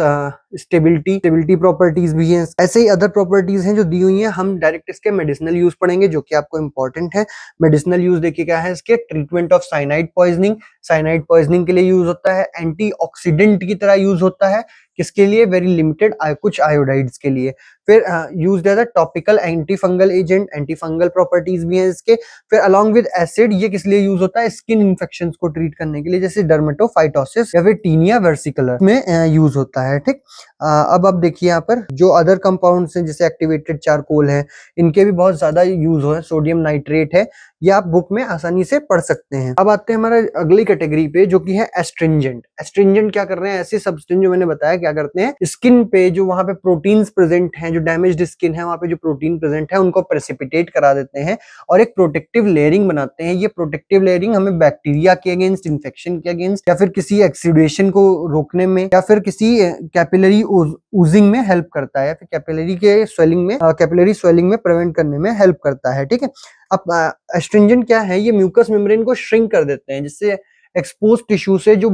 स्टेबिलिटी प्रॉपर्टीज भी हैं। ऐसे ही अदर प्रॉपर्टीज हैं जो दी हुई हैं। हम डायरेक्ट इसके मेडिसिनल यूज पढ़ेंगे, जो कि आपको इंपॉर्टेंट है। मेडिसिनल यूज देखिए क्या है इसके, treatment of cyanide poisoning, cyanide poisoning के लिए यूज होता है। एंटीऑक्सीडेंट की तरह यूज होता है, किसके लिए, वेरी लिमिटेड कुछ आयोडाइड्स के लिए। फिर used as a topical anti fungal agent, anti fungal properties भी हैं इसके। फिर अलॉन्ग विद एसिड, ये किस लिए यूज होता है, स्किन इन्फेक्शंस को ट्रीट करने के लिए, जैसे डर्मेटोफाइटोसिस या फिर टीनिया वर्सिकुलर में यूज होता है, ठीक। अब देखिए यहाँ पर जो अदर कंपाउंड्स हैं, जैसे एक्टिवेटेड चारकोल है, इनके भी बहुत ज्यादा यूज हो है। सोडियम नाइट्रेट है, ये आप बुक में आसानी से पढ़ सकते हैं। अब आते हैं हमारे अगली कैटेगरी पे, जो कि है एस्ट्रिंजेंट। एस्ट्रिंजेंट क्या कर रहे हैं, ऐसे सब्सटेंस जो मैंने बताया क्या करते हैं, स्किन पे जो वहां पे प्रोटीन्स प्रेजेंट हैं, जो डैमेज्ड स्किन है वहां पे जो प्रोटीन प्रेजेंट है उनको प्रेसिपिटेट करा देते हैं और एक प्रोटेक्टिव लेयरिंग बनाते हैं। ये प्रोटेक्टिव लेयरिंग हमें बैक्टीरिया के अगेंस्ट, इन्फेक्शन के अगेंस्ट, या फिर किसी एक्सीडेशन को रोकने में, या फिर किसी कैपिलरी ऊजिंग में हेल्प करता है, या फिर कैपिलरी के स्वेलिंग में, कैपिलरी स्वेलिंग में प्रिवेंट करने में हेल्प करता है, ठीक है। अब एस्ट्रिंजेंट क्या है, ये म्यूकस मेम्ब्रेन को श्रिंक कर देते हैं, जिससे एक्सपोज टिश्यू से जो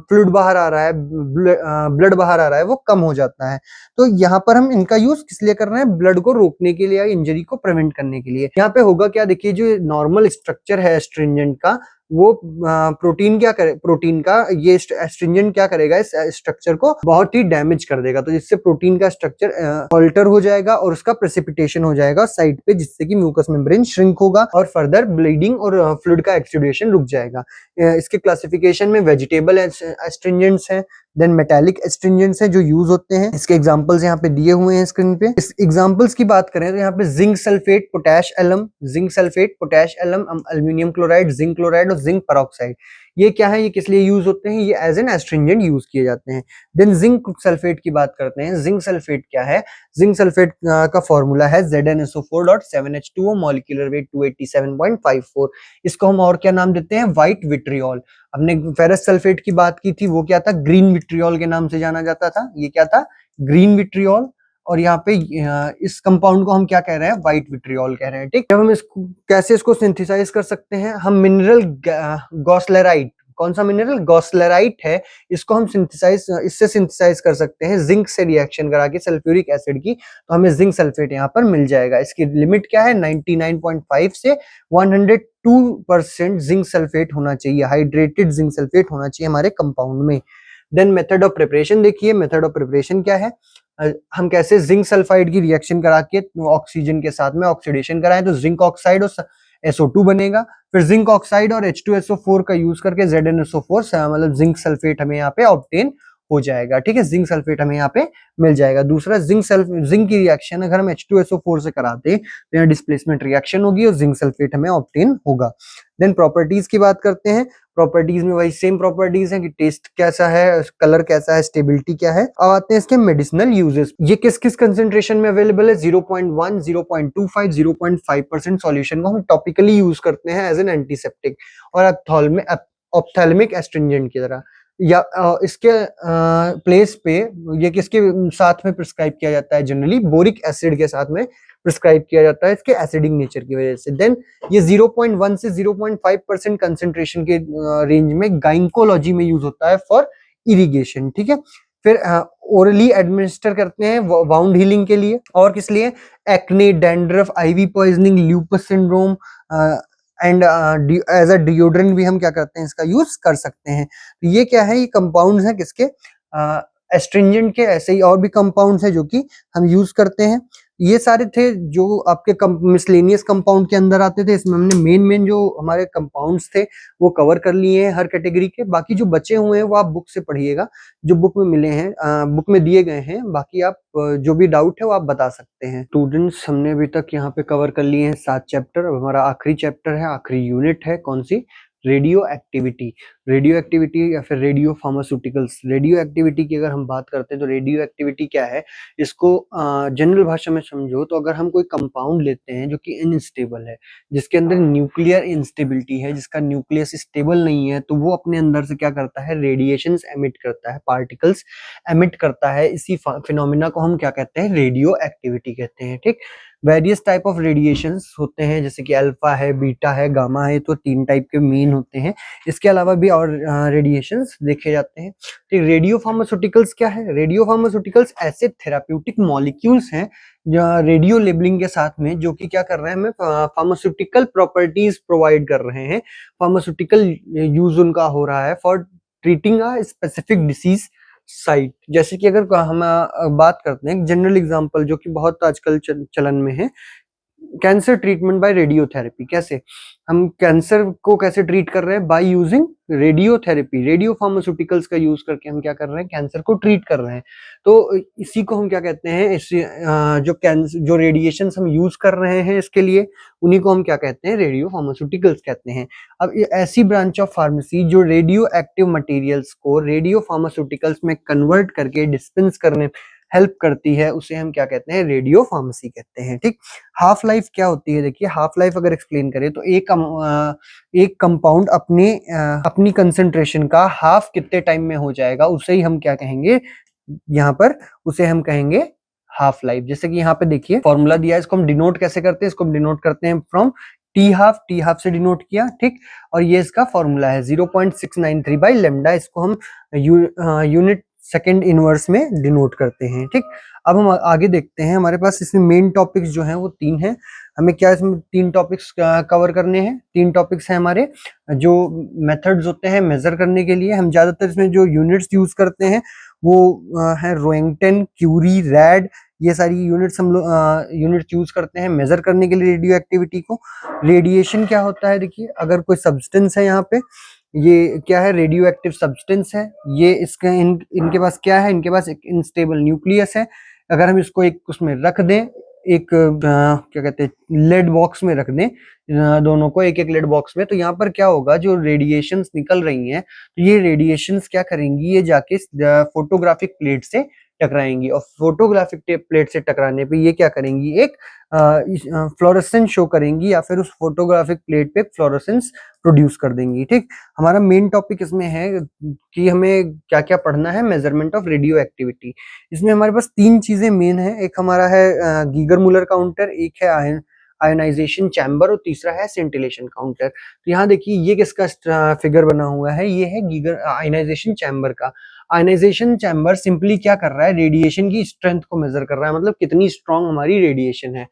फ्लूइड बाहर आ रहा है, ब्लड बाहर आ रहा है, वो कम हो जाता है। तो यहाँ पर हम इनका यूज किस लिए कर रहे हैं, ब्लड को रोकने के लिए या इंजरी को प्रिवेंट करने के लिए। यहाँ पे होगा क्या, देखिए जो नॉर्मल स्ट्रक्चर है एस्ट्रिंजेंट का, वो प्रोटीन क्या करे, प्रोटीन का ये एस्ट्रिंजेंट क्या करेगा, इस स्ट्रक्चर को बहुत ही डैमेज कर देगा। तो जिससे प्रोटीन का स्ट्रक्चर ऑल्टर हो जाएगा और उसका प्रेसिपिटेशन हो जाएगा साइड पे, जिससे कि म्यूकस मेम्ब्रेन श्रिंक होगा और फर्दर ब्लीडिंग और फ्लूइड का एक्सुडेशन रुक जाएगा। इसके क्लासिफिकेशन में वेजिटेबल एस्ट्रिंजेंट्स हैं, देन मेटालिक एस्ट्रिंजेंट्स हैं जो यूज होते हैं। इसके एग्जांपल्स यहाँ पे दिए हुए हैं स्क्रीन पे। इस एग्जांपल्स की बात करें तो यहाँ पे zinc sulphate, potash alum, zinc sulphate, potash alum, aluminium chloride, zinc chloride और जिंक पेरोक्साइड। ये क्या है, ये किस लिए यूज होते हैं, ये एज एन एस्ट्रिंजेंट यूज किए जाते हैं। देन जिंक सल्फेट की बात करते हैं। जिंक सल्फेट क्या है, जिंक सल्फेट का फॉर्मूला है ZnSO4.7H2O, मॉलिक्यूलर वेट 287.54। इसको हम और क्या नाम देते हैं, व्हाइट विट्रियोल। हमने फेरस सल्फेट की बात की थी, वो क्या था, ग्रीन विट्रियोल के नाम से जाना जाता था। ये क्या था, ग्रीन विट्रियोल। और यहाँ पे इस कंपाउंड को हम क्या कह रहे हैं, व्हाइट विट्रियोल कह रहे हैं, ठीक। जब हम इसको कैसे इसको सिंथेसाइज कर सकते हैं, हम मिनरल गॉसलेराइट, कौन सा मिनरल, गॉसलेराइट है, इसको हम इससे सिंथेसाइज कर सकते हैं जिंक से रिएक्शन करा के सल्फ्यूरिक एसिड की, तो हमें जिंक सल्फेट यहाँ पर मिल जाएगा। इसकी लिमिट क्या है, 99.5 से 102% जिंक सल्फेट होना चाहिए, हाइड्रेटेड जिंक सल्फेट होना चाहिए हमारे कंपाउंड में। देन मेथड ऑफ प्रिपरेशन देखिए, मेथड ऑफ प्रिपरेशन क्या है, हम कैसे जिंक सल्फाइड की रिएक्शन करा के ऑक्सीजन के साथ में ऑक्सीडेशन कराएं, तो जिंक ऑक्साइड और SO2 बनेगा। फिर जिंक ऑक्साइड और H2SO4 का यूज करके ZnSO4 मतलब जिंक सल्फेट हमें यहाँ पे ऑब्टेन हो जाएगा, ठीक है, जिंक सल्फेट हमें यहाँ पे मिल जाएगा। दूसरा जिंक की रिएक्शन अगर हम H2SO4 से कराते तो यहाँ डिस्प्लेसमेंट रिएक्शन होगी और जिंक सल्फेट हमें ऑब्टेन होगा। देन प्रॉपर्टीज की बात करते हैं। प्रॉपर्टीज में वही सेम प्रॉपर्टीज है कि टेस्ट कैसा है, कलर कैसा है, स्टेबिलिटी क्या है। अब आते हैं इसके मेडिसिनल यूजेस। ये किस किस कंसेंट्रेशन में अवेलेबल है? 0.1, 0.25, 0.5% सॉल्यूशन को हम टॉपिकली यूज करते हैं एज एन एंटीसेप्टिक और ऑप्थेल्मिक एस्ट्रिंजेंट की तरह, या इसके प्लेस पे ये किसके साथ में प्रिस्क्राइब किया जाता है? जनरली बोरिक एसिड के साथ में प्रिस्क्राइब किया जाता है इसके एसिडिक नेचर की वजह से। देन ये 0.1 से 0.5% कंसेंट्रेशन के रेंज में गाइनकोलॉजी में यूज होता है फॉर इरिगेशन, ठीक है। फिर ओरली एडमिनिस्टर करते हैं वाउंड हीलिंग के लिए, और किस लिए? Acne, dandruff, ivy poisoning, lupus syndrome and as a deodorant भी हम क्या करते हैं, इसका यूज कर सकते हैं। तो ये क्या है? ये कंपाउंड्स हैं किसके? एस्ट्रिंजेंट के। ऐसे ही और भी कंपाउंड्स हैं जो कि हम यूज करते हैं। ये सारे थे जो आपके मिसलेनियस कंपाउंड के अंदर आते थे। इसमें हमने मेन जो हमारे कंपाउंड्स थे वो कवर कर लिए हैं हर कैटेगरी के। बाकी जो बचे हुए हैं वो आप बुक से पढ़िएगा, जो बुक में मिले हैं, बुक में दिए गए हैं। बाकी आप जो भी डाउट है वो आप बता सकते हैं। स्टूडेंट्स, हमने अभी तक यहाँ पे कवर कर लिए हैं 7 चैप्टर। अब हमारा आखिरी चैप्टर है, आखिरी यूनिट है, कौन सी? Radioactivity. रेडियो एक्टिविटी या फिर रेडियो फार्मास्यूटिकल्स। रेडियो एक्टिविटी की अगर हम बात करते हैं तो रेडियो एक्टिविटी क्या है, इसको जनरल भाषा में समझो तो अगर हम कोई कंपाउंड लेते हैं जो कि इनस्टेबल है, जिसके अंदर न्यूक्लियर इंस्टेबिलिटी है, जिसका न्यूक्लियस स्टेबल नहीं है, तो वो अपने अंदर से क्या करता है? रेडिएशंस एमिट करता है, पार्टिकल्स एमिट करता है। इसी फिनोमिना को हम क्या कहते हैं? रेडियो एक्टिविटी कहते हैं, ठीक। वेरियस टाइप ऑफ रेडिएशंस होते हैं, जैसे कि अल्फा है, बीटा है, गामा है, तो 3 टाइप के मेन होते हैं। इसके अलावा भी और रेडिएशंस देखे जाते हैं। तो रेडियो फार्मास्यूटिकल्स क्या है? रेडियो फार्मास्यूटिकल्स ऐसे थेराप्यूटिक मॉलिक्यूल्स हैं रेडियो लेबलिंग के साथ में, जो कि क्या कर रहे हैं? हमें फार्मास्यूटिकल प्रॉपर्टीज प्रोवाइड कर रहे हैं। फार्मास्यूटिकल यूज उनका हो रहा है for treating a specific disease site. जैसे कि अगर हम बात करते हैं जनरल एग्जांपल जो कि बहुत आजकल चलन में है, कैंसर ट्रीटमेंट बाय रेडियोथेरेपी। कैसे हम कैंसर को कैसे ट्रीट कर रहे हैं? By using radiotherapy. Radio pharmaceuticals का यूज करके हम क्या कर रहे हैं? कैंसर को ट्रीट कर रहे हैं। तो इसी को हम क्या कहते हैं? जो रेडिएशंस हम यूज कर रहे हैं इसके लिए, उन्हीं को हम क्या कहते हैं? रेडियो फार्मास्यूटिकल्स कहते हैं। अब ऐसी ब्रांच ऑफ फार्मेसी जो रेडियो एक्टिव मटेरियल्स को रेडियो फार्मास्यूटिकल्स में कन्वर्ट करके डिस्पेंस करने हेल्प करती है, उसे हम क्या कहते हैं? रेडियो फार्मेसी कहते हैं, ठीक। हाफ लाइफ क्या होती है? देखिए, हाफ लाइफ अगर एक्सप्लेन करें तो एक कंपाउंड अपनी कंसंट्रेशन का हाफ कितने टाइम में हो जाएगा, उसे ही हम क्या कहेंगे? यहाँ पर उसे हम कहेंगे हाफ लाइफ। जैसे कि यहाँ पे देखिए फॉर्मूला दिया है, इसको हम डिनोट कैसे करते हैं? इसको हम डिनोट करते हैं फ्रॉम टी हाफ से डिनोट किया, ठीक। और ये इसका फॉर्मूला है 0.693 बाई लेमडा। इसको हम यूनिट सेकेंड इनवर्स में डिनोट करते हैं, ठीक। अब हम आगे देखते हैं। हमारे पास इसमें मेन टॉपिक्स जो हैं वो 3 हैं। हमें क्या इसमें 3 टॉपिक्स कवर करने हैं? 3 टॉपिक्स हैं हमारे जो मेथड्स होते हैं मेजर करने के लिए। हम ज्यादातर इसमें जो यूनिट्स यूज करते हैं वो है रोएंगटन, क्यूरी, रैड। ये सारी यूनिट्स हम लोग यूनिट्स यूज करते हैं मेजर करने के लिए रेडियो एक्टिविटी को। रेडिएशन क्या होता है? देखिए, अगर कोई सब्सटेंस है यहाँ पे, ये क्या है? रेडियो एक्टिव सब्सटेंस है। ये इनके पास क्या है? इनके पास एक इनस्टेबल न्यूक्लियस है। अगर हम इसको एक उसमें रख दें, एक क्या कहते हैं, लेड बॉक्स में रख दें, दोनों को एक एक लेड बॉक्स में, तो यहाँ पर क्या होगा? जो रेडिएशंस निकल रही हैं, तो ये रेडिएशंस क्या करेंगी? ये जाके फोटोग्राफिक प्लेट से टकराएंगी, और फोटोग्राफिक प्लेट से टकराने पे ये क्या करेंगी? एक फ्लोरेसेंस शो करेंगी, या फिर उस फोटोग्राफिक प्लेट पे फ्लोरेसेंस प्रोड्यूस कर देंगी, ठीक। हमारा मेन टॉपिक इसमें है कि हमें क्या क्या पढ़ना है? Measurement of radio activity. इसमें हमारे पास 3 चीजें मेन है। एक हमारा है गीगर मुलर काउंटर, एक है आयनाइजेशन चैम्बर, और तीसरा है सेंटिलेशन काउंटर। तो यहाँ देखिए ये किसका फिगर बना हुआ है? ये है गीगर आयनाइजेशन चैम्बर का। आयनाइजेशन चैम्बर सिंपली क्या कर रहा है? रेडिएशन की स्ट्रेंथ को मेजर कर रहा है, मतलब कितनी स्ट्रांग हमारी रेडिएशन है।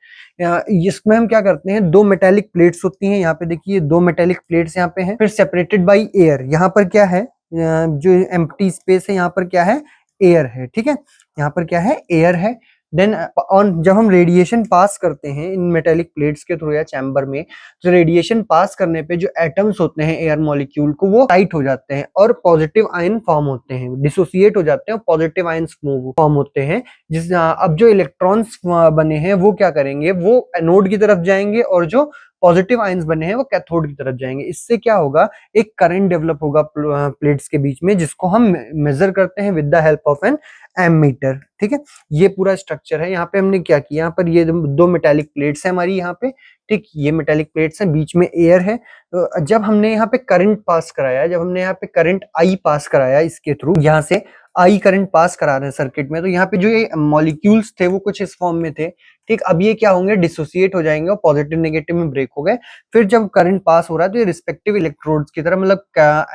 इसमें हम क्या करते हैं? 2 मेटेलिक प्लेट्स होती हैं। यहाँ पे देखिए 2 मेटेलिक प्लेट्स यहाँ पे हैं, फिर सेपरेटेड बाई एयर। यहाँ पर क्या है? जो एम्प्टी स्पेस है यहाँ पर क्या है? एयर है, ठीक है। यहाँ पर क्या है? एयर है। देन ऑन जब हम रेडिएशन पास करते हैं इन मेटेलिक प्लेट्स के थ्रू या चैम्बर में, तो रेडिएशन पास करने पे जो एटम्स होते हैं एयर मॉलिक्यूल को, वो टाइट हो जाते हैं और पॉजिटिव आयन फॉर्म होते हैं, डिसोसिएट हो जाते हैं और पॉजिटिव आयन्स फॉर्म होते हैं। अब जो इलेक्ट्रॉन्स बने हैं वो क्या करेंगे, वो एनोड की तरफ जाएंगे और जो पॉजिटिव आयन्स बने हैं वो कैथोड की तरफ जाएंगे। इससे क्या होगा, एक करंट डेवलप होगा प्लेट्स के बीच में, जिसको हम मेजर करते हैं with the help of an ammeter. ठीक है, ये पूरा स्ट्रक्चर है। यहाँ पे हमने क्या किया, यहाँ पर ये दो मेटालिक प्लेट्स है हमारी यहाँ पे, ठीक, ये मेटालिक प्लेट्स हैं, बीच में एयर है। तो जब हमने यहाँ पे करंट पास कराया, जब हमने यहाँ पे करंट आई पास कराया इसके थ्रू, यहाँ से आई करंट पास करा रहे हैं सर्किट में, तो यहाँ पे जो ये मॉलिक्यूल्स थे वो कुछ इस फॉर्म में थे। ठीक, अब ये क्या होंगे, डिसोसिएट हो जाएंगे और पॉजिटिव नेगेटिव में ब्रेक हो गए। फिर जब करंट पास हो रहा है तो ये रिस्पेक्टिव इलेक्ट्रोड्स की तरफ, मतलब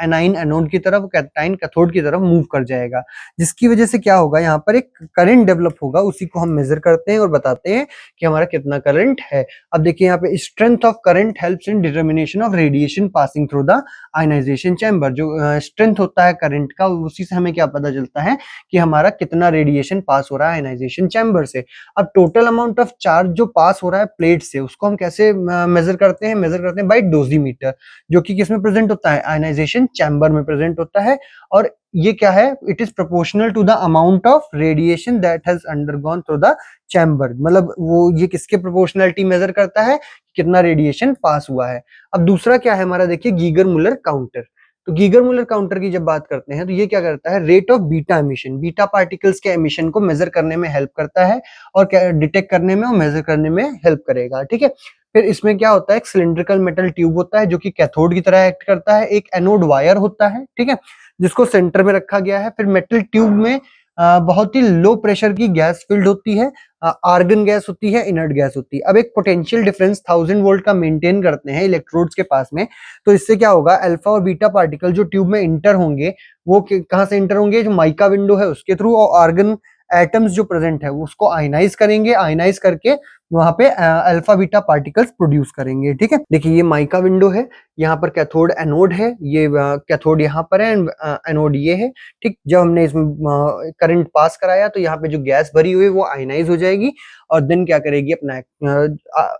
एनाइन एनोड की तरफ, कैटाइन कैथोड की तरफ मूव कर जाएगा, जिसकी वजह से क्या होगा, यहाँ पर एक करंट डेवलप होगा। उसी को हम मेजर करते हैं और बताते हैं कि हमारा कितना करंट है। अब देखिए यहाँ पे strength of current helps in determination of radiation passing through the ionisation chamber. जो स्ट्रेंथ होता है करंट का, उसी से हमें क्या पता चलता है कि हमारा कितना रेडिएशन पास हो रहा है आयनाइजेशन चैम्बर से। अब टोटल अमाउंट ऑफ चार्ज जो पास हो रहा है प्लेट से, उसको हम कैसे मेजर करते हैं, मेजर करते हैं बाय डोजीमीटर, जो कि किसमें प्रेजेंट होता है, आयनाइजेशन चैम्बर में प्रेजेंट होता है। और ये क्या है, it is proportional to the amount of radiation that has undergone through the chamber. मतलब वो ये किसके प्रोपोर्शनलिटी मेजर करता है, कितना रेडिएशन पास हुआ है। अब दूसरा क्या है हमारा, देखिए गीगर मुलर काउंटर। तो गीगर मुलर काउंटर की जब बात करते हैं तो ये क्या करता है, rate of beta emission, beta particles के एमिशन को मेजर करने में हेल्प करता है और डिटेक्ट करने में और मेजर करने में हेल्प करेगा। ठीक है, फिर इसमें क्या होता है, एक सिलिंड्रिकल मेटल ट्यूब होता है जो कि कैथोड की तरह एक्ट करता है। एक एनोड वायर होता है, ठीक है, जिसको सेंटर में रखा गया है। फिर मेटल ट्यूब में बहुत ही लो प्रेशर की गैस फिल्ड होती है, आर्गन गैस होती है, इनर्ट गैस होती है। अब एक पोटेंशियल डिफरेंस 1000 वोल्ट का मेंटेन करते हैं इलेक्ट्रोड्स के पास में, तो इससे क्या होगा, अल्फा और बीटा पार्टिकल जो ट्यूब में इंटर होंगे, वो कहां से इंटर होंगे, जो माइका विंडो है उसके थ्रू, और आर्गन एटम्स जो प्रेजेंट है उसको आयनाइज करेंगे, आयनाइज करके वहां पे अल्फा बीटा पार्टिकल्स प्रोड्यूस करेंगे। ठीक है, देखिए ये माइका विंडो है, यहाँ पर कैथोड एनोड है, ये कैथोड यहाँ पर है, एनोड ये है। ठीक, जब हमने इसमें करंट पास कराया तो यहाँ पे जो गैस भरी हुई है वो आयनाइज हो जाएगी और देन क्या करेगी, अपना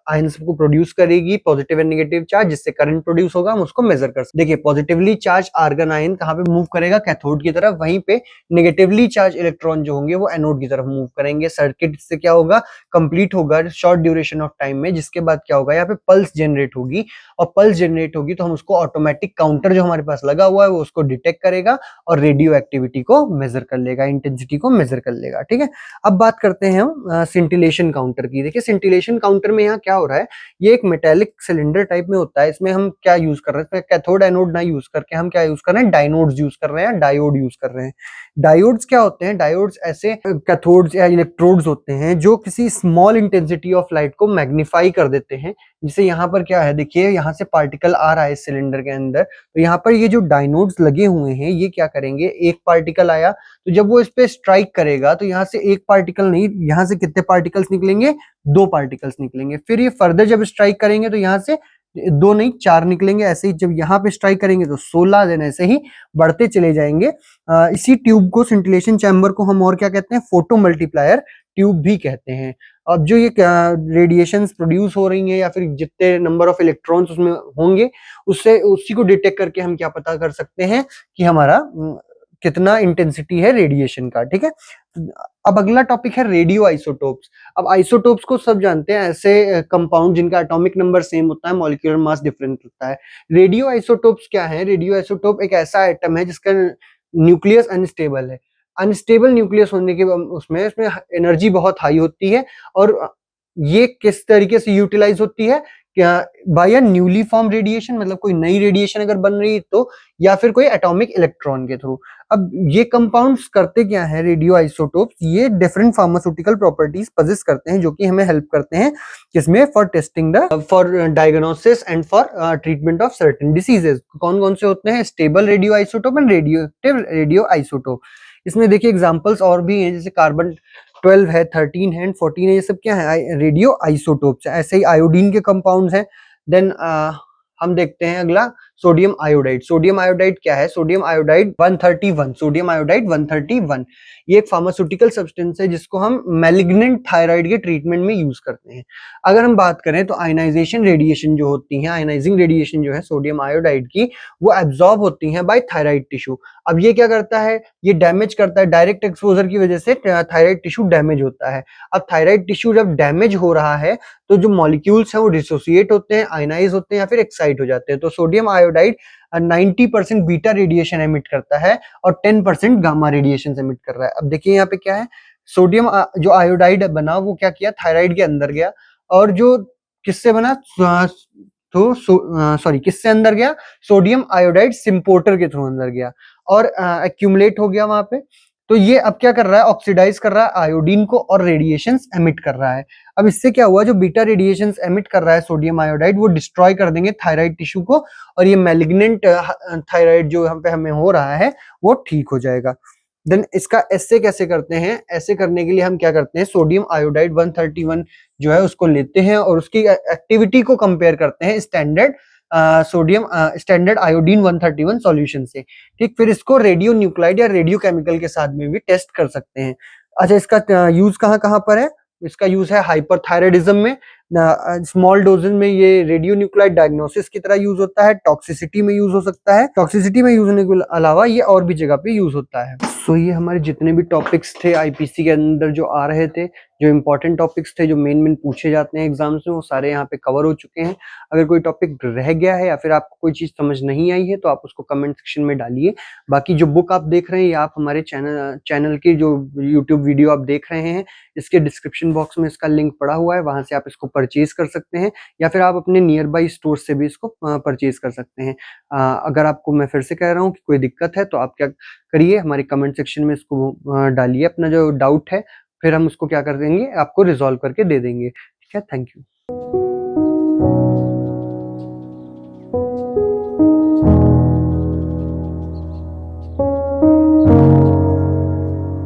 आयंस को प्रोड्यूस करेगी, पॉजिटिव एंड नेगेटिव चार्ज, जिससे करंट प्रोड्यूस होगा, हम उसको मेजर कर सकते। देखिए पॉजिटिवली चार्ज आर्गन आयन कहाँ पे मूव करेगा, कैथोड की तरफ, वहीं पे नेगेटिवली चार्ज इलेक्ट्रॉन जो होंगे वो एनोड की तरफ मूव करेंगे। सर्किट से क्या होगा, कंप्लीट होगा शॉर्ट ड्यूरेशन ऑफ टाइम में, जिसके बाद क्या होगा, यहाँ पे पल्स जनरेट होगी, और पल्स जनरेट होगी तो हम उसको ऑटोमेटिक काउंटर जो हमारे पास लगा हुआ है वो उसको डिटेक्ट करेगा और रेडियो एक्टिविटी को मेजर कर लेगा, इंटेंसिटी को मेजर कर लेगा। ठीक है, अब बात करते हैं हम सिंटिलेशन काउंटर की। देखिए सिंटिलेशन काउंटर में यहाँ क्या हो रहा है, ये एक मेटेलिक सिलेंडर टाइप में होता है। इसमें हम क्या यूज कर रहे हैं, कैथोड एनोड ना यूज करके हम क्या यूज कर रहे हैं, डायनोड्स यूज कर रहे हैं, डायोड यूज कर रहे हैं। डायोड्स क्या होते हैं, डायोड्स ऐसे कैथोड्स या इलेक्ट्रोड्स होते हैं जो किसी स्मॉल इंटेंसिटी ऑफ लाइट को मैग्नीफाई कर देते हैं। जैसे यहाँ पर क्या है, देखिए यहाँ से पार्टिकल आ रहा है इस सिलेंडर के अंदर, तो यहाँ पर ये जो डायनोड्स लगे हुए हैं ये क्या करेंगे, एक पार्टिकल आया तो जब वो इस पे स्ट्राइक करेगा तो यहाँ से एक पार्टिकल नहीं, यहाँ से कितने पार्टिकल्स निकलेंगे, दो पार्टिकल्स निकलेंगे। फिर ये फर्दर जब स्ट्राइक करेंगे तो यहाँ से दो नहीं चार निकलेंगे। ऐसे ही जब यहाँ पे स्ट्राइक करेंगे तो 16 दिन, ऐसे ही बढ़ते चले जाएंगे। इसी ट्यूब को, सिंटिलेशन चैम्बर को हम और क्या कहते हैं, फोटो मल्टीप्लायर ट्यूब भी कहते हैं। अब जो ये रेडिएशंस प्रोड्यूस हो रही हैं या फिर जितने नंबर ऑफ इलेक्ट्रॉन्स उसमें होंगे, उससे उसी को डिटेक्ट करके हम क्या पता कर सकते हैं कि हमारा कितना इंटेंसिटी है रेडिएशन का। ठीक है, अब अगला टॉपिक है रेडियो आइसोटोप्स। अब आइसोटोप्स को सब जानते हैं, ऐसे कंपाउंड जिनका एटॉमिक नंबर सेम होता है, मॉलिक्यूलर मास डिफरेंट होता है। रेडियो आइसोटोप्स क्या है, रेडियो आइसोटोप एक ऐसा एटम है जिसका न्यूक्लियस अनस्टेबल है। अनस्टेबल न्यूक्लियस होने के उसमें एनर्जी बहुत हाई होती है, और ये किस तरीके से यूटिलाइज होती है, क्या by a newly form radiation, मतलब कोई नई रेडिएशन अगर बन रही है तो, या फिर कोई एटॉमिक इलेक्ट्रॉन के थ्रू। अब ये कंपाउंड्स करते क्या है, रेडियो आइसोटोप्स, ये डिफरेंट फार्मास्यूटिकल प्रॉपर्टीज पजेस करते हैं जो कि हमें हेल्प करते हैं किसमें, for testing the, for diagnosis and for treatment of certain diseases. कौन कौन से होते हैं, stable radio isotope and radioactive radio isotope. इसमें देखिए एग्जांपल्स और भी हैं, जैसे कार्बन 12 है, 13 है, 14 है, ये सब क्या है, रेडियो आइसोटोप्स। ऐसे ही आयोडीन के कंपाउंड्स हैं। देन हम देखते हैं अगला सोडियम आयोडाइड क्या है? सोडियम आयोडाइड 131, सोडियम आयोडाइड 131 ये एक फार्मास्यूटिकल सब्सटेंस है जिसको हम मैलिग्नेंट थायराइड के ट्रीटमेंट में यूज करते हैं। अगर हम बात करें तो आयनाइजेशन रेडिएशन जो होती है, आयनाइजिंग रेडिएशन जो है सोडियम आयोडाइड की, वो एब्जॉर्ब होती हैं बाय थायराइड टिश्यू। अब ये क्या करता है? ये डैमेज करता है, डायरेक्ट एक्सपोजर की वजह से थायराइड टिश्यू डैमेज होता है। अब थायराइड टिश्यू जब डैमेज हो रहा है तो जो मॉलिक्यूल्स हैं वो डिसोसिएट होते हैं, आयनाइज होते हैं या फिर एक्साइट हो जाते हैं। तो sodium iodide 90% beta radiation emit करता है और 10% गामा रेडिएशन एमिट कर रहा है। अब देखिए यहाँ पे क्या है, सोडियम जो आयोडाइड बना वो क्या किया, थायराइड के अंदर गया और जो किससे बना, तो सॉरी किससे अंदर गया, सोडियम आयोडाइड सिम्पोर्टर के थ्रू अंदर गया और एक्यूमुलेट हो गया वहां पे। तो ये अब क्या कर रहा है, ऑक्सीडाइज कर रहा है आयोडीन को और रेडिएशंस एमिट कर रहा है। अब इससे क्या हुआ, जो बीटा रेडिएशंस एमिट कर रहा है सोडियम आयोडाइड वो डिस्ट्रॉय कर देंगे थायराइड टिश्यू को और ये मैलिग्नेंट थायराइड जो यहाँ पे हमें हो रहा है वो ठीक हो जाएगा। देन इसका ऐसे कैसे करते हैं, ऐसे करने के लिए हम क्या करते हैं, सोडियम आयोडाइड 131 जो है उसको लेते हैं और उसकी एक्टिविटी को कंपेयर करते हैं स्टैंडर्ड आयोडीन 131 सॉल्यूशन से। ठीक, फिर इसको रेडियो न्यूक्लाइड या रेडियो केमिकल के साथ में भी टेस्ट कर सकते हैं। अच्छा, इसका यूज कहाँ कहाँ पर है? इसका यूज है हाइपरथायराइडिज्म में, स्मॉल डोजेज में ये रेडियो न्यूक्लाइड डायग्नोसिस की तरह यूज होता है, टॉक्सिसिटी में यूज हो सकता है, टॉक्सिसिटी में यूज होने के अलावा ये और भी जगह पे यूज होता है। सो ये हमारे जितने भी टॉपिक्स थे आईपीसी के अंदर जो आ रहे थे, जो इंपॉर्टेंट टॉपिक्स थे, जो मेन पूछे जाते हैं एग्जाम्स में, वो सारे यहाँ पे कवर हो चुके हैं। अगर कोई टॉपिक रह गया है या फिर आपको कोई चीज समझ नहीं आई है तो आप उसको कमेंट सेक्शन में डालिए। बाकी जो बुक आप देख रहे हैं या आप हमारे चैनल की जो यूट्यूब वीडियो आप देख रहे हैं, इसके डिस्क्रिप्शन बॉक्स में इसका लिंक पड़ा हुआ है, वहां से आप इसको परचेज कर सकते हैं या फिर आप अपने नियर बाई स्टोर से भी इसको परचेज कर सकते हैं। अगर आपको, मैं फिर से कह रहा हूँ कि कोई दिक्कत है तो आप क्या करिए, हमारे कमेंट सेक्शन में इसको डालिए अपना जो डाउट है, फिर हम उसको क्या कर देंगे, आपको रिजॉल्व करके दे देंगे। ठीक है, थैंक यू।